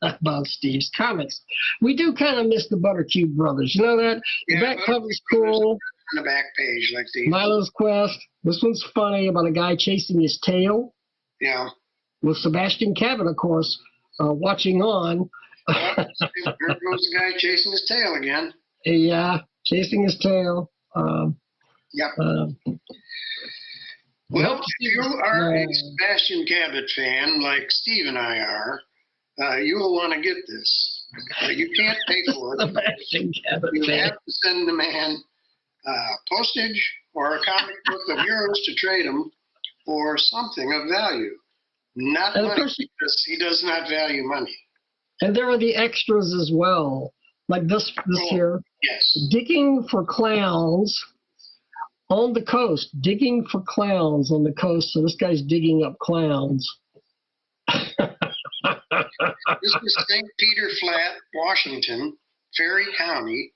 about Steve's comics. We do kind of miss the Buttercube Brothers. You know that? The back cover's cool. On the back page, like the Milo's Quest. This one's funny about a guy chasing his tail. Yeah. With Sebastian Cabot, of course, watching on. Well, there goes the guy chasing his tail again. Yeah, chasing his tail. Yep. Well, if you are a Sebastian Cabot fan, like Steve and I are, you will want to get this. You can't pay for it. Sebastian Cabot You fan. have to send the man postage or a comic book of yours to trade him for something of value. Not money, because he does not value money. And there are the extras as well, like this here. Yes. Digging for clowns on the coast. Digging for clowns on the coast. So this guy's digging up clowns. This is St. Peter Flat, Washington, Ferry County.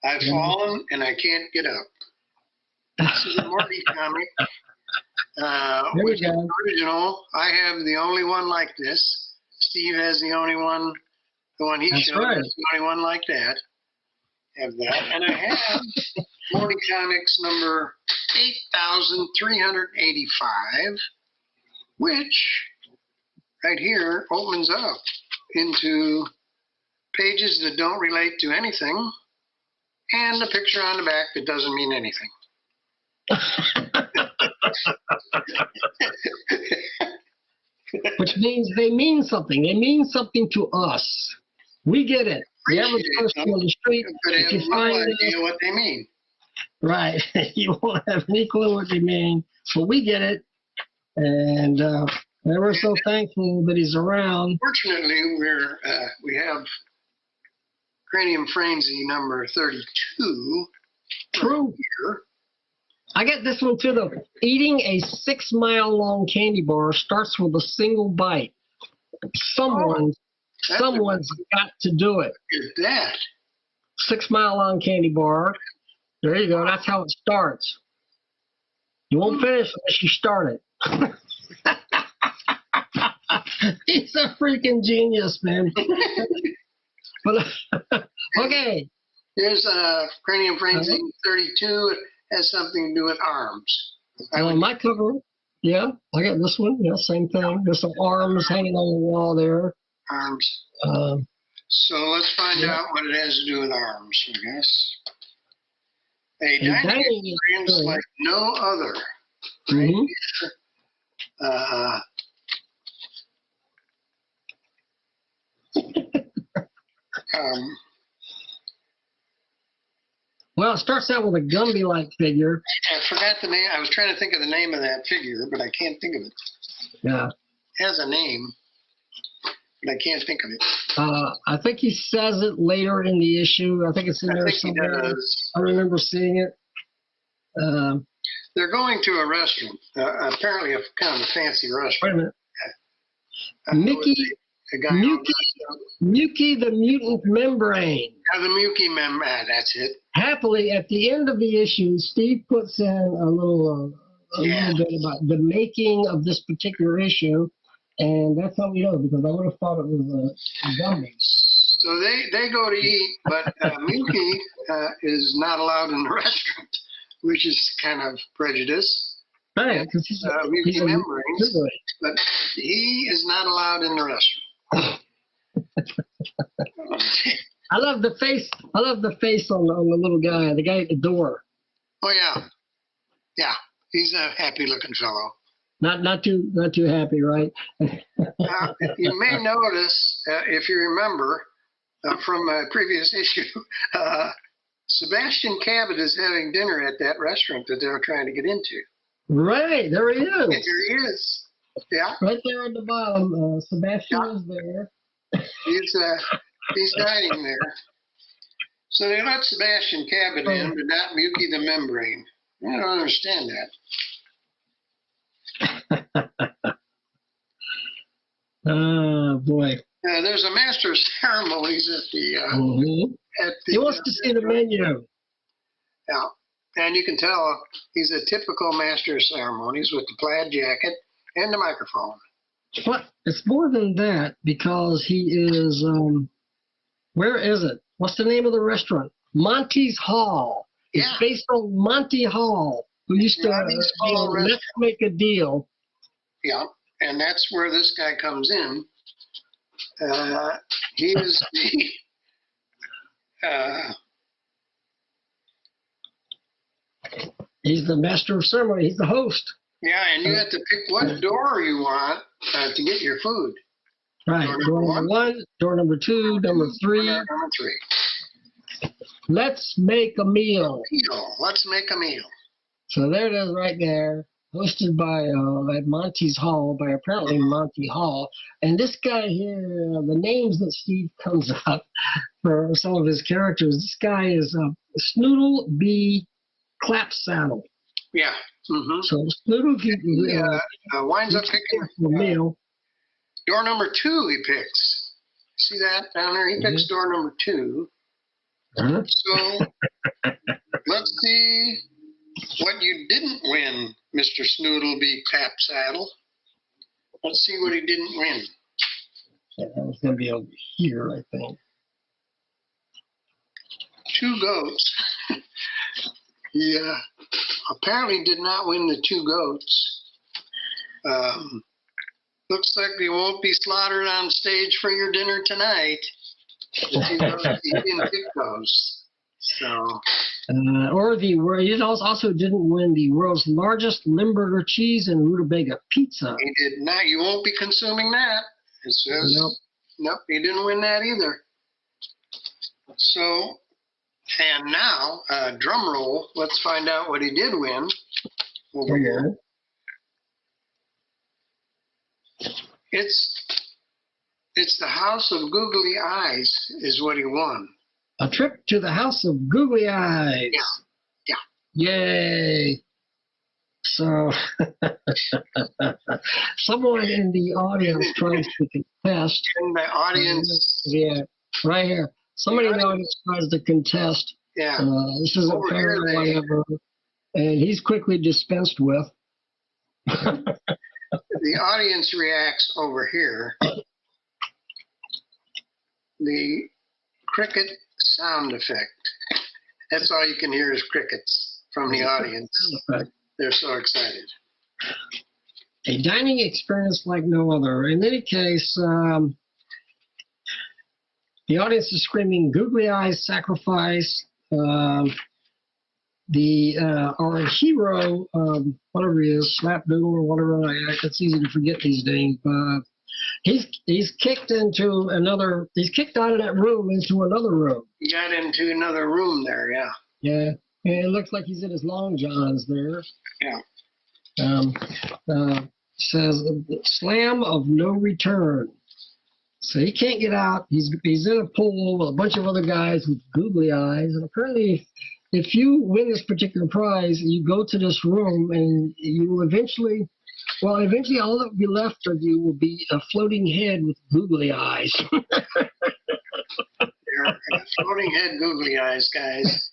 I've fallen and I can't get up. This is a Morty comic. Which is original. I have the only one like this. Steve has the only one, the one he showed. Right. Is the only one like that. Have that. And I have Morty Comics number 8,385, which right here opens up into pages that don't relate to anything and a picture on the back that doesn't mean anything. Which means they mean something. They mean something to us. We get it. The average person on the street, if you find no idea what they mean. Right. You won't have any clue what they mean. But we get it. And we're so thankful that he's around. Fortunately, we have Cranium Frenzy number 32. True. Here. I get this one too, though. Eating a 6-mile-long candy bar starts with a single bite. Someone's got to do it. Is that 6-mile-long candy bar. There you go. That's how it starts. You won't finish unless you start it. He's a freaking genius, man. But okay. Here's Cranium Frenzy 32. It has something to do with arms. My cover, yeah, I got this one. Yeah, same thing. There's some arms hanging on the wall there. Arms. So let's find out what it has to do with arms, I guess. A dining experience like no other. Mm-hmm. Well, it starts out with a Gumby-like figure. I forgot the name. I was trying to think of the name of that figure, but I can't think of it. Yeah. It has a name, but I can't think of it. I think he says it later in the issue. I think it's in there somewhere. He does. I remember seeing it. They're going to a restaurant, apparently a kind of a fancy restaurant. Wait a minute. Muki the mutant membrane. The Muki membrane, that's it. Happily, at the end of the issue, Steve puts in a little bit about the making of this particular issue, and that's how we know, because I would have thought it was a gummy. So they go to eat, but Muki is not allowed in the restaurant, which is kind of prejudice. Right, because he's Muki membranes, but he is not allowed in the restaurant. I love the face. I love the face on the little guy, the guy at the door. Oh yeah, he's a happy-looking fellow. Not too happy, right? You may notice, if you remember from a previous issue, Sebastian Cabot is having dinner at that restaurant that they're trying to get into. Right, there he is. There he is. Yeah. Right there at the bottom, Sebastian is there. He's dining there. So they let Sebastian Cabot in, but not Muki the membrane. I don't understand that. Oh boy. There's a master of ceremonies at the. He wants to see the menu. Yeah, and you can tell he's a typical master of ceremonies with the plaid jacket and the microphone. But it's more than that, because he is. Where is it? What's the name of the restaurant? Monty's Hall. It's based on Monty Hall, who used to let's make a deal. Yeah, and that's where this guy comes in. He is he's the master of ceremony. He's the host. Yeah, and you have to pick what door you want to get your food. Right. Door number 1, door number 2, number 3. Number 3. Let's make a meal. Let's make a meal. So there it is right there. Hosted by at Monty's Hall, by apparently Monty Hall. And this guy here, the names that Steve comes up for some of his characters, this guy is Snoodle B. Clapsaddle. Yeah. Mm-hmm. So Snoodle winds up picking the meal. Door number 2 he picks. You see that down there? He picks door number 2. So let's see what you didn't win, Mr. Snoodleby Clapsaddle. Let's see what he didn't win. Yeah, that was going to be over here, I think. 2 goats. He apparently did not win the 2 goats. Looks like they won't be slaughtered on stage for your dinner tonight. He didn't pick those. So. He also didn't win the world's largest Limburger cheese and rutabaga pizza. He did not. You won't be consuming that. It says. Nope, he didn't win that either. So, and now, drum roll. Let's find out what he did win over here. It's the House of Googly Eyes is what he won. A trip to the House of Googly Eyes. Yeah. Yay. So someone in the audience tries to contest. In the audience. Yeah, right here. Somebody in the audience tries to contest. Yeah. This isn't fair or whatever. And he's quickly dispensed with. The audience reacts over here. The cricket sound effect. That's all you can hear is crickets from the audience. They're so excited. A dining experience like no other. In any case, The audience is screaming, "Googly eyes, sacrifice." Our hero, whatever he is, Slapdoodle or whatever, it's easy to forget these days. He's kicked into another. He's kicked out of that room into another room. He got into another room there. Yeah. Yeah, and it looks like he's in his long johns there. Yeah. Says slam of no return. So he can't get out. He's in a pool with a bunch of other guys with googly eyes. And apparently, if you win this particular prize, you go to this room and you will eventually all that will be left of you will be a floating head with googly eyes. Floating head googly eyes, guys.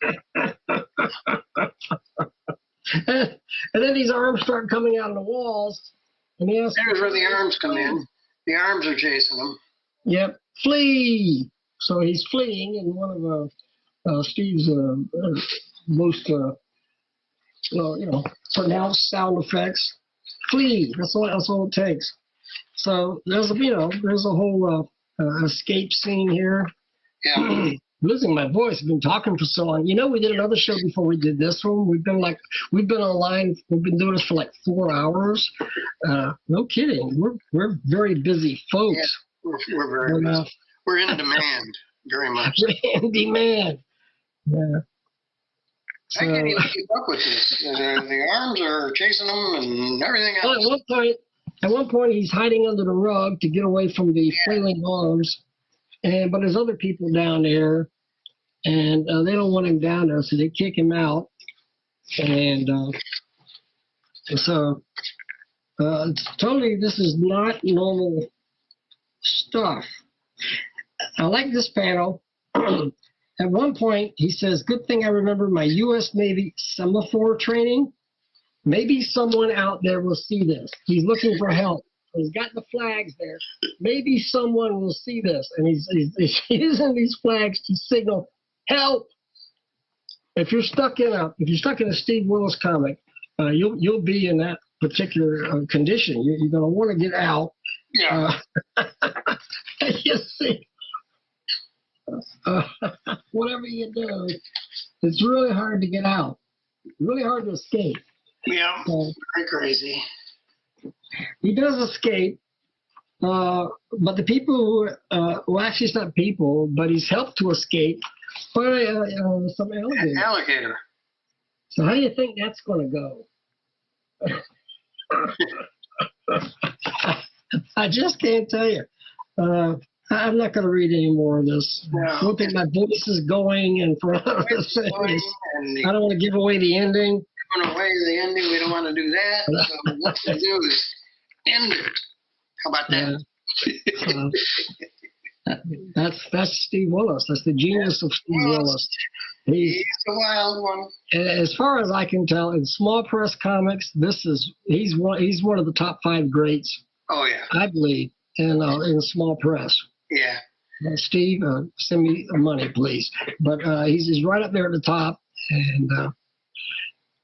And then these arms start coming out of the walls. And he asks, there's where the arms come in. The arms are chasing him. Yep, flee. So he's fleeing, and one of Steve's most pronounced sound effects. Flee. That's all it takes. So there's a whole escape scene here. Yeah. Losing my voice. I've been talking for so long. We did another show before we did this one. We've been online. We've been doing this for like 4 hours. No kidding. We're very busy folks. Yeah, we're very busy. We're in demand very much. We're in demand. Yeah. I can't even keep up with this. The arms are chasing them and everything else. Well, at one point, he's hiding under the rug to get away from the flailing arms. But there's other people down there, and they don't want him down there, so they kick him out. And so totally, this is not normal stuff. I like this panel. At one point, he says, "Good thing I remember my U.S. Navy semaphore training. Maybe someone out there will see this." He's looking for help. He's got the flags there. Maybe someone will see this, and he's using these flags to signal help. If you're stuck in a Steve Willis comic, you'll be in that particular condition. You're going to want to get out. Yeah. You see, whatever you do, it's really hard to get out. Really hard to escape. Yeah. Very crazy. He does escape, but the people who actually, it's not people, but he's helped to escape by some alligator. An alligator. So how do you think that's going to go? I just can't tell you. I'm not going to read any more of this. No. I don't think my voice is going in front of this. I don't want to give away the ending. Giving away the ending, we don't want to do that. So what we do is end it. How about that? That's Steve Willis. That's the genius of Steve Willis. He's a wild one. As far as I can tell, in small press comics, he's one of the top 5 greats. Oh yeah, I believe in small press. Yeah. Steve, send me money, please. But he's right up there at the top, and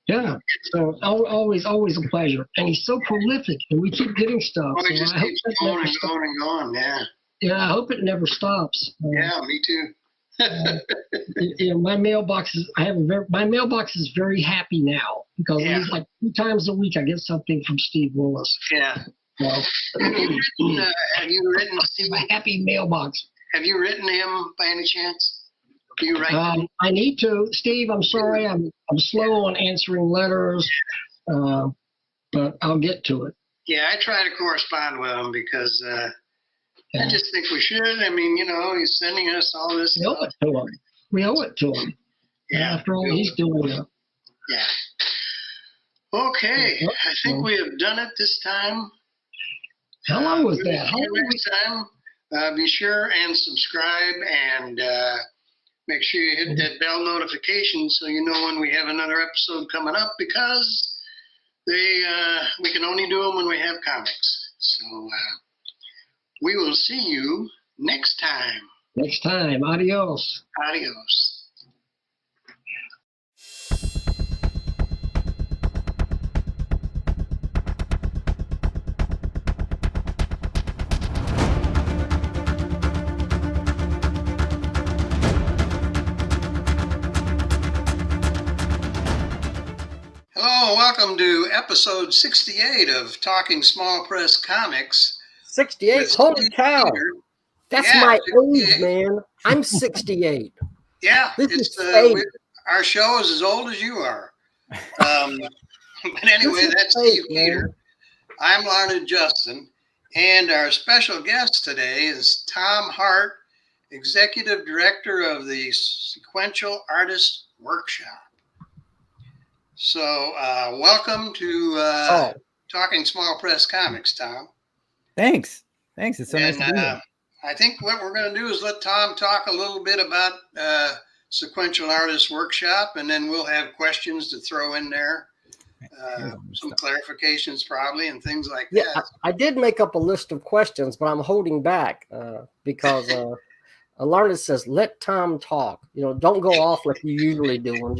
yeah. So always a pleasure, and he's so prolific, and we keep getting stuff. He just keeps going and going and going. Yeah. Yeah, I hope it never stops. Yeah, me too. My mailbox is very happy now because it's like 2 times a week I get something from Steve Willis. Yeah. Well, have you written Steve? A happy mailbox. Have you written him by any chance? Do you write? I need to, Steve. I'm sorry, I'm slow on answering letters, but I'll get to it. Yeah, I try to correspond with him because I just think we should. I mean, he's sending us all this. We owe it to him. We owe it to him. Yeah. After all, he's doing it. Yeah. Okay, I think we have done it this time. How long was that? Next time, be sure and subscribe and make sure you hit that bell notification so you know when we have another episode coming up because we can only do them when we have comics. So we will see you next time. Next time. Adios. Adios. Hello, welcome to episode 68 of Talking Small Press Comics. 68? Holy cow. That's my age, man. I'm 68. Yeah, our show is as old as you are. But anyway, that's Steve Peter. I'm Larned Justin, and our special guest today is Tom Hart, Executive Director of the Sequential Artist Workshop. So welcome to Talking Small Press Comics, Tom. Thanks. It's so nice to be here. I think what we're going to do is let Tom talk a little bit about Sequential Artist Workshop, and then we'll have questions to throw in there. Some clarifications probably and things like that. I did make up a list of questions, but I'm holding back because Larned says, let Tom talk. Don't go off like you usually do. And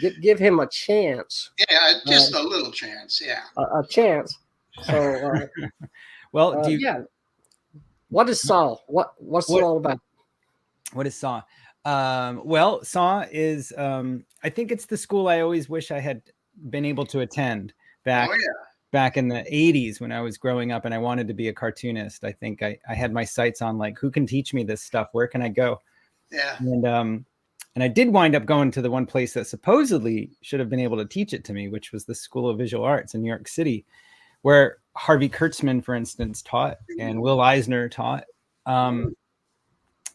just give him a chance. Yeah, just a little chance. Yeah, a chance. So, well, what is SAW? What's it all about? What is SAW? Well, SAW is, I think it's the school I always wish I had been able to attend back in the 80s when I was growing up and I wanted to be a cartoonist. I think I had my sights on like, who can teach me this stuff? Where can I go? Yeah. And I did wind up going to the one place that supposedly should have been able to teach it to me, which was the School of Visual Arts in New York City, where Harvey Kurtzman, for instance, taught and Will Eisner taught. And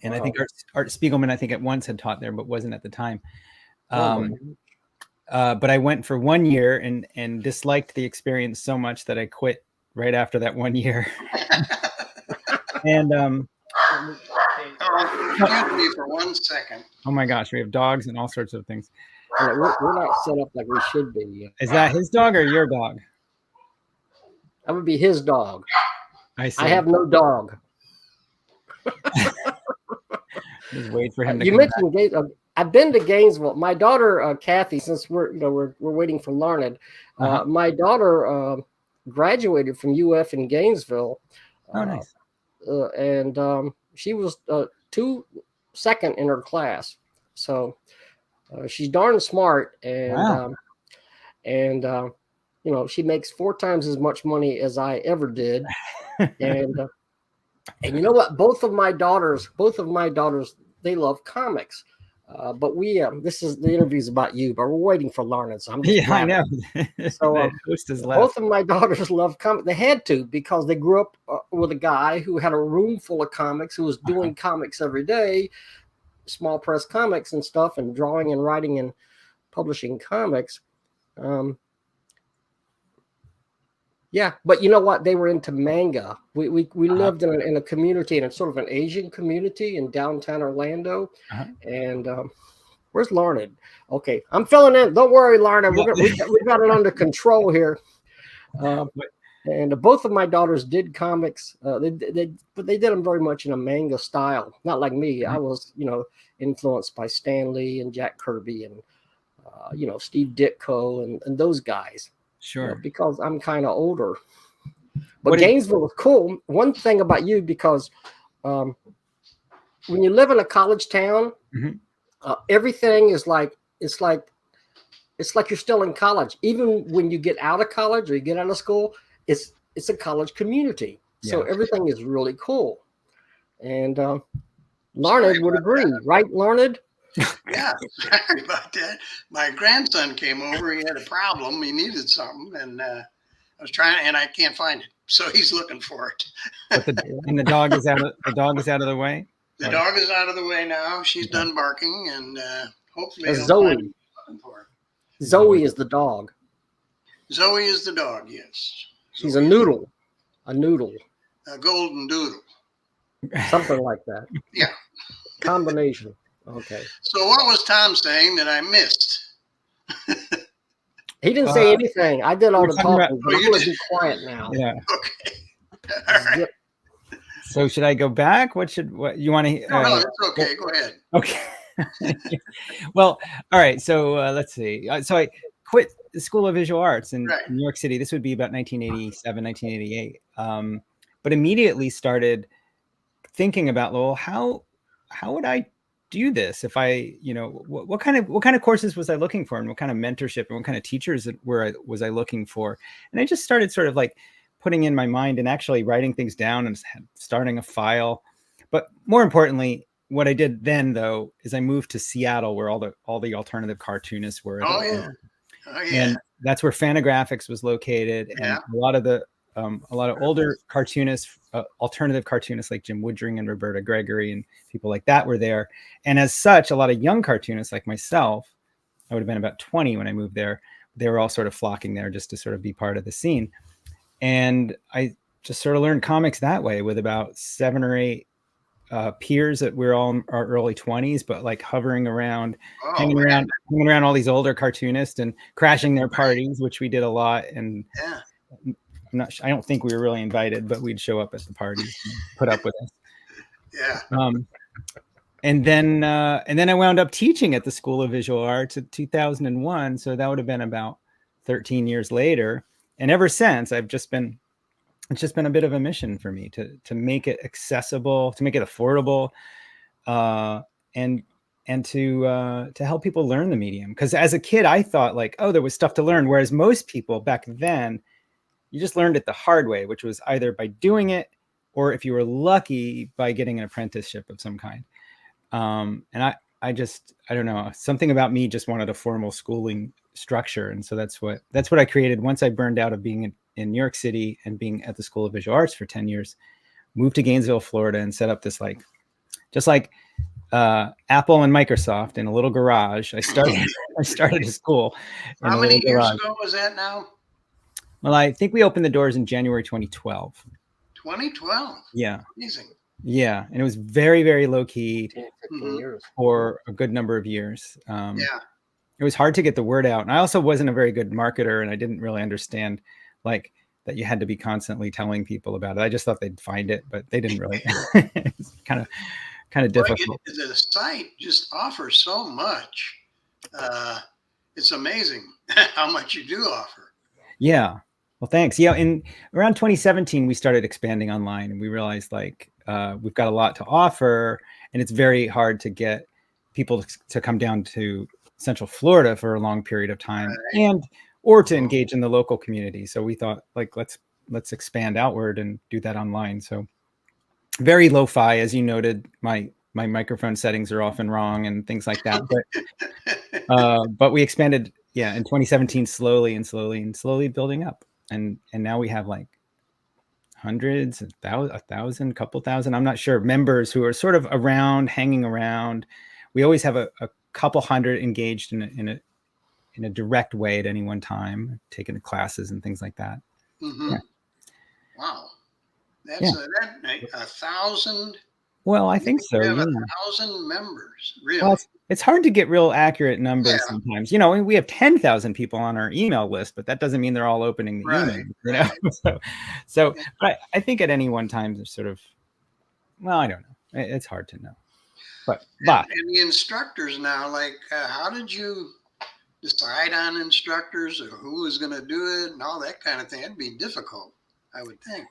I think Art Spiegelman, I think at once had taught there, but wasn't at the time. But I went for 1 year and disliked the experience so much that I quit right after that 1 year. And excuse me for 1 second. Oh my gosh, we have dogs and all sorts of things. We're not set up like we should be. Is that his dog or your dog? That would be his dog. I see. I have no dog. Just wait for him to You mentioned Gainesville. I've been to Gainesville. My daughter Kathy, since we're waiting for Larned, my daughter graduated from UF in Gainesville. Oh, nice. And she was 2nd in her class. So she's darn smart, and she makes 4 times as much money as I ever did. And you know what? Both of my daughters, they love comics. But this is the interview's about you, but we're waiting for Larned. So I'm just I know. So both of my daughters love comics. They had to, because they grew up with a guy who had a room full of comics, who was doing comics every day, small press comics and stuff, and drawing and writing and publishing comics. Yeah, but you know what? They were into manga. We lived in a community, and it's sort of an Asian community in downtown Orlando. And where's Larned? Okay, I'm filling in. Don't worry, Larned. We've got it under control here. And both of my daughters did comics. But they did them very much in a manga style. Not like me. I was, influenced by Stan Lee and Jack Kirby and Steve Ditko and those guys. Sure. Because I'm kind of older. But Gainesville was cool. One thing about you, because when you live in a college town, everything is like it's like you're still in college. Even when you get out of college or you get out of school, it's a college community. So everything is really cool. And Larned would agree, right, Larned? Yeah, sorry about that. My grandson came over. He had a problem. He needed something, and I was trying, and I can't find it. So he's looking for it. And the dog is out of the way. The dog is out of the way now. She's done barking, and hopefully Zoe. Zoe is the dog. Zoe is the dog. Yes. She's a noodle. A golden doodle. Something like that. Yeah. Combination. Okay. So what was Tom saying that I missed? He didn't say anything. I did all the talking, but I'm going to be quiet now. Yeah. Okay. All right. Yep. So should I go back? What you want to? No, it's okay. Go ahead. Okay. Well, all right. So let's see. So I quit the School of Visual Arts in New York City. This would be about 1987, 1988. But immediately started thinking about, well, how would I do this? If I, what kind of courses was I looking for, and what kind of mentorship and what kind of teachers was I looking for? And I just started sort of like putting in my mind and actually writing things down and starting a file. But more importantly, what I did then, though, is I moved to Seattle, where all the alternative cartoonists were. Oh yeah. And that's where Fantagraphics was located, and a lot of older cartoonists, alternative cartoonists like Jim Woodring and Roberta Gregory and people like that were there. And as such, a lot of young cartoonists like myself, I would have been about 20 when I moved there. They were all sort of flocking there just to sort of be part of the scene. And I just sort of learned comics that way, with about 7 or 8 peers that we're all in our early 20s, but like hovering around, hanging around all these older cartoonists and crashing their parties, which we did a lot. And I don't think we were really invited, but we'd show up at the parties and put up with us. Yeah. And then I wound up teaching at the School of Visual Arts in 2001. So that would have been about 13 years later. And ever since, it's just been a bit of a mission for me to make it accessible, to make it affordable, and to help people learn the medium. Because as a kid, I thought like, oh, there was stuff to learn. Whereas most people back then, you just learned it the hard way, which was either by doing it, or if you were lucky, by getting an apprenticeship of some kind. And I don't know, something about me just wanted a formal schooling structure. And so that's what I created once I burned out of being in New York City and being at the School of Visual Arts for 10 years, moved to Gainesville, Florida, and set up this just like Apple and Microsoft in a little garage. I started a school. How many years ago was that now? Well, I think we opened the doors in January 2012. 2012? Yeah. Amazing. Yeah. And it was very, very low key 15 years. For a good number of years. It was hard to get the word out. And I also wasn't a very good marketer, and I didn't really understand like that you had to be constantly telling people about it. I just thought they'd find it, but they didn't really. It's kind of difficult. The site just offers so much. It's amazing how much you do offer. Yeah. Well, thanks. Yeah. In around 2017, we started expanding online, and we realized like we've got a lot to offer, and it's very hard to get people to come down to Central Florida for a long period of time, or to engage in the local community. So we thought like, let's expand outward and do that online. So very lo-fi, as you noted, my microphone settings are often wrong and things like that. But we expanded, in 2017, slowly building up. And now we have like hundreds, 1,000, couple thousand, I'm not sure, members who are sort of around, hanging around. We always have a couple hundred engaged in a direct way at any one time, taking classes and things like that. Mm-hmm. Yeah. Wow. That's 1,000. Well, I think so. 1,000 members, really. Well, it's hard to get real accurate numbers sometimes. We have 10,000 people on our email list, but that doesn't mean they're all opening the email. So but I think at any one time there's sort of, well, I don't know. It's hard to know. But and the instructors now, like, how did you decide on instructors, or who was going to do it, and all that kind of thing? It'd be difficult, I would think.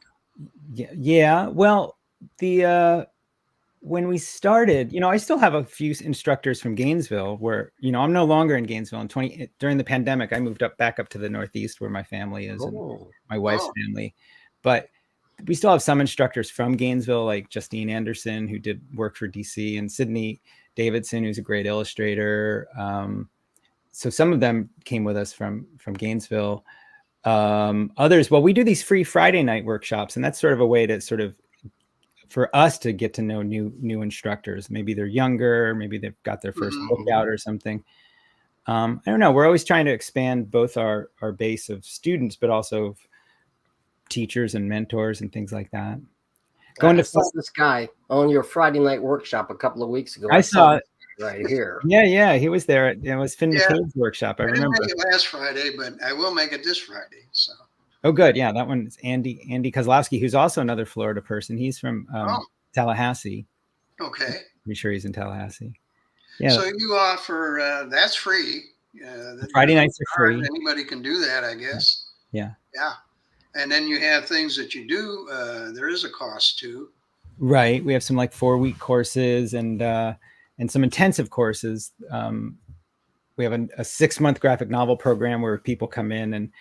Yeah. Well, when we started, I still have a few instructors from Gainesville where, I'm no longer in Gainesville. During the pandemic, I moved back up to the Northeast where my family is, and my wife's family. But we still have some instructors from Gainesville, like Justine Anderson, who did work for DC, and Sydney Davidson, who's a great illustrator. So some of them came with us from Gainesville. Others, well, we do these free Friday night workshops, and that's sort of a way to for us to get to know new instructors. Maybe they're younger, maybe they've got their first book out or something. I don't know. We're always trying to expand both our base of students, but also teachers and mentors and things like that. I saw this guy on your Friday night workshop a couple of weeks ago. I saw it right here. Yeah, he was there. It was Finn McCabe's workshop. I remember. Didn't make it last Friday, but I will make it this Friday. So. Oh, good. Yeah, that one is Andy Kozlowski, who's also another Florida person. He's from Tallahassee. Okay. I'm sure he's in Tallahassee. Yeah. So you offer that's free. Friday nights are free. Anybody can do that, I guess. Yeah. Yeah. And then you have things that you do. There is a cost to. Right. We have some like 4-week courses, and and some intensive courses. We have a 6-month graphic novel program where people come in and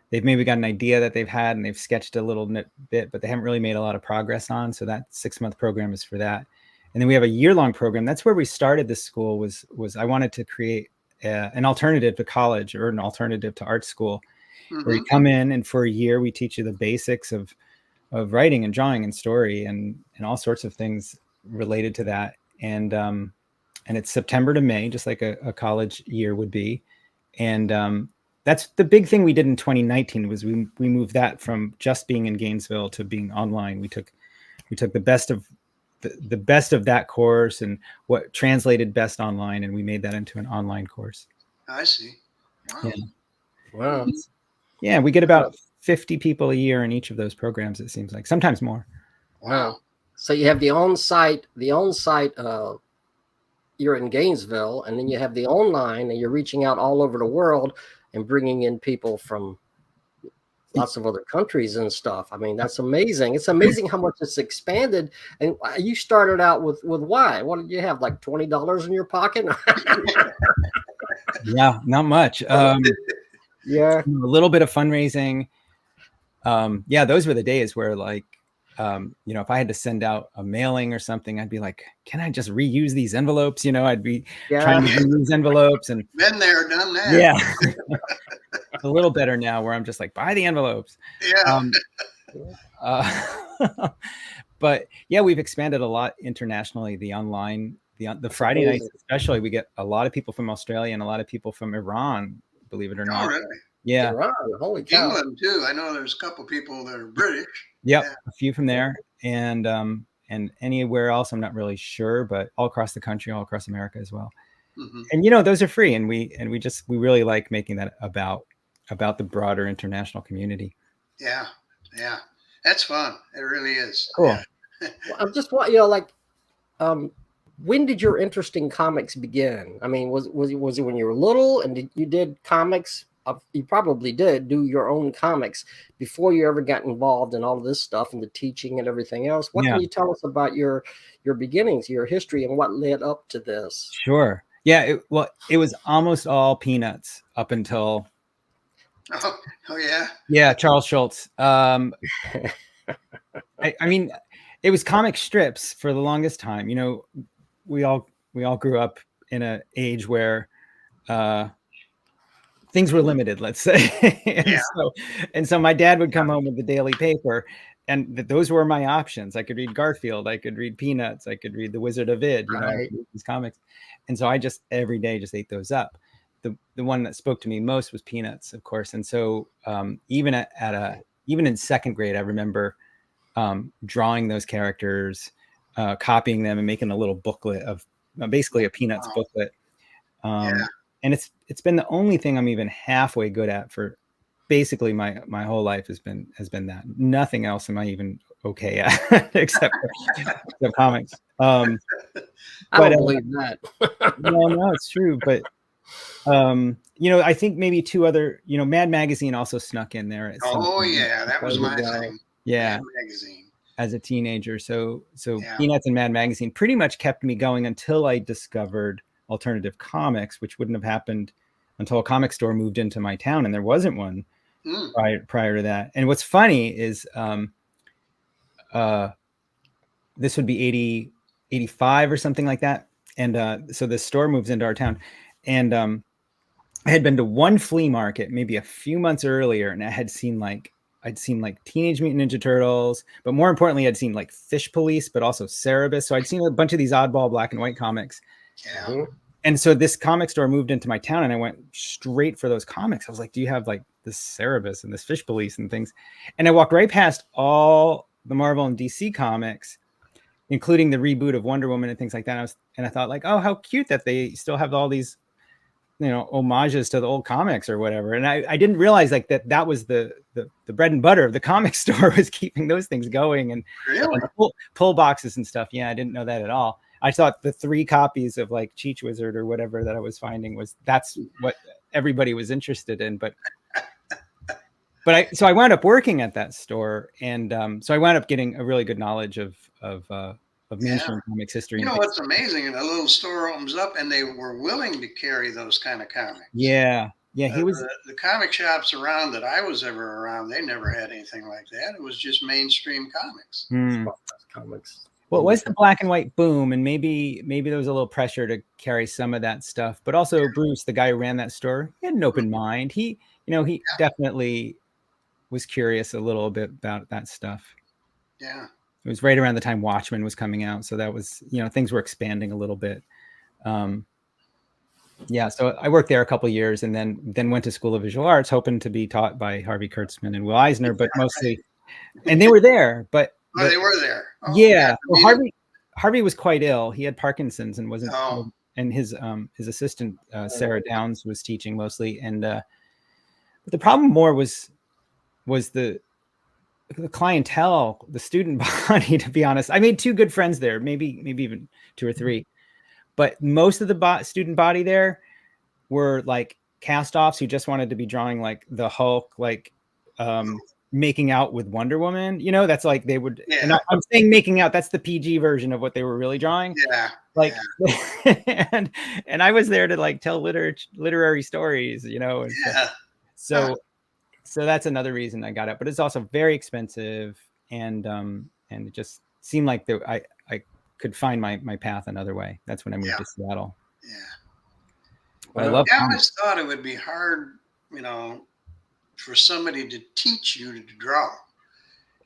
they've maybe got an idea that they've had and they've sketched a little bit, but they haven't really made a lot of progress on. So that 6-month program is for that. And then we have a year-long program. That's where we started this school. Was I wanted to create an alternative to college or an alternative to art school, where you come in and for a year we teach you the basics of writing and drawing and story and all sorts of things related to that. And it's September to May, just like a college year would be. And that's the big thing we did in 2019 was we moved that from just being in Gainesville to being online. We took the best of the best of that course and what translated best online, and we made that into an online course. I see. Wow. Yeah. Wow. Yeah, we get about 50 people a year in each of those programs, it seems like, sometimes more. Wow. So you have the on-site, you're in Gainesville, and then you have the online, and you're reaching out all over the world and bringing in people from lots of other countries and stuff. I mean, that's amazing. It's amazing how much it's expanded. And you started out with why? What did you have, like $20 in your pocket? Yeah, not much. Yeah, a little bit of fundraising. Yeah, those were the days where, like, if I had to send out a mailing or something, I'd be like, can I just reuse these envelopes? I'd be trying to reuse envelopes and been there, done that. Yeah. A little better now where I'm just like, buy the envelopes. Yeah. But yeah, we've expanded a lot internationally, the online, the Friday nights, especially. We get a lot of people from Australia and a lot of people from Iran, believe it or not. Oh, really? Yeah. Iran, holy cow. England too. I know there's a couple people that are British. Yep. Yeah. A few from there. And anywhere else, I'm not really sure, but all across the country, all across America as well. Mm-hmm. And, those are free. And we really like making that about the broader international community. Yeah. Yeah. That's fun. It really is. Cool. Yeah. Well, I'm just when did your interest in comics begin? I mean, was it when you were little and you did comics? You probably did do your own comics before you ever got involved in all of this stuff and the teaching and everything else. What can you tell us about your beginnings, your history, and what led up to this? Sure. Yeah. It was almost all Peanuts up until. Oh yeah. Yeah. Charles Schulz. I mean, it was comic strips for the longest time. We all grew up in an age where things were limited, let's say. and so my dad would come home with the daily paper, and those were my options. I could read Garfield, I could read Peanuts, I could read The Wizard of Id, these comics. And so I just every day just ate those up. The one that spoke to me most was Peanuts, of course. And so even in second grade, I remember drawing those characters, copying them and making a little booklet of basically a Peanuts booklet. And it's been the only thing I'm even halfway good at for basically my whole life has been that. Nothing else am I even okay at except for comics. I don't believe that. No, it's true. But I think maybe two other, Mad Magazine also snuck in there. That was my thing. Yeah. Mad Magazine. As a teenager. So Peanuts and Mad Magazine pretty much kept me going until I discovered alternative comics, which wouldn't have happened until a comic store moved into my town, and there wasn't one prior to that. And what's funny is this would be 85 or something like that. And so this store moves into our town, and I had been to one flea market maybe a few months earlier, and I'd seen like Teenage Mutant Ninja Turtles, but more importantly, I'd seen like Fish Police, but also Cerebus. So I'd seen a bunch of these oddball black and white comics. Yeah. And so this comic store moved into my town, and I went straight for those comics. I was like, do you have like this Cerebus and this Fish Police and things? And I walked right past all the Marvel and DC comics, including the reboot of Wonder Woman and things like that. And I thought like, oh, how cute that they still have all these, homages to the old comics or whatever. And I didn't realize like that was the bread and butter of the comic store, was keeping those things going and pull boxes and stuff. Yeah, I didn't know that at all. I thought the 3 copies of like Cheech Wizard or whatever that I was finding that's what everybody was interested in. But I wound up working at that store, and so I wound up getting a really good knowledge of mainstream comics history. You know what's amazing? And a little store opens up, and they were willing to carry those kind of comics. Yeah, he was the comic shops around that I was ever around. They never had anything like that. It was just mainstream comics. Comics. Well, it was the black and white boom, and maybe there was a little pressure to carry some of that stuff. But also, Bruce, the guy who ran that store, he had an open mind. He definitely was curious a little bit about that stuff. Yeah. It was right around the time Watchmen was coming out, so that was, things were expanding a little bit. So I worked there a couple of years, and then went to School of Visual Arts, hoping to be taught by Harvey Kurtzman and Will Eisner, but mostly, and they were there, but. They were there. Oh, yeah. Well, Harvey was quite ill. He had Parkinson's and wasn't. Oh. And his assistant Sarah Downs was teaching mostly, and but the problem more was the clientele, the student body. To be honest, I made 2 good friends there, maybe even 2 or 3, but most of the student body there were like cast-offs who just wanted to be drawing like the Hulk, like. Making out with Wonder Woman, that's like they would. Yeah. And I'm saying making out. That's the PG version of what they were really drawing. Yeah. Like, yeah. and I was there to like tell literary stories, And so that's another reason I got it. But it's also very expensive, and it just seemed like I could find my path another way. That's when I moved to Seattle. Yeah. But I love. I always thought it would be hard, for somebody to teach you to draw.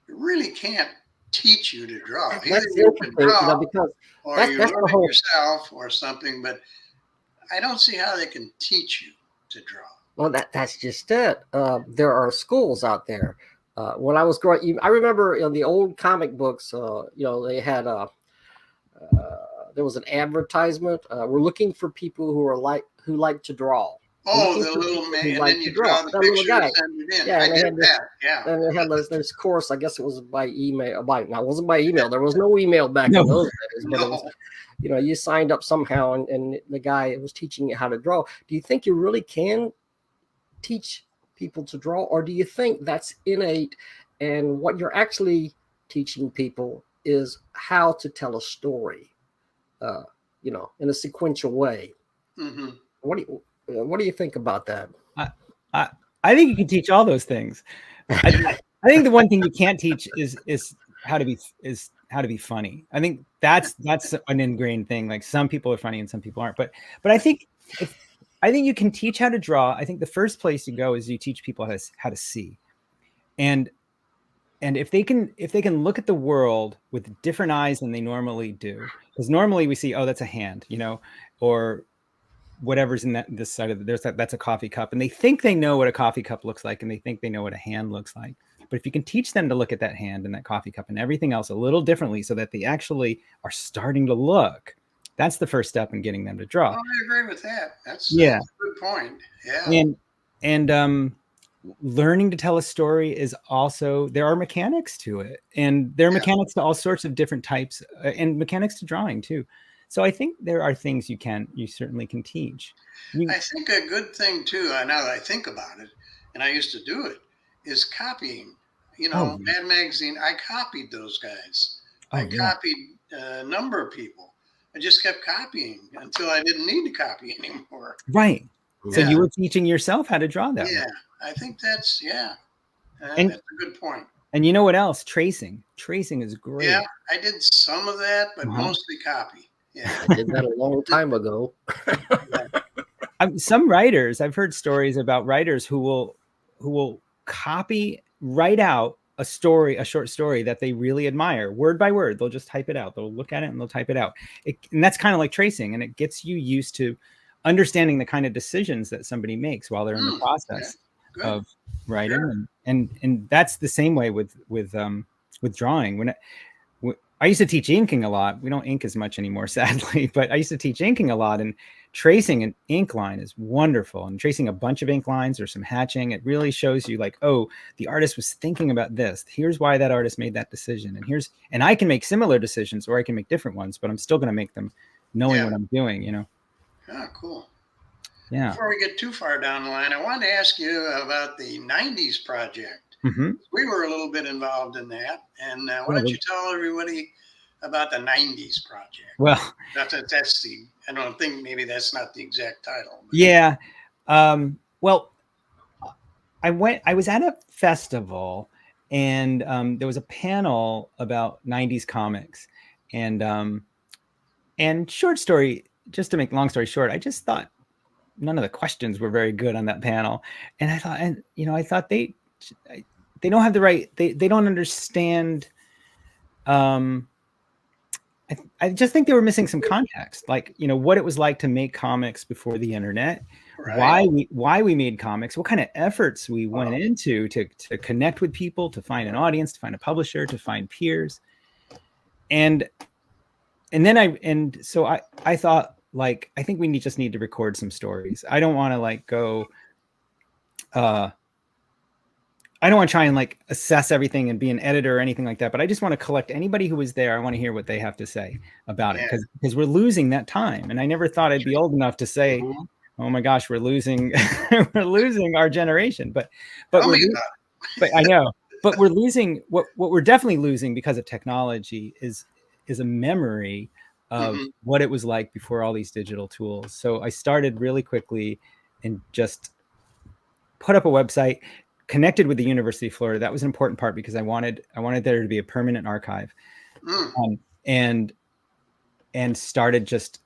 You really can't teach you to draw. Either you can draw, or you learn it yourself or something, but I don't see how they can teach you to draw. Well, that's just it. There are schools out there. When I was growing, I remember in the old comic books, they had there was an advertisement. We're looking for people who like to draw. Oh, the little man, and then you draw the picture and send it in. I did that, yeah. And they had this course, I guess it was by email. No, it wasn't by email. There was no email back in those days. But it was, you signed up somehow, and the guy was teaching you how to draw. Do you think you really can teach people to draw, or do you think that's innate, and what you're actually teaching people is how to tell a story, in a sequential way? Mm-hmm. What do you think about that? I think you can teach all those things. I think the one thing you can't teach is how to be funny. I think that's an ingrained thing. Like some people are funny and some people aren't. But I think you can teach how to draw. I think the first place you go is you teach people how to see, and if they can look at the world with different eyes than they normally do, because normally we see, oh, that's a hand, or whatever's in this side of that's a coffee cup, and they think they know what a coffee cup looks like, and they think they know what a hand looks like. But if you can teach them to look at that hand and that coffee cup and everything else a little differently, so that they actually are starting to look, that's the first step in getting them to draw. Oh, I agree with that. That's a good point. Yeah. And learning to tell a story is also, there are mechanics to it, and there are mechanics to all sorts of different types, and mechanics to drawing too. So I think there are things you certainly can teach. I think a good thing too, now that I think about it, and I used to do it, is copying. Mad Magazine, I copied those guys. I copied a number of people. I just kept copying until I didn't need to copy anymore. Right. So you were teaching yourself how to draw that way. I think that's, that's a good point. And you know what else? Tracing. Tracing is great. Yeah, I did some of that, but mostly copy. Yeah, I did that a long time ago. Some writers, I've heard stories about writers who will write out a short story that they really admire, word by word. They'll just type it out. They'll look at it and they'll type it out. And that's kind of like tracing, and it gets you used to understanding the kind of decisions that somebody makes while they're in the process of writing. Sure. And that's the same way with drawing. When I used to teach inking a lot. We don't ink as much anymore, sadly, but I used to teach inking a lot, and tracing an ink line is wonderful. And tracing a bunch of ink lines or some hatching, it really shows you like, oh, the artist was thinking about this. Here's why that artist made that decision. And I can make similar decisions, or I can make different ones, but I'm still going to make them knowing what I'm doing, Oh, cool. Yeah. Before we get too far down the line, I wanted to ask you about the 90s project. Mm-hmm. We were a little bit involved in that. And why don't you tell everybody about the 90s project. Well, I don't think maybe that's not the exact title. But. Yeah. Well, I was at a festival, and there was a panel about 90s comics, and short story, just to make long story short, I just thought none of the questions were very good on that panel. And I thought they don't have the right, they don't understand. I just think they were missing some context, like, what it was like to make comics before the internet, right. why we made comics, what kind of efforts we went into to connect with people, to find an audience, to find a publisher, to find peers. And so I thought, like, I think we just need to record some stories. I don't want to like go, I don't want to try and like assess everything and be an editor or anything like that, but I just want to collect anybody who was there. I want to hear what they have to say about it, because we're losing that time. And I never thought I'd be old enough to say, oh my gosh, we're losing, we're losing our generation. But I know, but we're losing what we're definitely losing because of technology is a memory of what it was like before all these digital tools. So I started really quickly and just put up a website, connected with the University of Florida. That was an important part because I wanted there to be a permanent archive, and started just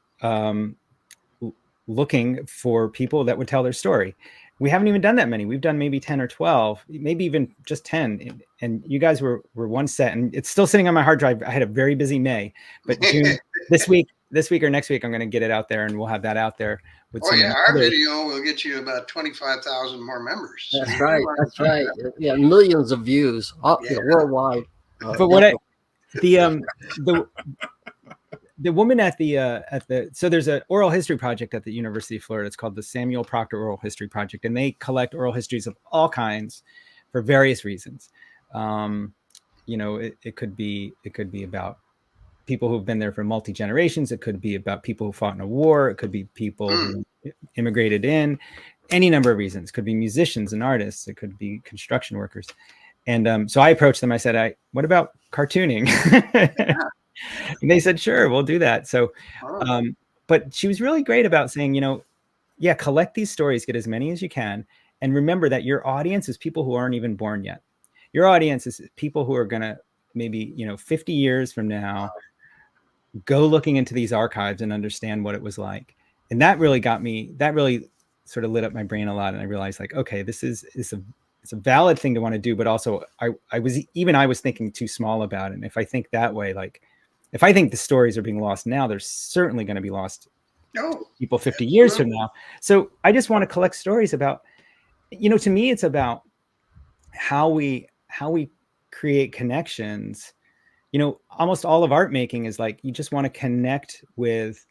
looking for people that would tell their story. We haven't even done that many. We've done maybe 10 or 12, maybe even just 10. And you guys were one set, and it's still sitting on my hard drive. I had a very busy May, but June, this week or next week, I'm going to get it out there, and we'll have that out there. Our video will get you about 25,000 more members. That's right. That's right. Yeah, millions of views worldwide. But the woman at the so there's an oral history project at the University of Florida. It's called the Samuel Proctor Oral History Project, and they collect oral histories of all kinds for various reasons. It could be about people who've been there for multi-generations. It could be about people who fought in a war. It could be people who immigrated in, any number of reasons. It could be musicians and artists. It could be construction workers. And so I approached them. I said, what about cartooning? And they said, sure, we'll do that. So, but she was really great about saying, collect these stories, get as many as you can. And remember that your audience is people who aren't even born yet. Your audience is people who are going to maybe, 50 years from now, go looking into these archives and understand what it was like. And that really sort of lit up my brain a lot. And I realized, like, okay, it's a valid thing to want to do, but also I was thinking too small about it. And if I think that way, like, if I think the stories are being lost now, they're certainly going to be lost people 50 years from now. So I just want to collect stories about, to me, it's about how we create connections. Almost all of art making is like, you just want to connect with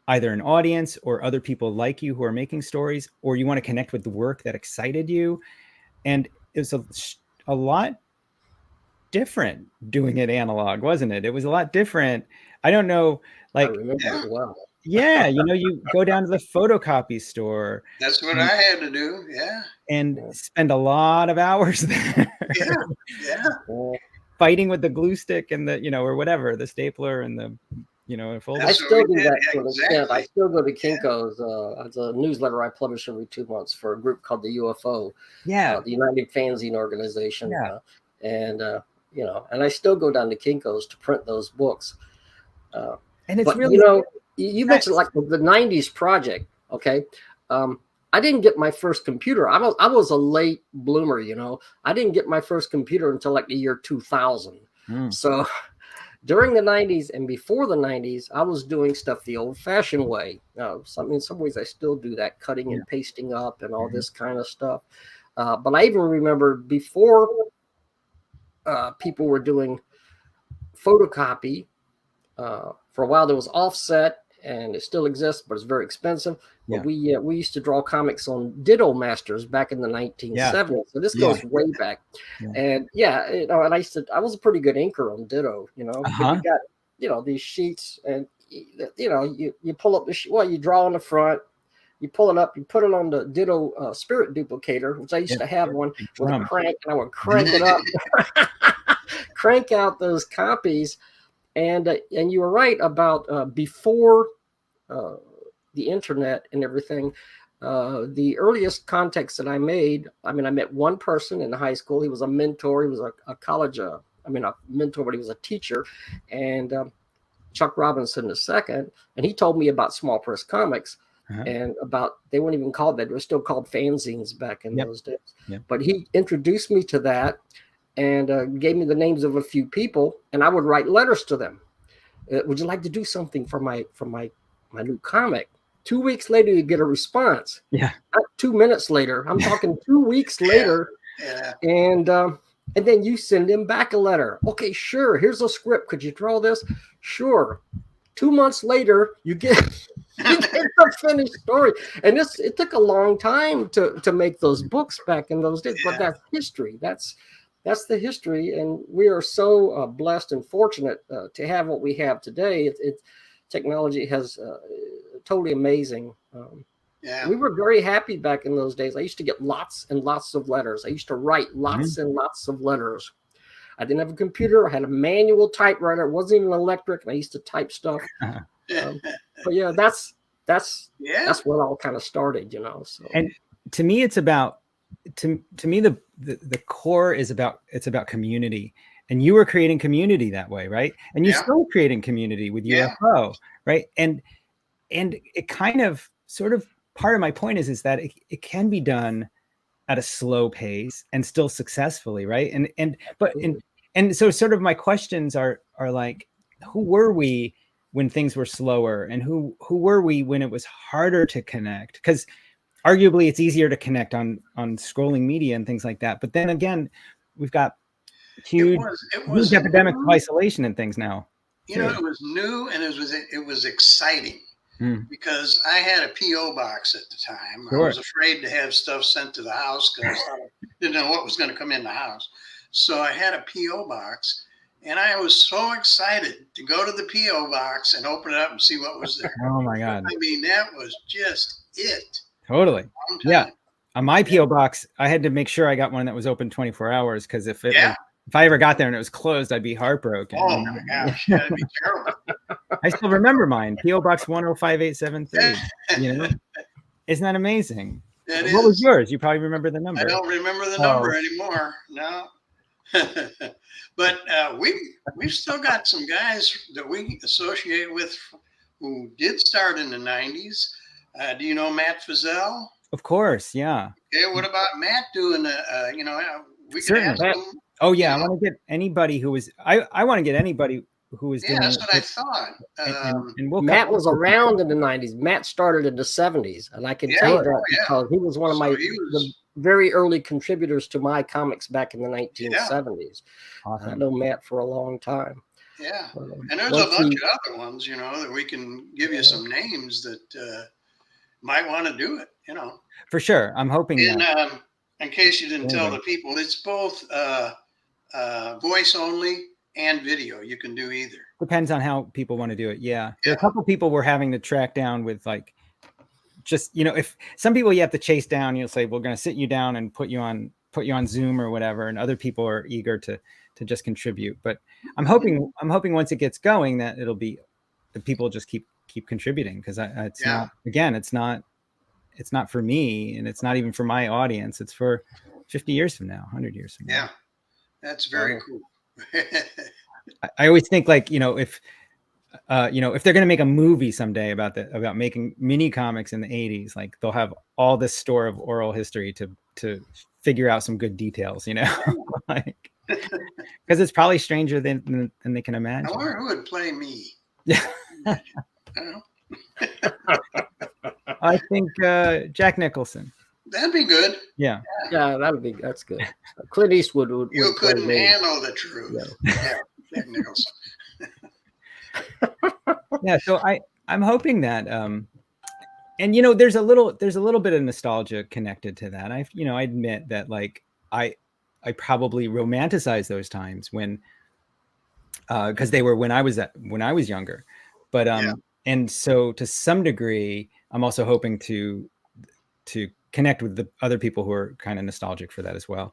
either an audience or other people like you who are making stories, or you want to connect with the work that excited you. And it was a lot different doing it analog, wasn't it? It was a lot different. I don't know, like, I remember it well. Yeah, you go down to the photocopy store. That's what I had to do. Yeah. And spend a lot of hours there. Yeah. Fighting with the glue stick and the, or whatever, the stapler and the, folder. I still do that to an extent. I still go to Kinko's. It's a newsletter I publish every 2 months for a group called the UFO. Yeah. The United Fanzine Organization. Yeah. And I still go down to Kinko's to print those books. And it's really, you mentioned like the 90s project. Okay. I didn't get my first computer. I was a late bloomer, I didn't get my first computer until like the year 2000. So during the 90s and before the 90s, I was doing stuff the old-fashioned way. In some ways, I still do that, cutting and pasting up and all this kind of stuff. But I even remember before people were doing photocopy. For a while, there was offset, and it still exists, but it's very expensive. But we used to draw comics on Ditto Masters back in the 1970s. So this goes way back. And and I was a pretty good inker on Ditto, You got, these sheets, and you pull up the sheet. Well, you draw on the front, you pull it up, you put it on the Ditto Spirit duplicator, which I used to have one with a crank, and I would crank it up, crank out those copies. And you were right about before the internet and everything. The earliest contacts that I made, I mean, I met one person in high school. He was a mentor. He was a college, a mentor, but he was a teacher. And Chuck Robinson II. And he told me about small press comics. And about, they weren't even called that. They were still called fanzines back in those days. But he introduced me to that and gave me the names of a few people, and I would write letters to them. Would you like to do something for my new comic? 2 weeks later, you get a response. Yeah. Not 2 minutes later. I'm talking 2 weeks later. Yeah. And then you send him back a letter. Okay, sure. Here's a script. Could you draw this? Sure. 2 months later, you get a finished story. And it took a long time to make those books back in those days. But that's history. That's the history. And we are so blessed and fortunate to have what we have today. Technology has totally amazing. We were very happy back in those days. I used to get lots and lots of letters. I used to write lots and lots of letters. I didn't have a computer. I had a manual typewriter. It wasn't even electric. And I used to type stuff. But yeah, that's where it all kind of started, So. And to me, it's about to me the core is about community. And you were creating community that way, right? And you're still creating community with UFO, right? And it kind of sort of part of my point is that it can be done at a slow pace and still successfully, right? And so sort of my questions are like, who were we when things were slower, and who were we when it was harder to connect? Because arguably it's easier to connect on scrolling media and things like that. But then again, we've got huge epidemic of isolation and things now. It was new, and it was exciting. Because I had a P.O. box at the time. I was afraid to have stuff sent to the house because I didn't know what was going to come in the house. So I had a P.O. box, and I was so excited to go to the P.O. box and open it up and see what was there. Oh, my God. I mean, that was just it. Totally. Yeah. On my P.O. box, I had to make sure I got one that was open 24 hours because if I ever got there and it was closed, I'd be heartbroken. Oh, my gosh. That'd be terrible. I still remember mine, P.O. Box 105873. Isn't that amazing? What was yours? You probably remember the number. I don't remember the number anymore. No. But we've still got some guys that we associate with who did start in the 90s. Do you know Matt Fizzell? Of course, yeah. Okay, what about Matt doing we could ask him. Oh yeah, I want to get anybody who was I want to get anybody who was doing that's what I thought. And Matt was around in the 90s. Matt started in the 70s, and I can tell you that because he was one of the very early contributors to my comics back in the 1970s. Awesome. I know Matt for a long time. Yeah, and there's a bunch of other ones, that we can give you some names that might want to do it, For sure, I'm hoping. And in case you didn't tell the people, it's both voice only and video. You can do either. Depends on how people want to do it. Yeah. There are a couple of people we're having to track down with if some people you have to chase down, you'll say, we're going to sit you down and put you on Zoom or whatever. And other people are eager to just contribute. But I'm hoping once it gets going that people just keep contributing. Because it's not for me, and it's not even for my audience. It's for 50 years from now, 100 years from now. Yeah. That's very cool. I always think if they're going to make a movie someday about making mini comics in the 80s, like they'll have all this store of oral history to figure out some good details, like because it's probably stranger than they can imagine. I wonder who would play me. I don't know. I think Jack Nicholson. That'd be good. Yeah, that's good. Clint Eastwood would. You couldn't handle the truth. Yeah, Jack Nicholson. Yeah, so I'm hoping that and there's a little bit of nostalgia connected to that. I admit that I probably romanticize those times when because they were when I was younger, but and so to some degree I'm also hoping to connect with the other people who are kind of nostalgic for that as well,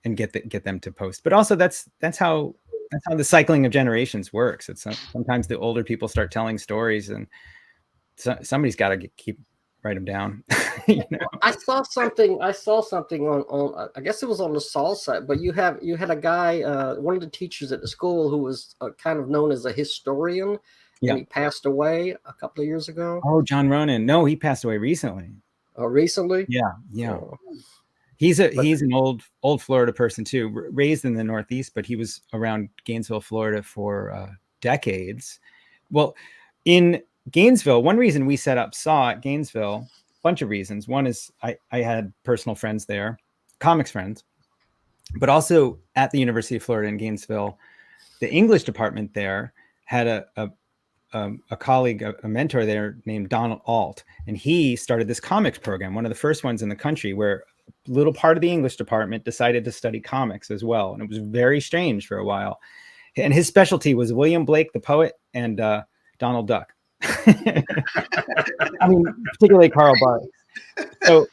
and get them to post. But also that's how That's how the cycling of generations works. It's sometimes the older people start telling stories, and somebody's got to write them down. You know? I saw something on I guess it was on the Saul site, but you had a guy, one of the teachers at the school, who was kind of known as a historian. Yeah. And he passed away a couple of years ago. Oh, John Ronan. No, he passed away recently. Oh, recently? Yeah. Oh. He's an old Florida person too, raised in the Northeast, but he was around Gainesville, Florida for decades. Well, in Gainesville, one reason we set up SAW at Gainesville, a bunch of reasons. One is I had personal friends there, comics friends, but also at the University of Florida in Gainesville, the English department there had a colleague, a mentor there named Donald Alt, and he started this comics program, one of the first ones in the country, where a little part of the English department decided to study comics as well. And it was very strange for a while. And his specialty was William Blake, the poet, and Donald Duck. I mean, particularly Karl Barks. So,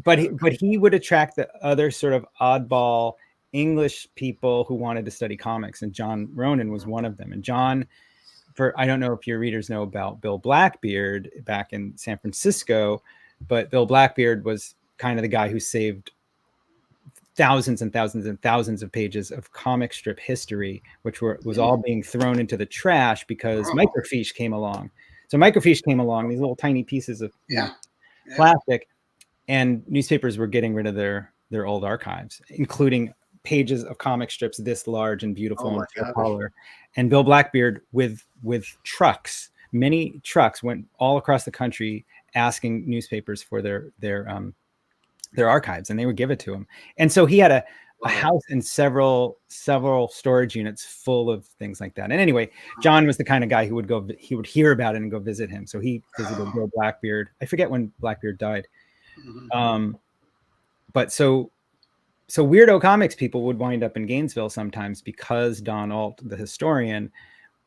but he would attract the other sort of oddball English people who wanted to study comics, and John Ronan was one of them. And John, I don't know if your readers know about Bill Blackbeard back in San Francisco, but Bill Blackbeard was kind of the guy who saved thousands and thousands and thousands of pages of comic strip history, which was all being thrown into the trash because microfiche came along. So microfiche came along, these little tiny pieces of plastic, and newspapers were getting rid of their old archives, including pages of comic strips this large and beautiful and full color. And Bill Blackbeard with trucks, many trucks, went all across the country asking newspapers for their archives, and they would give it to him. And so he had a house and several storage units full of things like that. And anyway, John was the kind of guy who would hear about it and go visit him. So he visited Bill Blackbeard. I forget when Blackbeard died. But so weirdo comics people would wind up in Gainesville sometimes because Don Alt, the historian,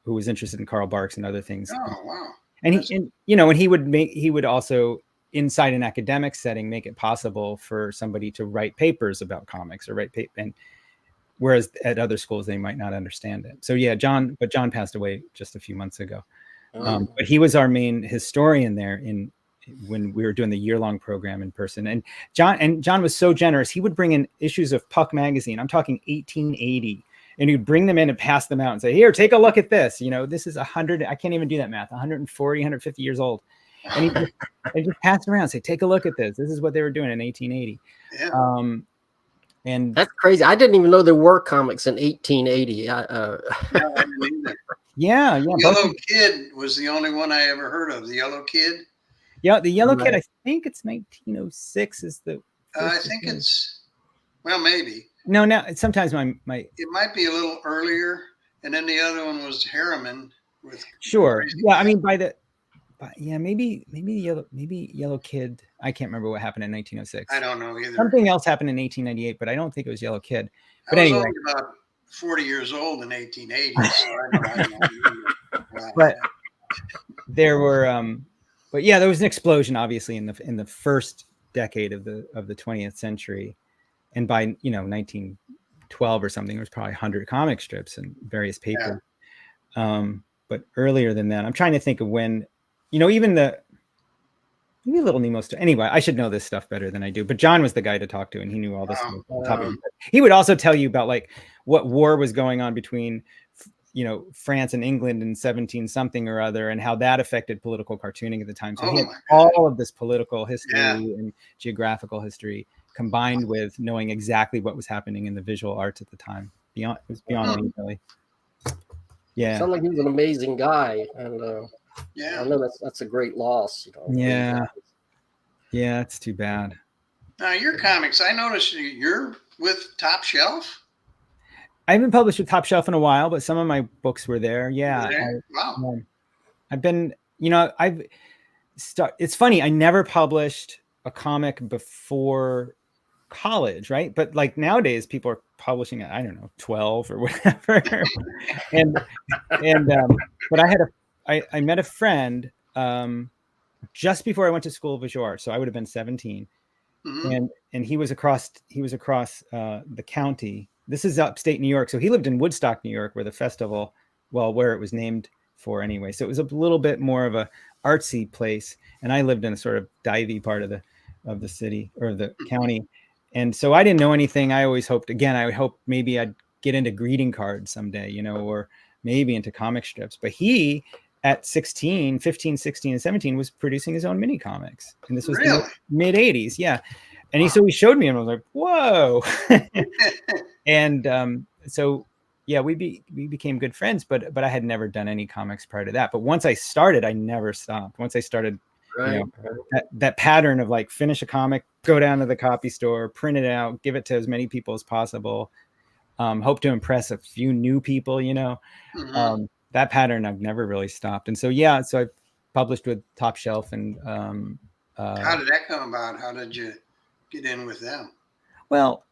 who was interested in Karl Barks and other things. Oh, wow. And he would also, inside an academic setting, make it possible for somebody to write papers about comics or and whereas at other schools they might not understand it. So yeah, John passed away just a few months ago. But he was our main historian there when we were doing the year-long program in person. And John was so generous. He would bring in issues of Puck magazine. I'm talking 1880. And he'd bring them in and pass them out and say, here, take a look at this. You know, this is 100. I can't even do that math. 140, 150 years old. And he just pass it around and say, take a look at this. This is what they were doing in 1880. Yeah. And that's crazy. I didn't even know there were comics in 1880. I didn't either. Yeah. Yellow Kid was the only one I ever heard of. The Yellow Kid. Yeah, the Yellow Kid. I think it's 1906 is the. I think it's, well, maybe. No, sometimes my. It might be a little earlier, and then the other one was Harriman with. Sure. Yeah, I mean maybe Yellow Kid. I can't remember what happened in 1906. I don't know either. Something else happened in 1898, but I don't think it was Yellow Kid. But I was anyway, only about 40 years old in 1880, so I don't but there were, but yeah, there was an explosion, obviously, in the first decade of the 20th century, and by 1912 or something, there was probably 100 comic strips and various papers. Yeah. But earlier than that, I'm trying to think of when, even maybe Little Nemo. Anyway, I should know this stuff better than I do. But John was the guy to talk to, and he knew all this stuff. He would also tell you about like what war was going on between, France and England in 17 something or other, and how that affected political cartooning at the time. So he had all of this political history and geographical history combined with knowing exactly what was happening in the visual arts at the time. It was beyond me, really. Yeah. Sounds like he was an amazing guy, and I know that's a great loss. Yeah. Yeah, it's too bad. Now your comics, I noticed you're with Top Shelf. I haven't published with Top Shelf in a while, but some of my books were there. Yeah. Wow. I've been, it's funny. I never published a comic before college, right? But like nowadays people are publishing at, I don't know, 12 or whatever. But I met a friend just before I went to School of Visual Arts, so I would have been 17. Mm-hmm. And he was across the county this is upstate New York. So he lived in Woodstock, New York, where the festival, well, where it was named for anyway. So it was a little bit more of a artsy place. And I lived in a sort of divey part of the city or the county. And so I didn't know anything. I always hoped, again, I would hope maybe I'd get into greeting cards someday, you know, or maybe into comic strips. But he, at 15, 16, and 17, was producing his own mini comics. And this was the mid 80s. Yeah. And so he showed me and I was like, whoa. And so, yeah, we became good friends, but I had never done any comics prior to that. But once I started, I never stopped. Once I started, you know, that pattern of like finish a comic, go down to the copy store, print it out, give it to as many people as possible, hope to impress a few new people, you know, that pattern I've never really stopped. And so, yeah, so I published with Top Shelf. And how did that come about? How did you get in with them? Well,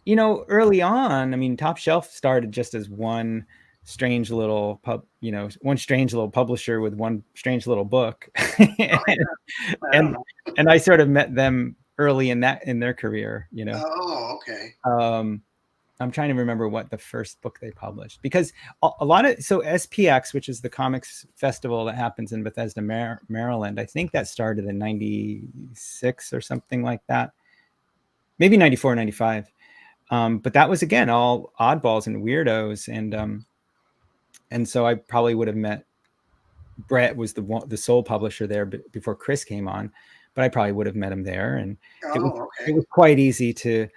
you know, early on, I mean, Top Shelf started just as one strange little one strange little publisher with one strange little book. and I sort of met them early in their career, you know. Oh, okay. I'm trying to remember what the first book they published, because a lot of, so SPX, which is the comics festival that happens in Bethesda, Maryland, I think that started in 96 or something like that. Maybe 94, 95. But that was, again, all oddballs and weirdos. And so I probably would have met, Brett was the sole publisher there before Chris came on, but I probably would have met him there. And it was quite easy to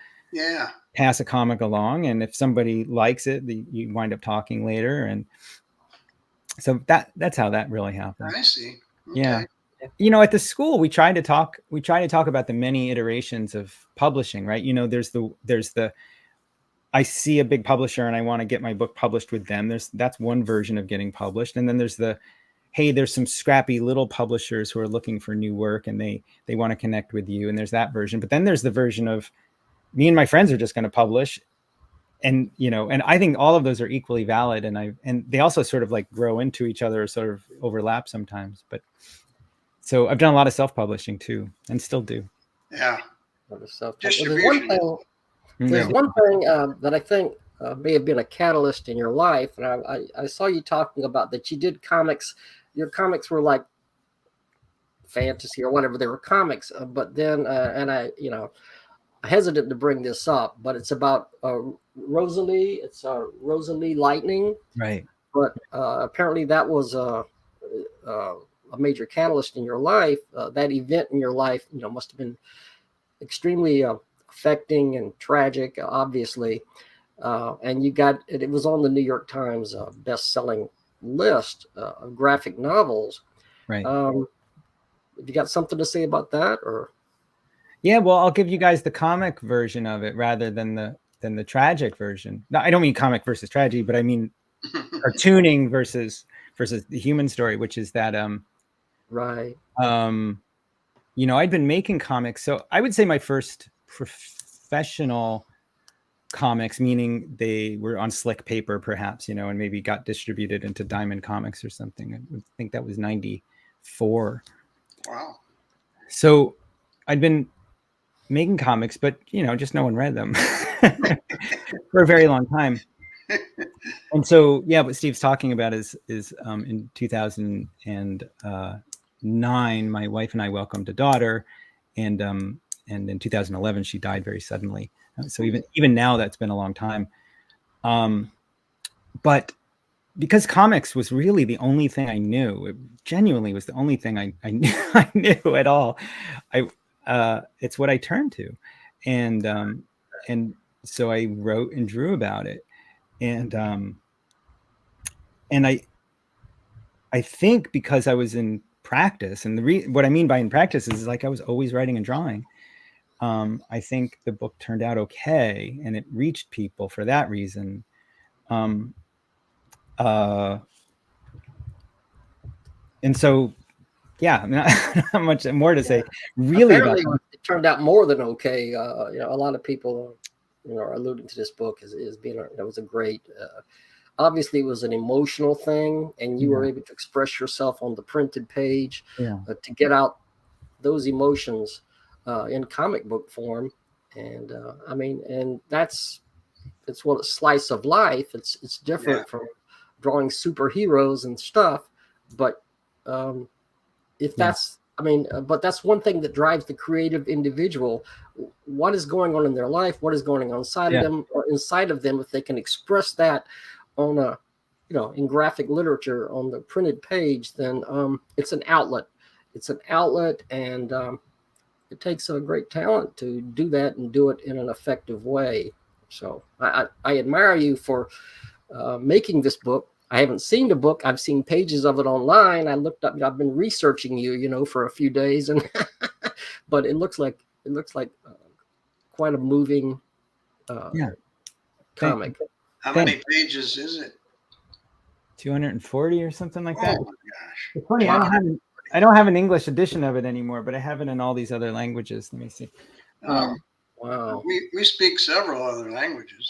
pass a comic along. And if somebody likes it, you wind up talking later. And so that's how that really happened. I see. Okay. Yeah. You know, at the school, we try to talk about the many iterations of publishing, right? You know, there's the I see a big publisher and I want to get my book published with them. That's one version of getting published. And then there's hey, there's some scrappy little publishers who are looking for new work and they want to connect with you. And there's that version. But then there's the version of me and my friends are just going to publish. And, you know, and I think all of those are equally valid. And they also sort of like grow into each other, sort of overlap sometimes. But so I've done a lot of self-publishing too, and still do. Yeah. There's one thing that I think may have been a catalyst in your life, and I saw you talking about that you did comics. Your comics were like fantasy or whatever, they were comics. But then, and I hesitant to bring this up, but it's about Rosalie. It's Rosalie Lightning, right? But apparently that was a major catalyst in your life. That event in your life, you know, must have been extremely affecting and tragic, obviously. And it was on the New York Times best-selling list of graphic novels. Right. Have you got something to say about that, or? Yeah, well, I'll give you guys the comic version of it rather than the tragic version. No, I don't mean comic versus tragedy, but I mean cartooning versus the human story, which is that right. You know, I'd been making comics, so I would say my first professional comics, meaning they were on slick paper, perhaps, you know, and maybe got distributed into Diamond Comics or something. I would think that was 94. Wow. So I'd been making comics, but, you know, just no one read them for a very long time. And so, yeah, what Steve's talking about is in 2009, my wife and I welcomed a daughter, and in 2011 she died very suddenly. So even now, that's been a long time. But because comics was really the only thing I knew, it genuinely was the only thing I knew at all. It's what I turned to, and so I wrote and drew about it, and I think because I was in practice, and what I mean by in practice is like I was always writing and drawing. I think the book turned out okay, and it reached people for that reason. And so, yeah, not much more to say. Really, apparently it turned out more than okay. You know, a lot of people, you know, are alluding to this book as being it was a great. Obviously, it was an emotional thing, and you were able to express yourself on the printed page to get out those emotions in comic book form. And I mean, and it's it's one slice of life, it's different from drawing superheroes and stuff. But if that's, I mean, but that's one thing that drives the creative individual. What is going on in their life? What is going on inside of them, or inside of them? If they can express that on a, you know, in graphic literature on the printed page, then it's an outlet. It's an outlet, and it takes a great talent to do that and do it in an effective way. So I admire you for making this book. I haven't seen the book. I've seen pages of it online. I looked up. I've been researching you, you know, for a few days, and but it looks like quite a moving comic. How many pages is it? 240 or something like that. Oh my gosh! It's funny. I don't have an English edition of it anymore, but I have it in all these other languages. Let me see. Wow. We speak several other languages.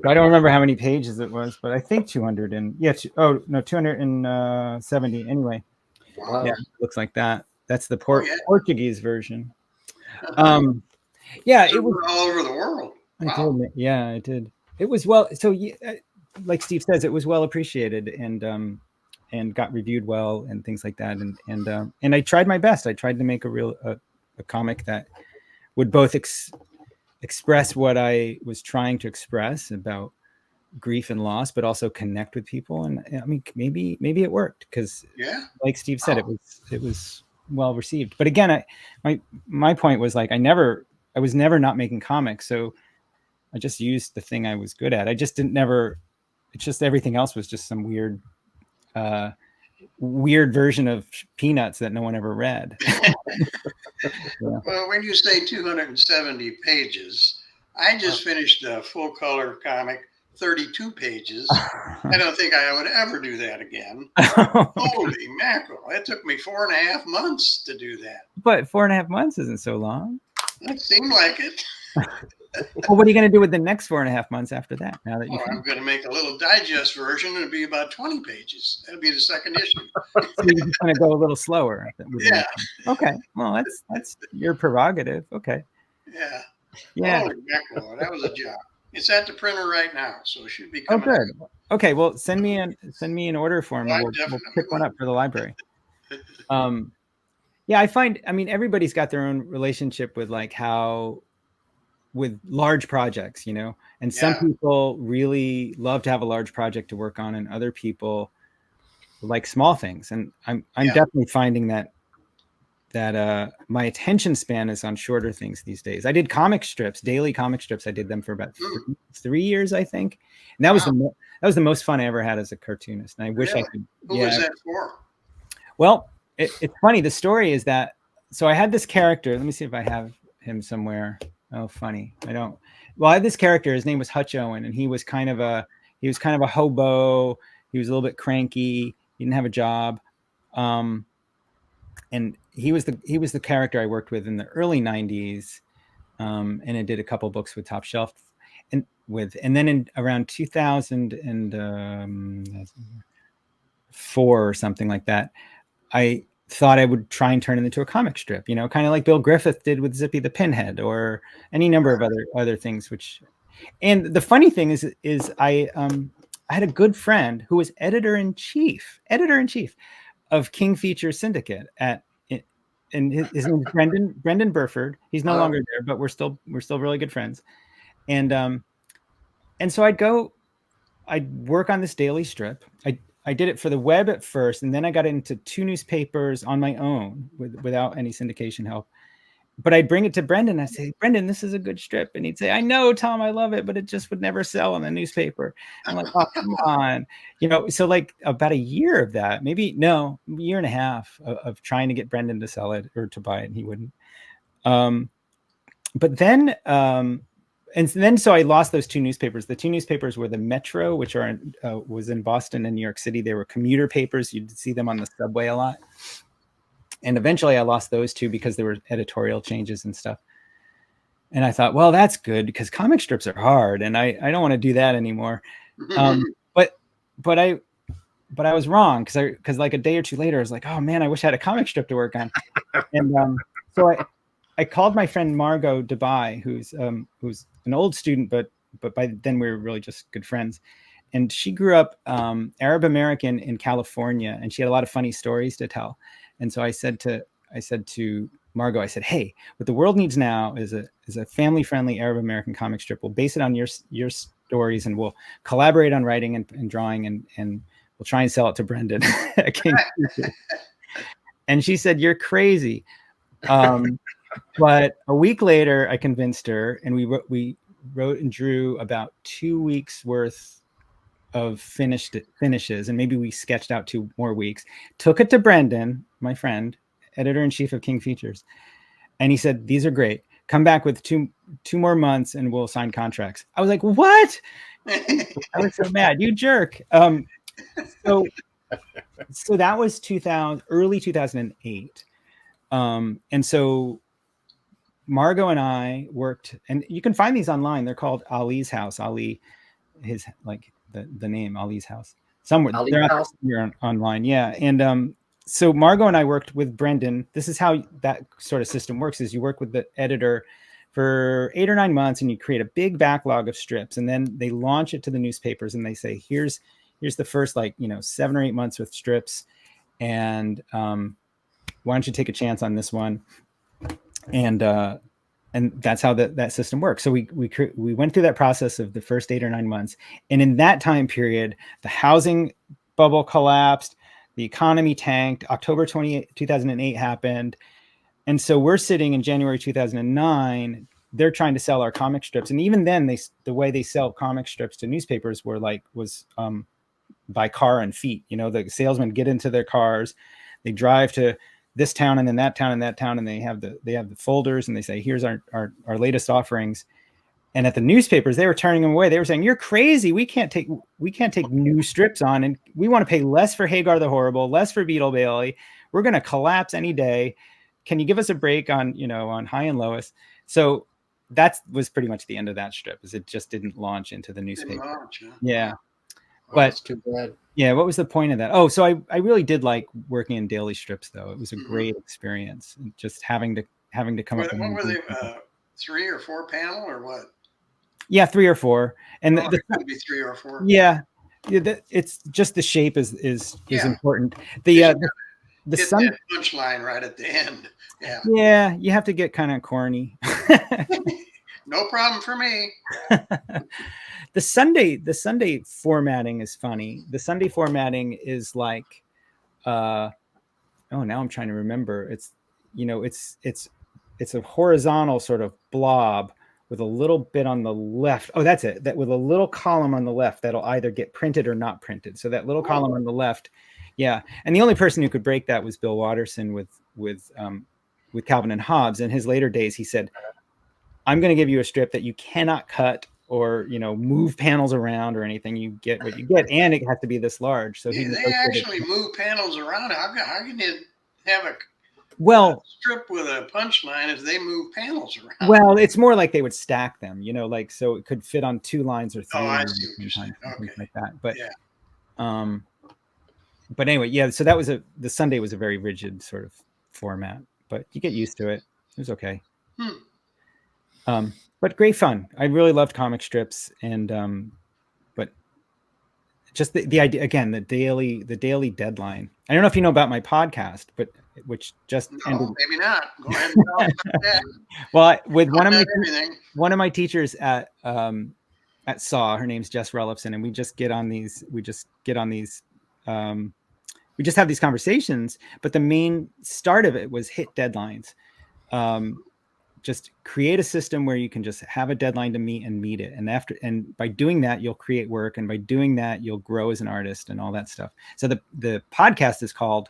I don't remember how many pages it was, but I think 200 and 270 anyway. Wow. Yeah, looks like that. That's the Portuguese version. Yeah, it was all over the world. Wow. I did. It was well. So, like Steve says, it was well appreciated and got reviewed well and things like that. And I tried my best. I tried to make a comic that would both express what I was trying to express about grief and loss, but also connect with people. And I mean, maybe it worked because, like Steve said, it was well received. But again, my point was like, I was never not making comics. So I just used the thing I was good at. I just it's just everything else was just some weird version of Peanuts that no one ever read. Well, when you say 270 pages, I just finished a full color comic, 32 pages. I don't think I would ever do that again. Holy mackerel. It took me 4.5 months to do that. But 4.5 months isn't so long. It seemed like it. Well, what are you going to do with the next 4.5 months after that? Now that I'm going to make a little digest version. It'll be about 20 pages. That'll be the second issue. So you're just going to go a little slower. Yeah. Okay. Well, that's your prerogative. Okay. Yeah. Yeah. Holy mackerel, that was a job. It's at the printer right now, so it should be coming. Oh, good. Okay. Well, send me an order form. We'll pick one up for the library. Yeah, I mean, everybody's got their own relationship with with large projects, you know, and some people really love to have a large project to work on, and other people like small things. And I'm definitely finding that my attention span is on shorter things these days. I did daily comic strips. I did them for about 3 years, I think. And that was the most fun I ever had as a cartoonist. And I wish I could. Who was that for? Well, it's funny. The story is that, so I had this character. Let me see if I have him somewhere. Oh, funny. I don't. Well, I had this character. His name was Hutch Owen, and he was kind of a hobo. He was a little bit cranky. He didn't have a job, and he was the character I worked with in the early '90s, and I did a couple books with Top Shelf, and then in around 2004 or something like that, I thought I would try and turn it into a comic strip, you know, kind of like Bill Griffith did with Zippy the Pinhead, or any number of other things. And the funny thing is I had a good friend who was editor in chief of King Feature Syndicate and his name is Brendan Burford. He's no longer there, but we're still really good friends. And so I'd work on this daily strip. I did it for the web at first, and then I got into 2 newspapers on my own without any syndication help. But I'd bring it to Brendan. I'd say, Brendan, this is a good strip. And he'd say, I know, Tom, I love it, but it just would never sell in the newspaper. I'm like, oh, come on. You know, so like about a year of that, a year and a half of trying to get Brendan to sell it or to buy it, and he wouldn't. But then, so I lost those 2 newspapers. The 2 newspapers were the Metro, which was in Boston and New York City. They were commuter papers. You'd see them on the subway a lot. And eventually I lost those 2 because there were editorial changes and stuff. And I thought, well, that's good because comic strips are hard, and I don't want to do that anymore. But I was wrong because like a day or 2 later, I was like, oh man, I wish I had a comic strip to work on. And so I called my friend Margot Dubai, who's an old student, but by then we were really just good friends. And she grew up Arab American in California, and she had a lot of funny stories to tell. And so I said to Margot, I said, hey, what the world needs now is a family-friendly Arab American comic strip. We'll base it on your stories, and we'll collaborate on writing and drawing, and we'll try and sell it to Brendan at King. And she said, you're crazy. But a week later, I convinced her, and we wrote and drew about 2 weeks worth of finishes, and maybe we sketched out 2 more weeks. Took it to Brendan, my friend, editor-in-chief of King Features, and he said, these are great. Come back with two more months and we'll sign contracts. I was like, what? I was so mad. You jerk. So that was early 2008. And so Margot and I worked, and you can find these online. They're called Ali's House. Ali, his, like the name, Ali's House. Somewhere. They're house. Online. Yeah. And so Margot and I worked with Brendan. This is how that sort of system works, is you work with the editor for 8 or 9 months, and you create a big backlog of strips, and then they launch it to the newspapers, and they say, here's the first 7 or 8 months with strips, and why don't you take a chance on this one? And that's how that system works. So we went through that process of the first 8 or 9 months, and in that time period, the housing bubble collapsed, the economy tanked, October 28, 2008 happened, and so we're sitting in January 2009. They're trying to sell our comic strips, and even then, the way they sell comic strips to newspapers was by car and feet. The salesmen get into their cars, they drive to this town and then that town and that town, and they have the folders, and they say, here's our latest offerings. And at the newspapers, they were turning them away. They were saying, you're crazy. We can't take new strips on, and we want to pay less for Hagar the Horrible, less for Beetle Bailey. We're going to collapse any day. Can you give us a break on High and Lois? So that was pretty much the end of that strip, is it just didn't launch into the newspaper. Launch, huh? Yeah. Oh, that's too bad. Yeah, what was the point of that? Oh, so I really did like working in daily strips, though. It was a great experience, just having to come up. What were they? 3 or 4 panel or what? Yeah, 3 or 4, and it could be 3 or 4. Yeah, it's just the shape is important. The punchline right at the end. Yeah. Yeah, you have to get kind of corny. No problem for me. The Sunday formatting is funny. The Sunday formatting is like, now I'm trying to remember. It's a horizontal sort of blob with a little bit on the left. Oh, that's it. That with a little column on the left that'll either get printed or not printed. So that little column on the left, yeah. And the only person who could break that was Bill Watterson with Calvin and Hobbes. In his later days, he said, I'm going to give you a strip that you cannot cut or move panels around or anything. You get what you get, and it has to be this large. So they actually move panels around. How can you have a strip with a punchline if they move panels around? Well, it's more like they would stack them, so it could fit on 2 lines or 3 lines, I see what you're saying. Okay. Like that. But but anyway, yeah. So that was the Sunday was a very rigid sort of format, but you get used to it. It was okay. But great fun. I really loved comic strips, and but just the idea again, the daily deadline. I don't know if you know about my podcast, but which just ended. Maybe not. Go ahead and tell us about that. Well, with one of my teachers at SAW, her name's Jess Relifson, and we just have these conversations. But the main start of it was hit deadlines. Just create a system where you can just have a deadline to meet it. And by doing that, you'll create work. And by doing that, you'll grow as an artist and all that stuff. So the podcast is called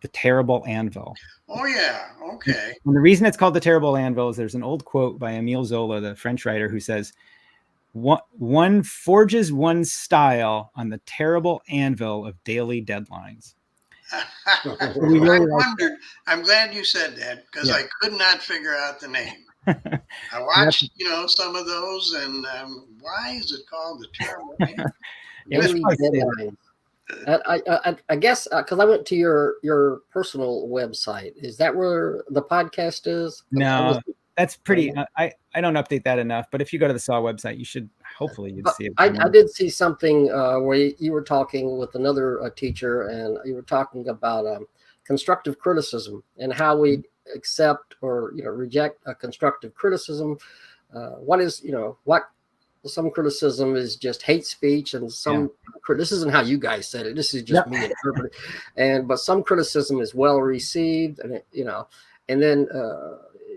The Terrible Anvil. Oh, yeah. Okay. And the reason it's called The Terrible Anvil is there's an old quote by Émile Zola, the French writer, who says, one forges one's style on the terrible anvil of daily deadlines. I'm glad you said that, because I could not figure out the name. I watched, some of those, and why is it called The Terrible Anvil? I guess because I went to your personal website. Is that where the podcast is? No, that's pretty. I don't update that enough. But if you go to the SAW website, you should hopefully you'd see it. I did see something where you were talking with another teacher, and you were talking about constructive criticism and how we accept or reject a constructive criticism. What is what some criticism is just hate speech, and some this isn't how you guys said it. This is just me interpreting. But some criticism is well received, and and then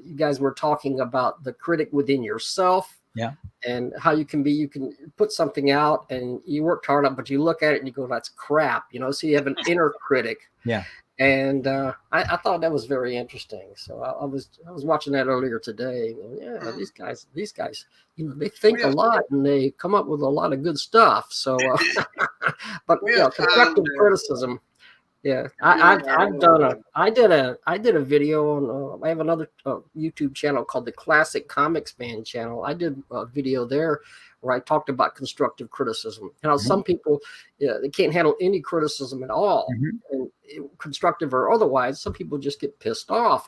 you guys were talking about the critic within yourself. Yeah. And how you can put something out and you worked hard on it, but you look at it and you go, that's crap, so you have an inner critic. Yeah. And I thought that was very interesting. So I was watching that earlier today. Yeah, these guys, they think a lot and they come up with a lot of good stuff. So, but constructive criticism. Yeah, I did a video on. I have another YouTube channel called the Classic Comics Man channel. I did a video there where I talked about constructive criticism. Some people they can't handle any criticism at all, and constructive or otherwise. Some people just get pissed off,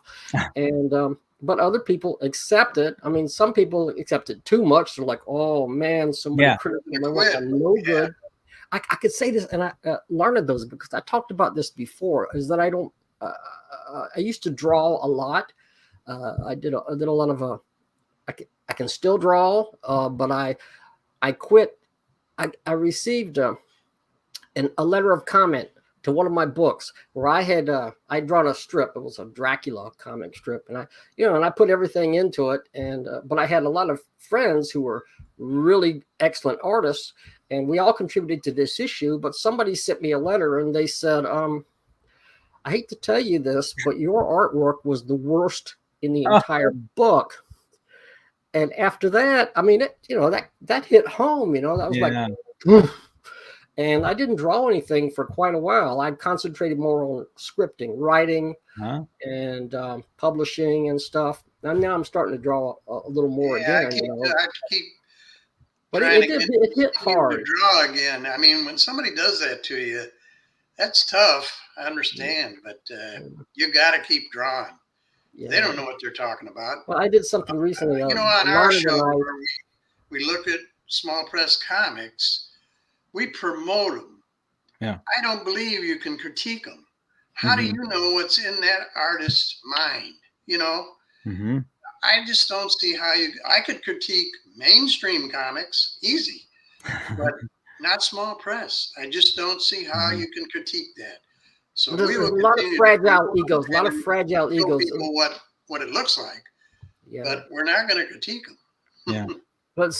and but other people accept it. I mean, some people accept it too much. They're like, "Oh man, somebody criticized me. No good." I could say this, and I learned those because I talked about this before. Is that I don't? I used to draw a lot. I did a lot of. I can still draw, but I quit. I received a letter of comment to one of my books where I had I'd drawn a strip. It was a Dracula comic strip, and I put everything into it. And but I had a lot of friends who were really excellent artists. And we all contributed to this issue, but somebody sent me a letter and they said, I hate to tell you this, but your artwork was the worst in the entire book. And after that, I mean, that hit home, that was like, and I didn't draw anything for quite a while. I concentrated more on scripting, writing, and publishing and stuff. And now I'm starting to draw a little more again. I keep but it hit hard. To draw again. I mean, when somebody does that to you, that's tough. I understand, but you got to keep drawing. Yeah. They don't know what they're talking about. Well, I did something recently. On our show, where we look at small press comics, we promote them. Yeah. I don't believe you can critique them. How do you know what's in that artist's mind? I just don't see how I could critique mainstream comics easy, but not small press. I just don't see how you can critique that. So there's a lot of fragile egos, people what it looks like, but we're not going to critique them. Yeah. But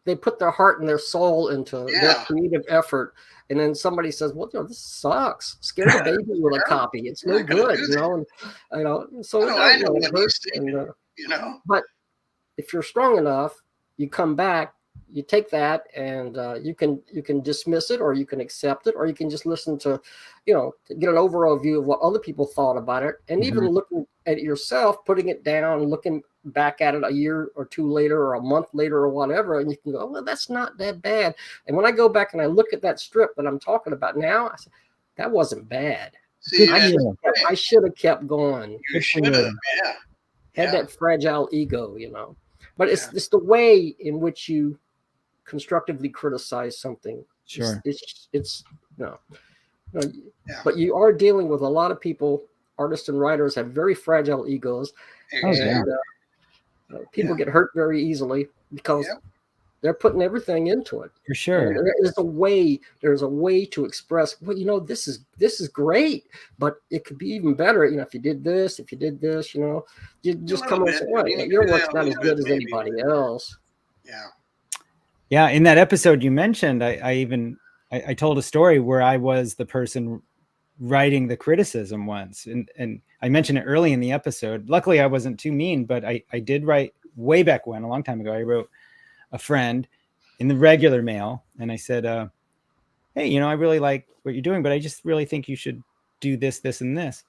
they put their heart and their soul into their creative effort. And then somebody says, well, this sucks. Scare the baby with a copy. It's no good, But if you're strong enough, you come back, you take that, and you can dismiss it, or you can accept it, or you can just listen to, to get an overall view of what other people thought about it, and even looking at it yourself, putting it down, looking back at it a year or two later, or a month later, or whatever, and you can go, well, that's not that bad. And when I go back and I look at that strip that I'm talking about now, I said, that wasn't bad. See, I should have kept going. You should have, Had that fragile ego, But it's the way in which you constructively criticize something. Sure. It's But you are dealing with a lot of people. Artists and writers have very fragile egos. And people get hurt very easily because they're putting everything into it. For sure. There's a way to express, well, this is great, but it could be even better, if you did this, you just come up and say, well, your work's not as good as anybody else. Yeah. Yeah. In that episode you mentioned, I told a story where I was the person writing the criticism once. And I mentioned it early in the episode. Luckily I wasn't too mean, but I did write way back when, a long time ago. I wrote a friend in the regular mail, and I said, hey, I really like what you're doing, but I just really think you should do this, this, and this.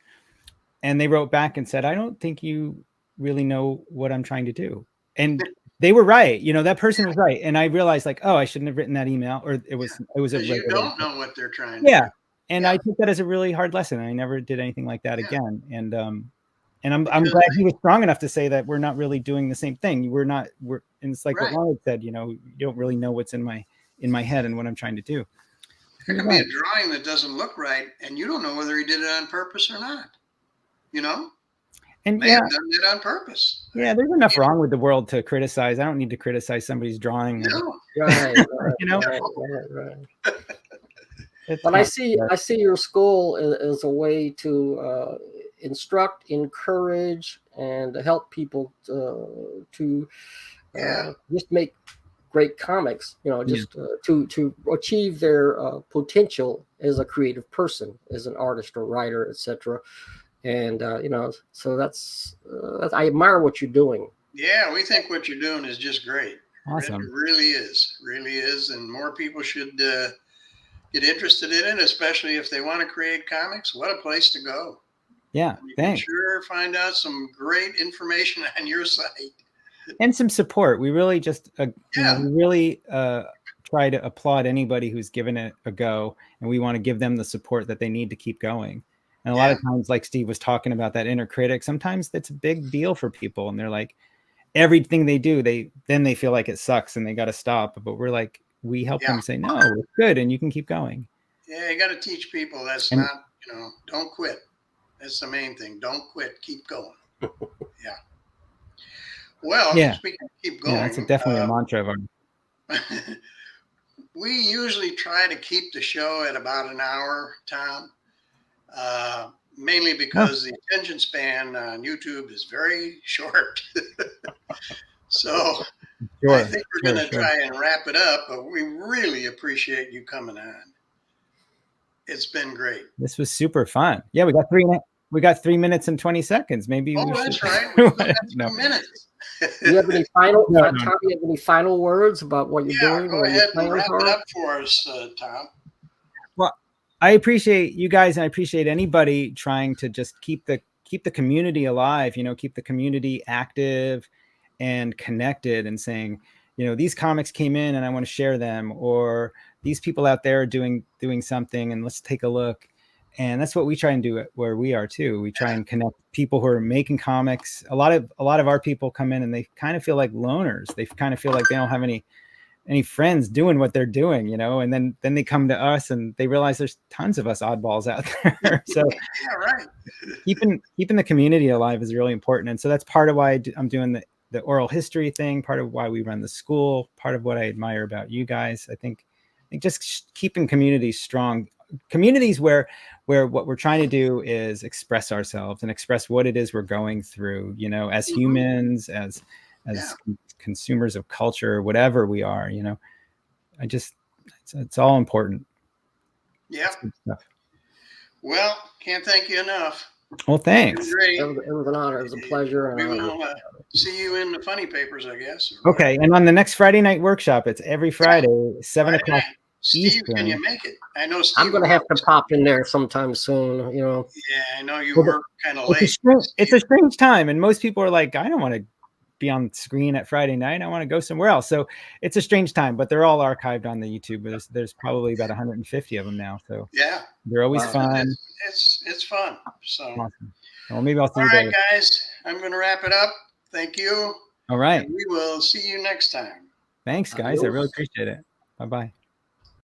And they wrote back and said, I don't think you really know what I'm trying to do. And they were right. You know, that person was right. And I realized like, oh, I shouldn't have written that email, or it was a Because you regular. don't know what they're trying to Yeah. do. And Yeah. I took that as a really hard lesson. I never did anything like that Yeah. again. And I'm glad he was strong enough to say that we're not really doing the same thing. And it's like Right. what Ronald said, you know, you don't really know what's in my head and what I'm trying to do. There can be a drawing that doesn't look right, and you don't know whether he did it on purpose or not. You know? And may have done it on purpose. Yeah, there's enough wrong with the world to criticize. I don't need to criticize somebody's drawing. No. Right, you know? Right. But I see your school as a way to instruct, encourage, and help people to just make great comics. You know, just to achieve their potential as a creative person, as an artist or writer, etc. And you know, so that's I admire what you're doing. Yeah, we think what you're doing is just great. Awesome. It really is, and more people should get interested in it, especially if they want to create comics. What a place to go! Yeah, thanks. You can sure find out some great information on your site and some support. We really just you know, we really try to applaud anybody who's given it a go, and we want to give them the support that they need to keep going. And a lot of times, like Steve was talking about, that inner critic, sometimes that's a big deal for people, and they're like, everything they do, they feel like it sucks and they got to stop. But we're like, we help them say, no, it's good, and you can keep going. Yeah, you got to teach people that's not, you know, don't quit. That's the main thing. Don't quit. Keep going. Yeah. Well, speaking of keep going. Yeah, that's definitely a mantra of ours. We usually try to keep the show at about an hour, Tom. Mainly because the attention span on YouTube is very short. So I think we're going to try and wrap it up, but we really appreciate you coming on. It's been great. This was super fun. Yeah, we got 3 minutes and 20 seconds. Maybe. Oh, that's right. We've got 3 minutes. Do you have any final? Tom, you have any final words about what you're doing? Go ahead and wrap it up for us, Tom. Well, I appreciate you guys, and I appreciate anybody trying to just keep the community alive, you know, keep the community active and connected, and saying, you know, these comics came in and I want to share them, or these people out there are doing something and let's take a look. And that's what we try and do where we are too. We try and connect people who are making comics. A lot of our people come in and they kind of feel like loners. They kind of feel like they don't have any friends doing what they're doing, you know, and then they come to us and they realize there's tons of us oddballs out there. So keeping the community alive is really important. And so that's part of why I'm doing the oral history thing, part of why we run the school, part of what I admire about you guys. I think just keeping communities strong, communities where what we're trying to do is express ourselves and express what it is we're going through, you know, as humans, as consumers of culture, whatever we are, you know. It's all important. Yeah. Well, can't thank you enough. Well, thanks. It was an honor. It was a pleasure. We will see you in the funny papers, I guess. Okay, and on the next Friday night workshop, it's every Friday, 7 o'clock Steve, Eastern. can you make it? I know Steve. I'm going to have to pop in there sometime soon, you know. Yeah, I know you work kind of late. It's a strange time, and most people are like, I don't want to be on screen at Friday night. I want to go somewhere else. So it's a strange time, but they're all archived on the YouTube. There's probably about 150 of them now. So yeah, they're always fun. It's fun. So awesome. Well, maybe I'll see you. All right, guys, I'm going to wrap it up. Thank you. All right. And we will see you next time. Thanks, guys. I really appreciate it. Bye-bye.